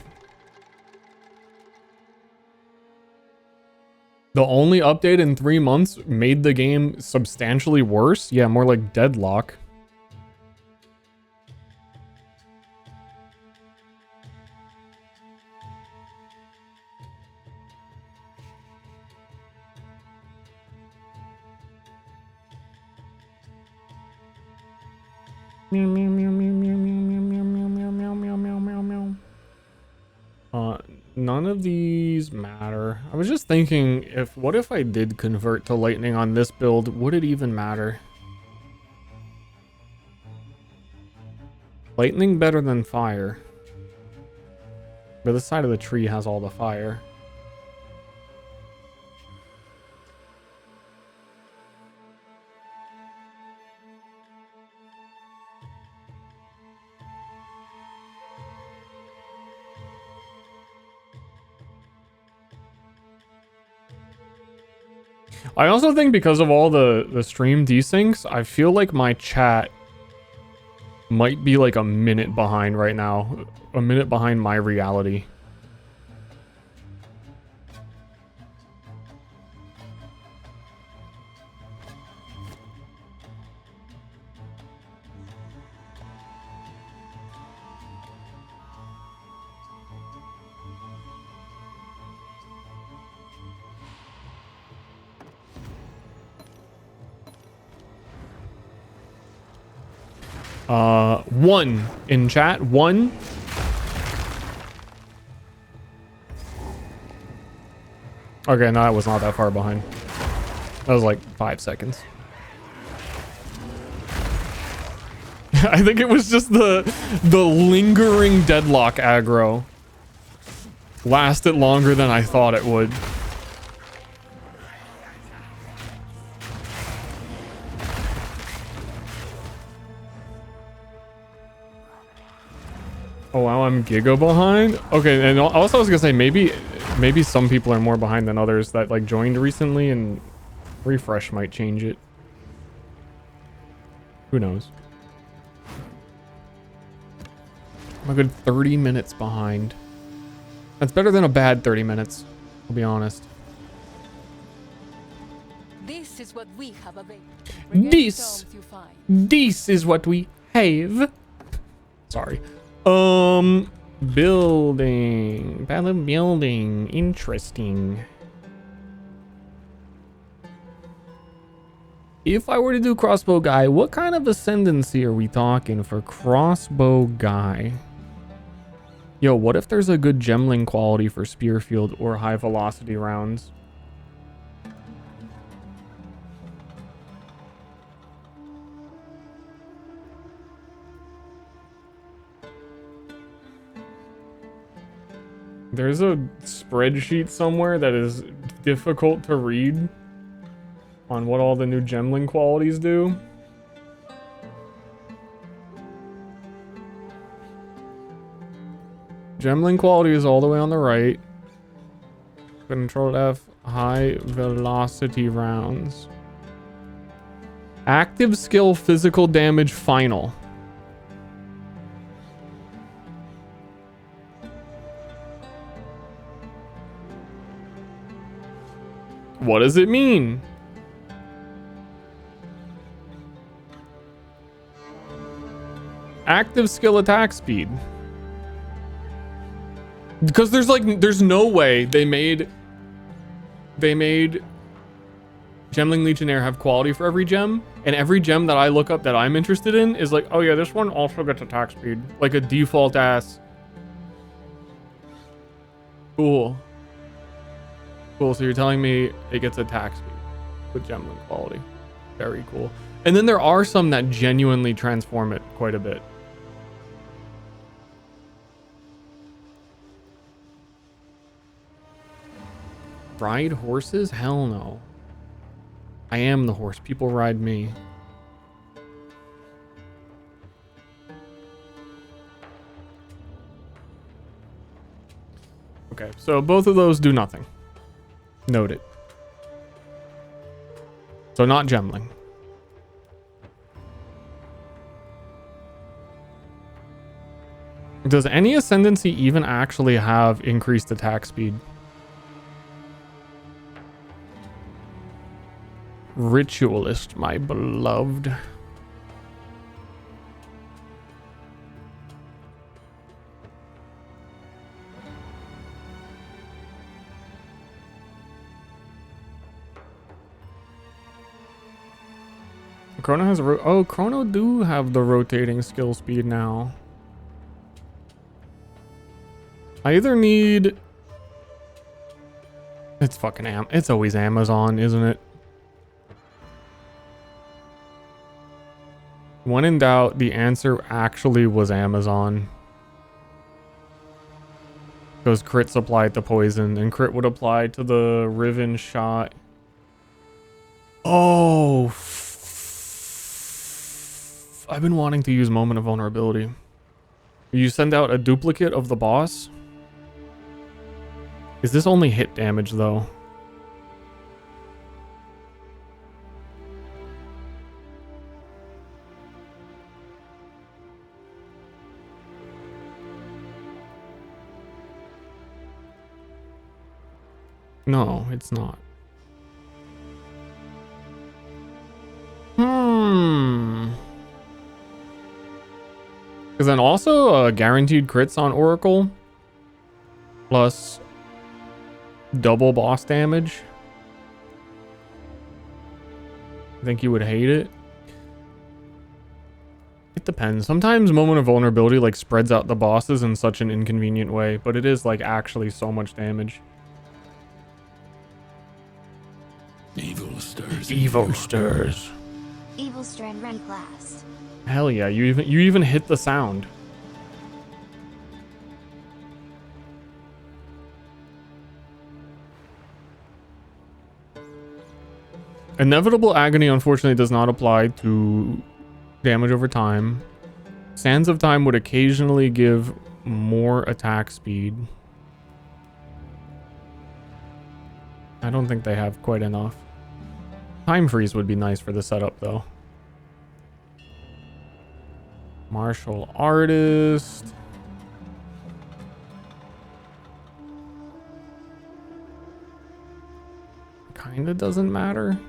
The only update in 3 months made the game substantially worse? Yeah, more like deadlock. Meow, meow, meow, meow, meow, meow, meow, meow, meow, meow, meow, meow, meow, meow. None of these matter. I was just thinking, what if I did convert to lightning on this build? Would it even matter? Lightning better than fire. But this side of the tree has all the fire. I also think because of all the stream desyncs, I feel like my chat might be like a minute behind right now. A minute behind my reality. One in chat. One. Okay, no, that was not that far behind. That was like 5 seconds. I think it was just the lingering deadlock aggro lasted longer than I thought it would. Oh wow, I'm giga behind. Okay, and also I was gonna say maybe some people are more behind than others that like joined recently, and refresh might change it. Who knows? I'm a good 30 minutes behind. That's better than a bad 30 minutes, I'll be honest. This is what we have available. This is what we have. Sorry. Building. Battle building. Interesting. If I were to do crossbow guy, what kind of ascendancy are we talking for crossbow guy? Yo, what if there's a good gemling quality for spear field or high velocity rounds? There's a spreadsheet somewhere that is difficult to read on what all the new gemling qualities do. Gemling quality is all the way on the right. Control F, high velocity rounds. Active skill, physical damage, final. What does it mean? Active skill attack speed. Because there's no way they made Gemling Legionnaire have quality for every gem, and every gem that I look up that I'm interested in is like, oh yeah, this one also gets attack speed. Like a default ass. Cool. Cool, so you're telling me it gets attack speed with Gemling quality. Very cool. And then there are some that genuinely transform it quite a bit. Ride horses? Hell no. I am the horse. People ride me. Okay, so both of those do nothing. Noted. So not gemling. Does any ascendancy even actually have increased attack speed? Ritualist, my beloved. Chrono has oh, Chrono do have the rotating skill speed now. I either need... It's fucking it's always Amazon, isn't it? When in doubt, the answer actually was Amazon. Because crits applied to poison, and crit would apply to the Riven shot. Oh, I've been wanting to use Moment of Vulnerability. You send out a duplicate of the boss. Is this only hit damage though? No, it's not. Because then also guaranteed crits on Oracle. Plus double boss damage. I think you would hate it. It depends. Sometimes Moment of Vulnerability like spreads out the bosses in such an inconvenient way, but it is like actually so much damage. Evil stirs. Evil stirs. Evil Stir and Rend Blast. Hell yeah, you even hit the sound. Inevitable Agony unfortunately does not apply to damage over time. Sands of Time would occasionally give more attack speed. I don't think they have quite enough. Time Freeze would be nice for the setup though. Martial Artist. Kinda doesn't matter.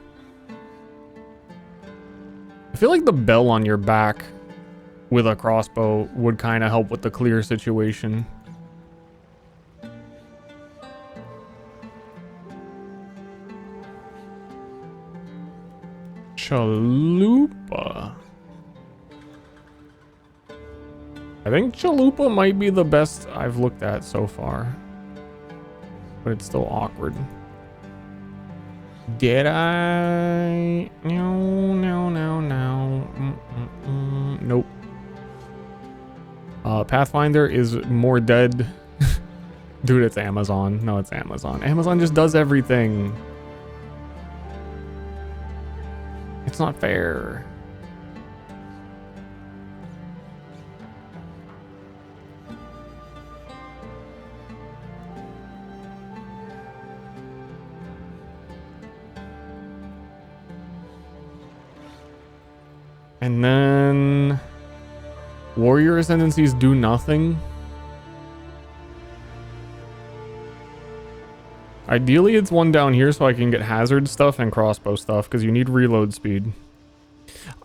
I feel like the bell on your back with a crossbow would kind of help with the clear situation. Chalupa. I think Chalupa might be the best I've looked at so far. But it's still awkward. Did I? No. Nope. Pathfinder is more dead. Dude, it's Amazon. No, it's Amazon. Amazon just does everything. It's not fair. And then warrior ascendancies do nothing. Ideally, it's one down here so I can get hazard stuff and crossbow stuff because you need reload speed.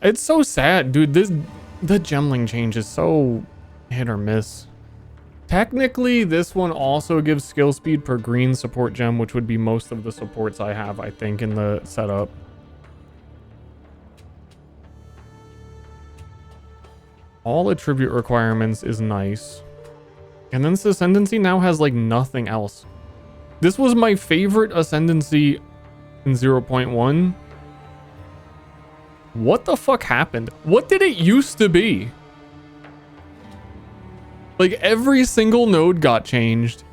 It's so sad, dude. The gemling change is so hit or miss. Technically, this one also gives skill speed per green support gem, which would be most of the supports I have, I think, in the setup. All attribute requirements is nice. And then this ascendancy now has like nothing else. This was my favorite ascendancy in 0.1. What the fuck happened? What did it used to be? Like every single node got changed.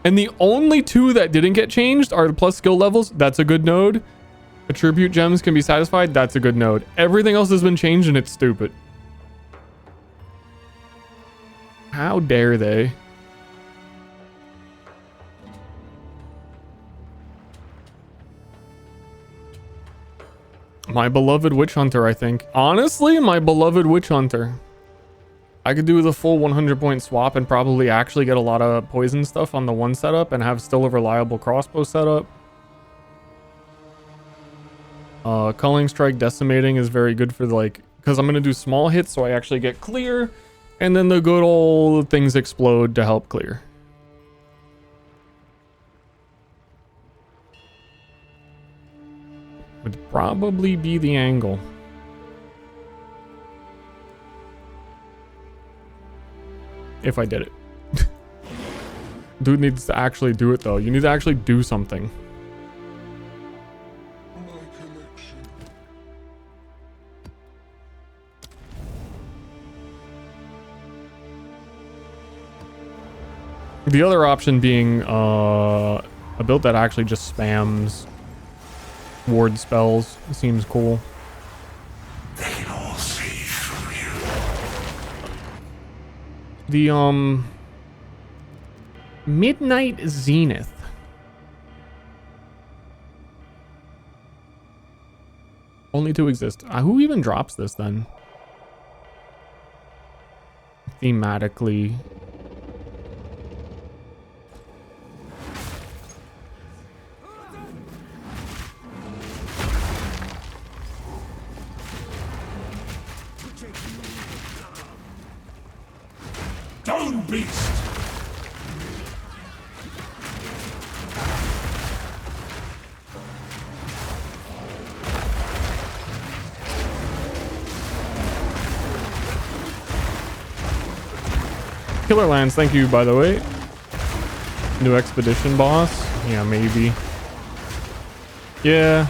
And the only two that didn't get changed are the plus skill levels. That's a good node. Attribute gems can be satisfied. That's a good node. Everything else has been changed and it's stupid. How dare they? My beloved witch hunter, I think. Honestly, my beloved witch hunter. I could do the full 100 point swap and probably actually get a lot of poison stuff on the one setup and have still a reliable crossbow setup. Culling Strike Decimating is very good for like, because I'm going to do small hits so I actually get clear. And then the good old things explode to help clear. would probably be the angle. If I did it. Dude needs to actually do it though. You need to actually do something. The other option being a build that actually just spams ward spells seems cool. They can all see through The you. Midnight Zenith. Only two exist. Who even drops this then? Thematically. Down, beast! Killer Lands, thank you, by the way. New expedition boss? Yeah, maybe. Yeah.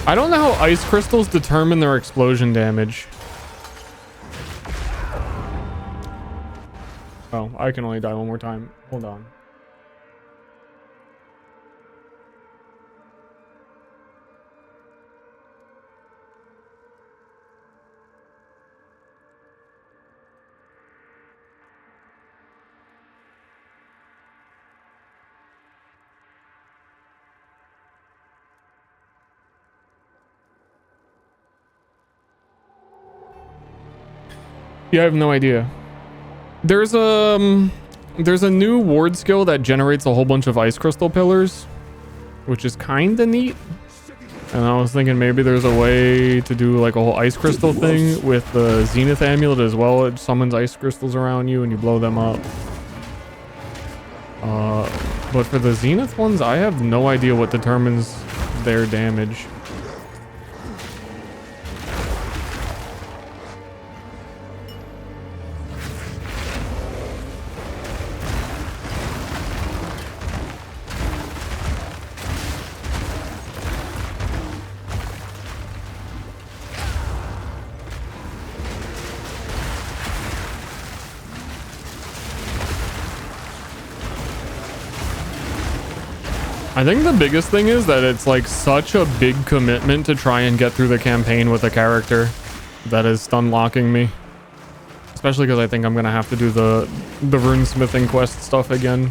I don't know how ice crystals determine their explosion damage. Oh, I can only die one more time. Hold on. Yeah, I have no idea. There's a new ward skill that generates a whole bunch of ice crystal pillars, which is kind of neat. And I was thinking maybe there's a way to do like a whole ice crystal thing with the Zenith amulet as well. It summons ice crystals around you and you blow them up. But for the Zenith ones, I have no idea what determines their damage. I think the biggest thing is that it's like such a big commitment to try and get through the campaign with a character that is stun locking me. Especially because I think I'm going to have to do the runesmithing quest stuff again.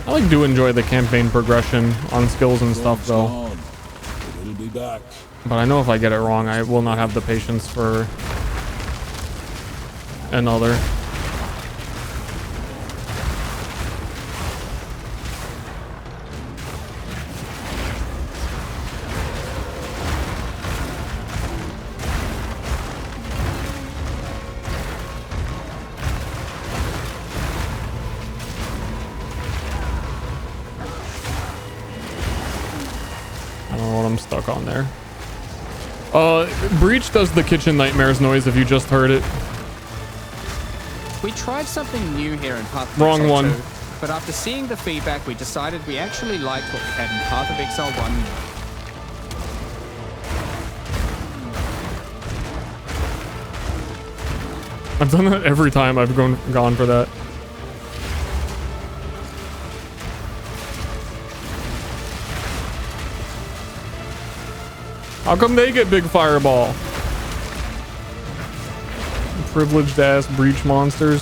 I like do enjoy the campaign progression on skills and stuff though. It'll be back. But I know if I get it wrong, I will not have the patience for another. Stuck on there. Breach does the kitchen nightmares noise if you just heard it. We tried something new here in Path of Wrong Exile one. 2, but after seeing the feedback, we decided we actually liked what we had in Path of Exile 1. I've done that every time I've gone for that. How come they get big fireball? Privileged ass breach monsters.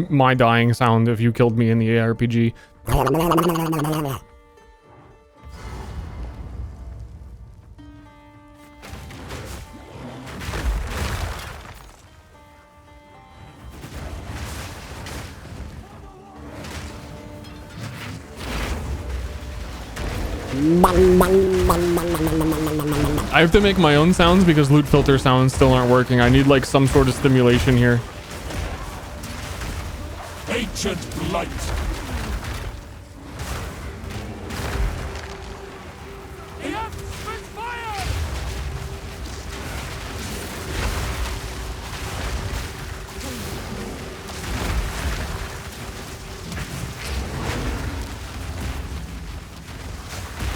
My dying sound if you killed me in the ARPG. I have to make my own sounds because loot filter sounds still aren't working. I need like some sort of stimulation here. Ancient blight.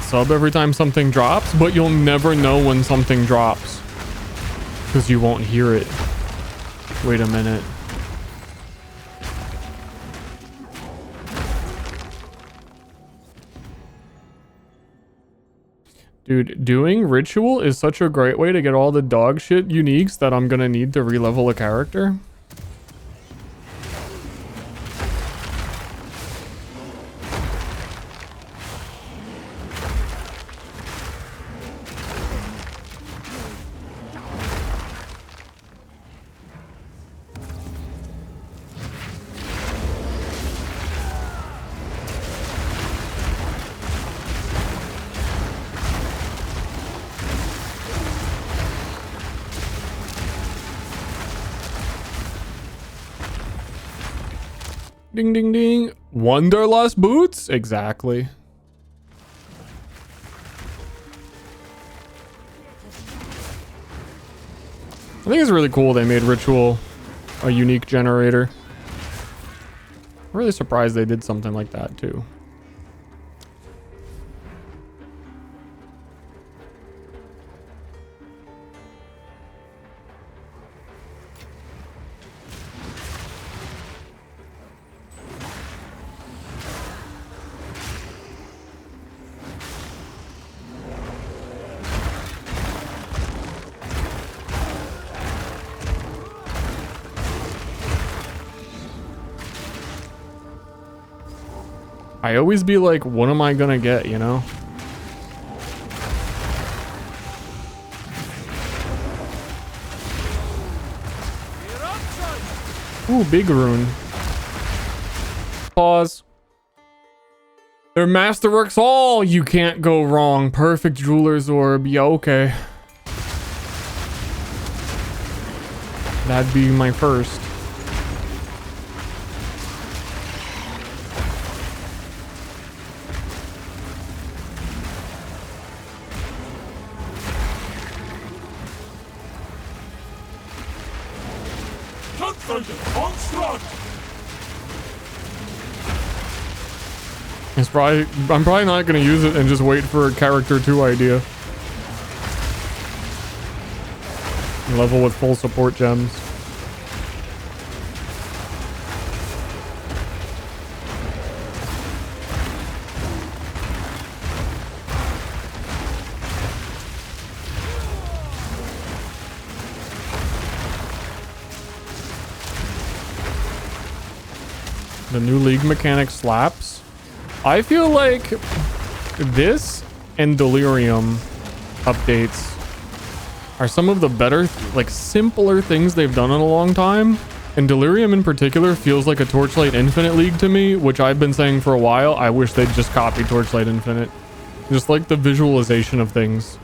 Sub every time something drops, but you'll never know when something drops because you won't hear it. Wait a minute. Dude, doing ritual is such a great way to get all the dog shit uniques that I'm gonna need to re-level a character. Ding, ding, ding. Wanderlust boots? Exactly. I think it's really cool they made ritual a unique generator. I'm really surprised they did something like that too. I always be like, what am I gonna get, you know? Ooh, big rune. Pause. Their masterworks all you can't go wrong. Perfect jeweler's orb. Yeah, okay. That'd be my first. It's probably, I'm probably not gonna use it and just wait for a character 2 idea. Level with full support gems. The new league mechanic slaps. I feel like this and Delirium updates are some of the better, like simpler things they've done in a long time. And Delirium in particular feels like a Torchlight Infinite League to me, which I've been saying for a while. I wish they'd just copy Torchlight Infinite. Just like the visualization of things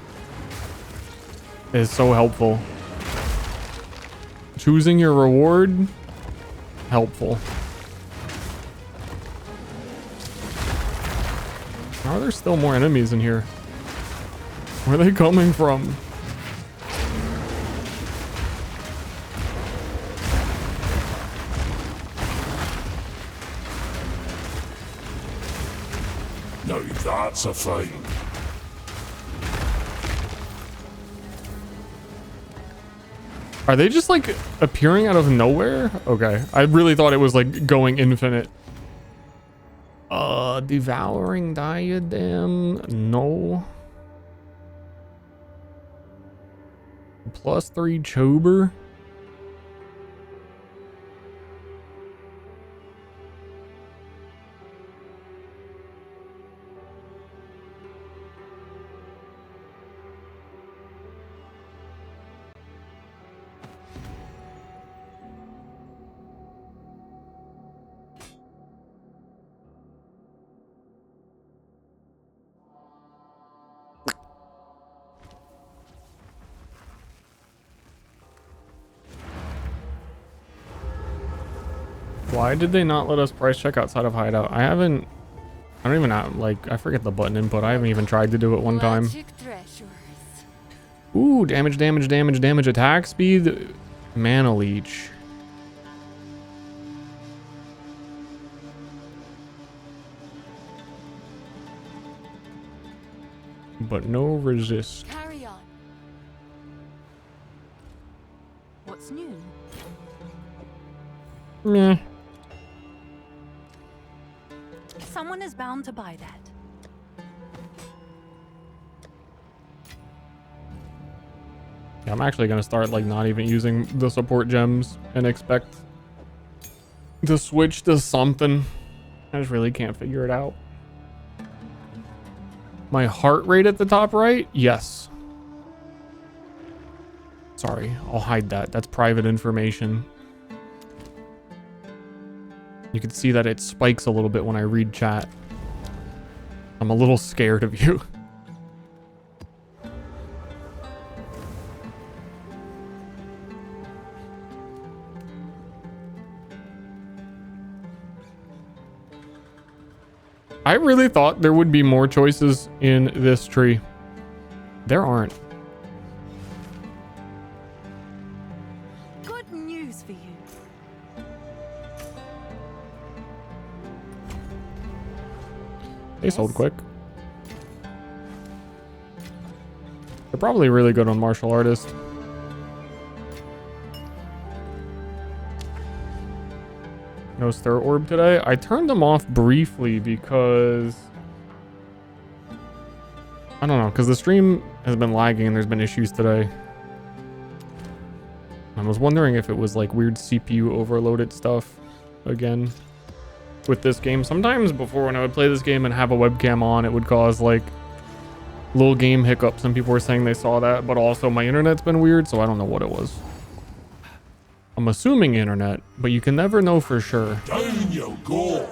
is so helpful. Choosing your reward, helpful. How are there still more enemies in here? Where are they coming from? Now that's a fight. Are they just like appearing out of nowhere? Okay, I really thought it was like going infinite. Devouring diadem, no. +3 chober. Why did they not let us price check outside of hideout? I don't even have, like, I forget the button input. I haven't even tried to do it one time. Ooh, damage, attack speed, mana leech. But no resist. Carry on. What's new? Meh. Someone is bound to buy that. Yeah, I'm actually gonna start like not even using the support gems and expect to switch to something. I just really can't figure it out. My heart rate at the top right? Yes. Sorry, I'll hide that. That's private information. You can see that it spikes a little bit when I read chat. I'm a little scared of you. I really thought there would be more choices in this tree. There aren't. Good news for you. They sold quick. They're probably really good on martial artist. No Ster orb today. I turned them off briefly because I don't know, because the stream has been lagging and there's been issues today. I was wondering if it was like weird CPU overloaded stuff again with this game. Sometimes before, when I would play this game and have a webcam on, it would cause like little game hiccups, and people were saying they saw that, but also my internet's been weird, so I don't know what it was. I'm assuming internet, but you can never know for sure. Down you go.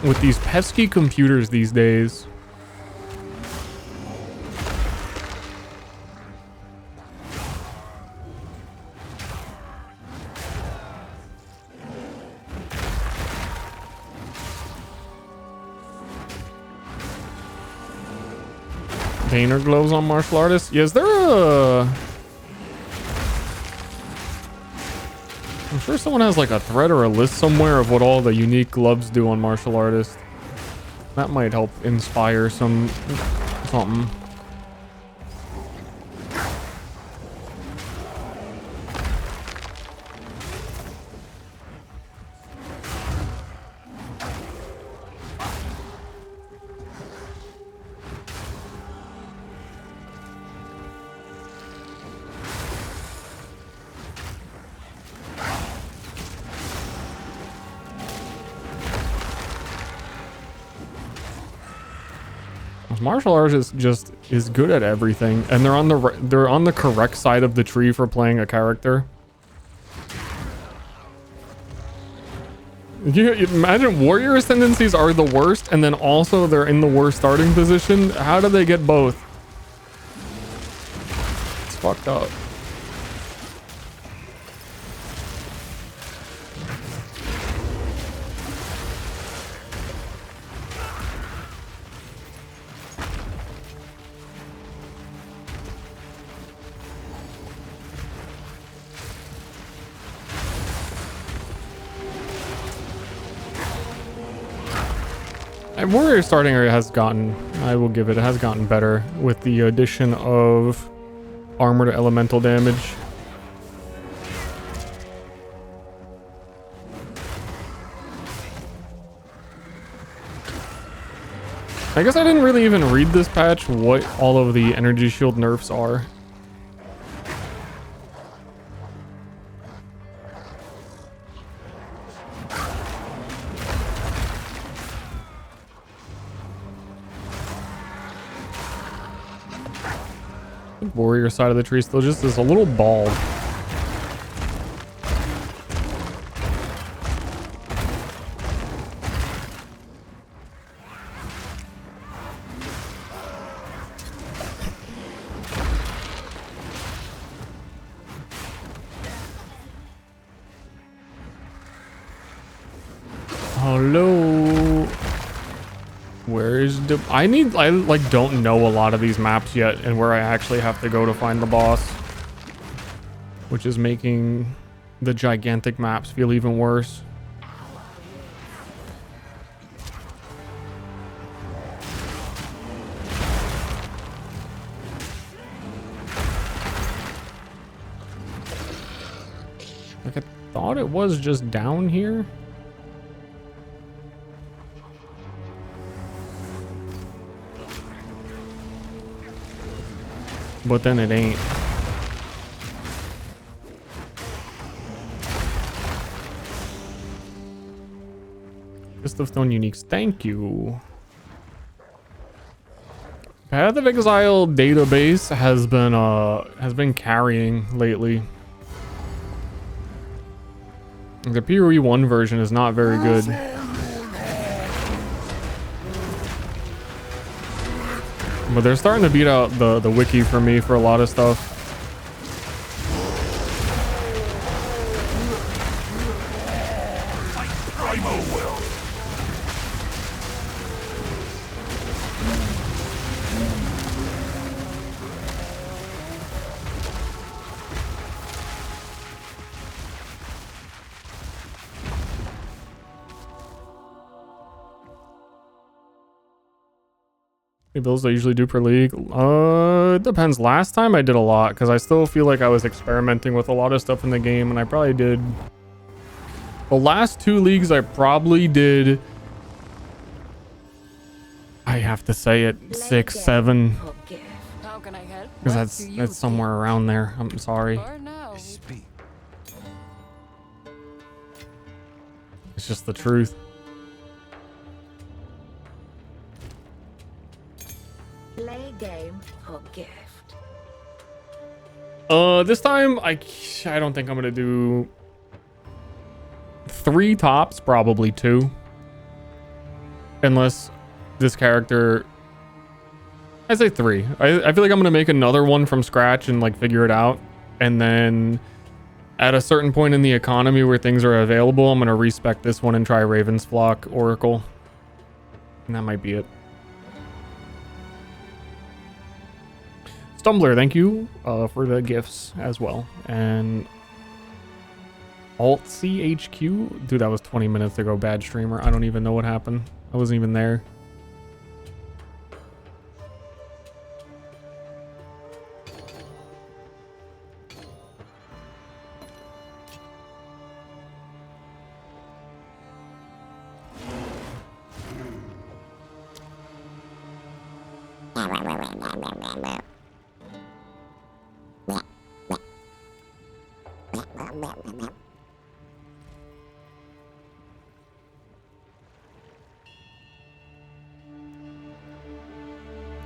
With these pesky computers these days. Painter gloves on martial artists. Yeah, is there a... I'm sure someone has like a thread or a list somewhere of what all the unique gloves do on martial artists. That might help inspire something. Martial arts just is good at everything, and they're on the correct side of the tree for playing a character. You imagine warrior ascendancies are the worst, and then also they're in the worst starting position. How do they get both? It's fucked up. Warrior starting area has gotten, I will give it, it has gotten better with the addition of armor to elemental damage. I guess I didn't really even read this patch what all of the energy shield nerfs are. Warrior side of the tree still just is a little bald. Hello. Where is the... I like don't know a lot of these maps yet and where I actually have to go to find the boss. Which is making the gigantic maps feel even worse. Like I thought it was just down here. But then it ain't. Fist of Stone uniques, thank you. Path of Exile database has been carrying lately. The PoE 1 version is not very good. But they're starting to beat out the wiki for me for a lot of stuff. Builds I usually do per league. It depends. Last time I did a lot because I still feel like I was experimenting with a lot of stuff in the game, and I probably did. The last 2 leagues I probably did. I have to say it 6, 7. How can I help? Because that's somewhere around there. I'm sorry. It's just the truth. Play game or gift. This time I don't think I'm gonna do 3 tops, probably 2. Unless this character, I say 3. I feel like I'm gonna make another one from scratch and like figure it out, and then at a certain point in the economy where things are available, I'm gonna respec this one and try Raven's Flock Oracle, and that might be it. Stumbler, thank you for the gifts as well. And Alt CHQ, dude, that was 20 minutes ago. Bad streamer. I don't even know what happened. I wasn't even there.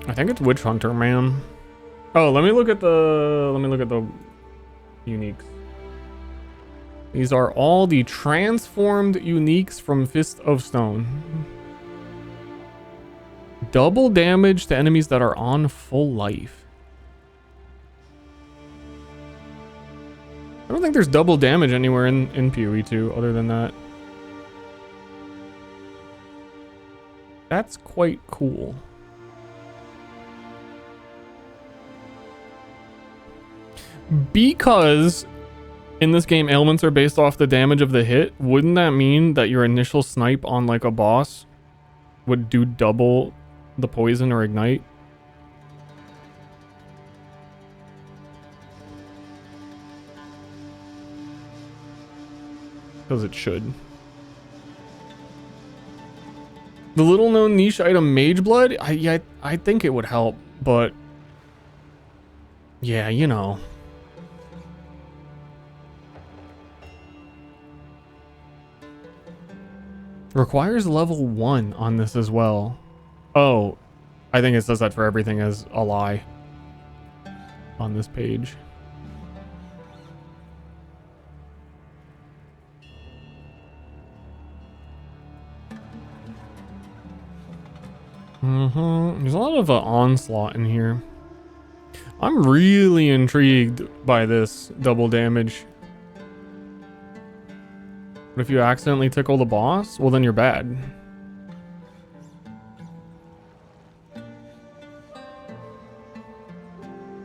I think it's Witch Hunter, man. Oh, let me look at the uniques. These are all the transformed uniques from Fist of Stone. Double damage to enemies that are on full life. I don't think there's double damage anywhere in PoE 2 other than that. That's quite cool. Because in this game ailments are based off the damage of the hit, wouldn't that mean that your initial snipe on like a boss would do double the poison or ignite? Because it should. The little known niche item Mage Blood, I think it would help, but yeah, you know. Requires level 1 on this as well. Oh, I think it says that for everything as a lie on this page. There's a lot of onslaught in here. I'm really intrigued by this double damage. But if you accidentally tickle the boss, well then you're bad.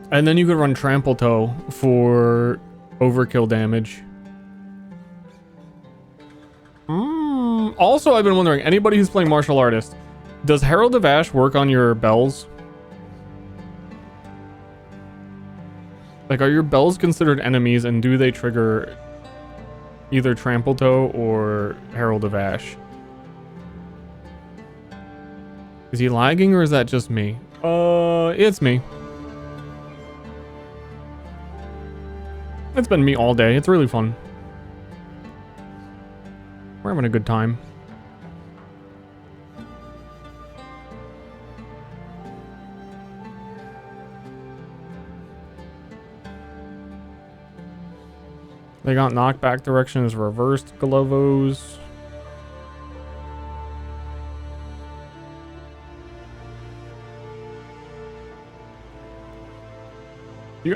And then you could run Trample Toe for overkill damage. Also, I've been wondering, anybody who's playing Martial Artist, does Herald of Ash work on your bells? Like, are your bells considered enemies, and do they trigger either Trample Toe or Herald of Ash? Is he lagging, or is that just me? It's me. It's been me all day. It's really fun. We're having a good time. They got knockback direction as reversed Glovos.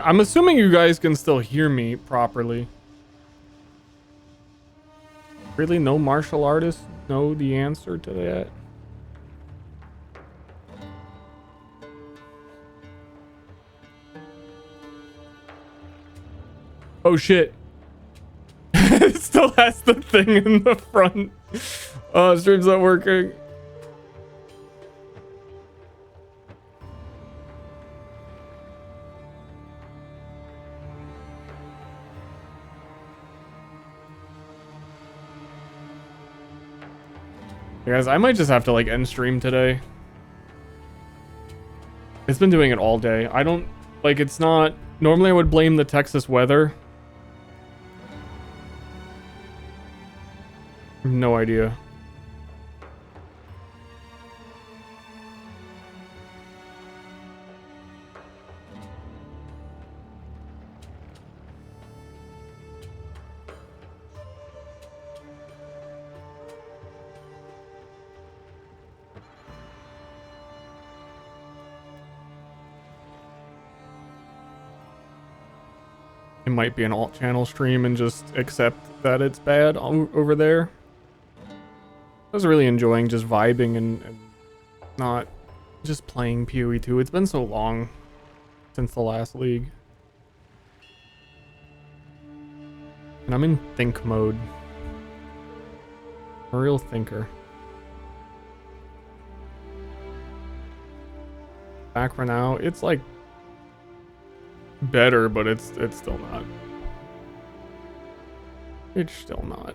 I'm assuming you guys can still hear me properly. Really, no martial artists know the answer to that? Oh shit. It still has the thing in the front. Oh, stream's not working. Hey guys, I might just have to like end stream today. It's been doing it all day. I don't like, it's not normally I would blame the Texas weather. No idea. It might be an alt channel stream and just accept that it's bad over there. I was really enjoying just vibing and not just playing PoE2. It's been so long since the last league. And I'm in think mode. I'm a real thinker. Back for now, it's like better, but it's still not. It's still not.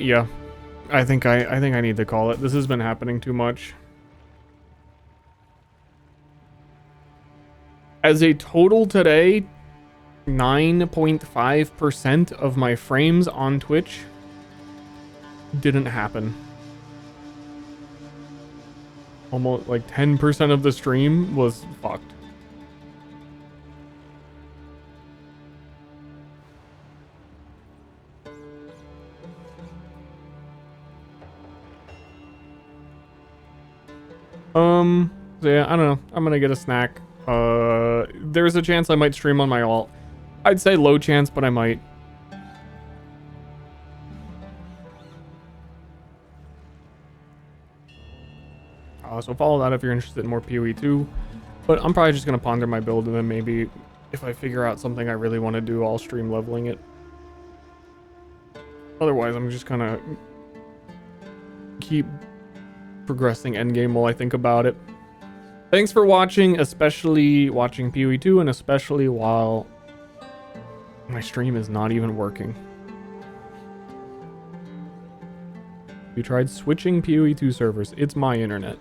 Yeah. I think I need to call it. This has been happening too much. As a total today, 9.5% of my frames on Twitch didn't happen. Almost like 10% of the stream was fucked. So yeah, I don't know. I'm gonna get a snack. There's a chance I might stream on my alt. I'd say low chance, but I might. So follow that if you're interested in more PoE2. But I'm probably just gonna ponder my build, and then maybe if I figure out something I really want to do, I'll stream leveling it. Otherwise, I'm just gonna keep progressing endgame while I think about it. Thanks for watching, especially watching PoE2, and especially while my stream is not even working. You tried switching PoE2 servers. It's my internet.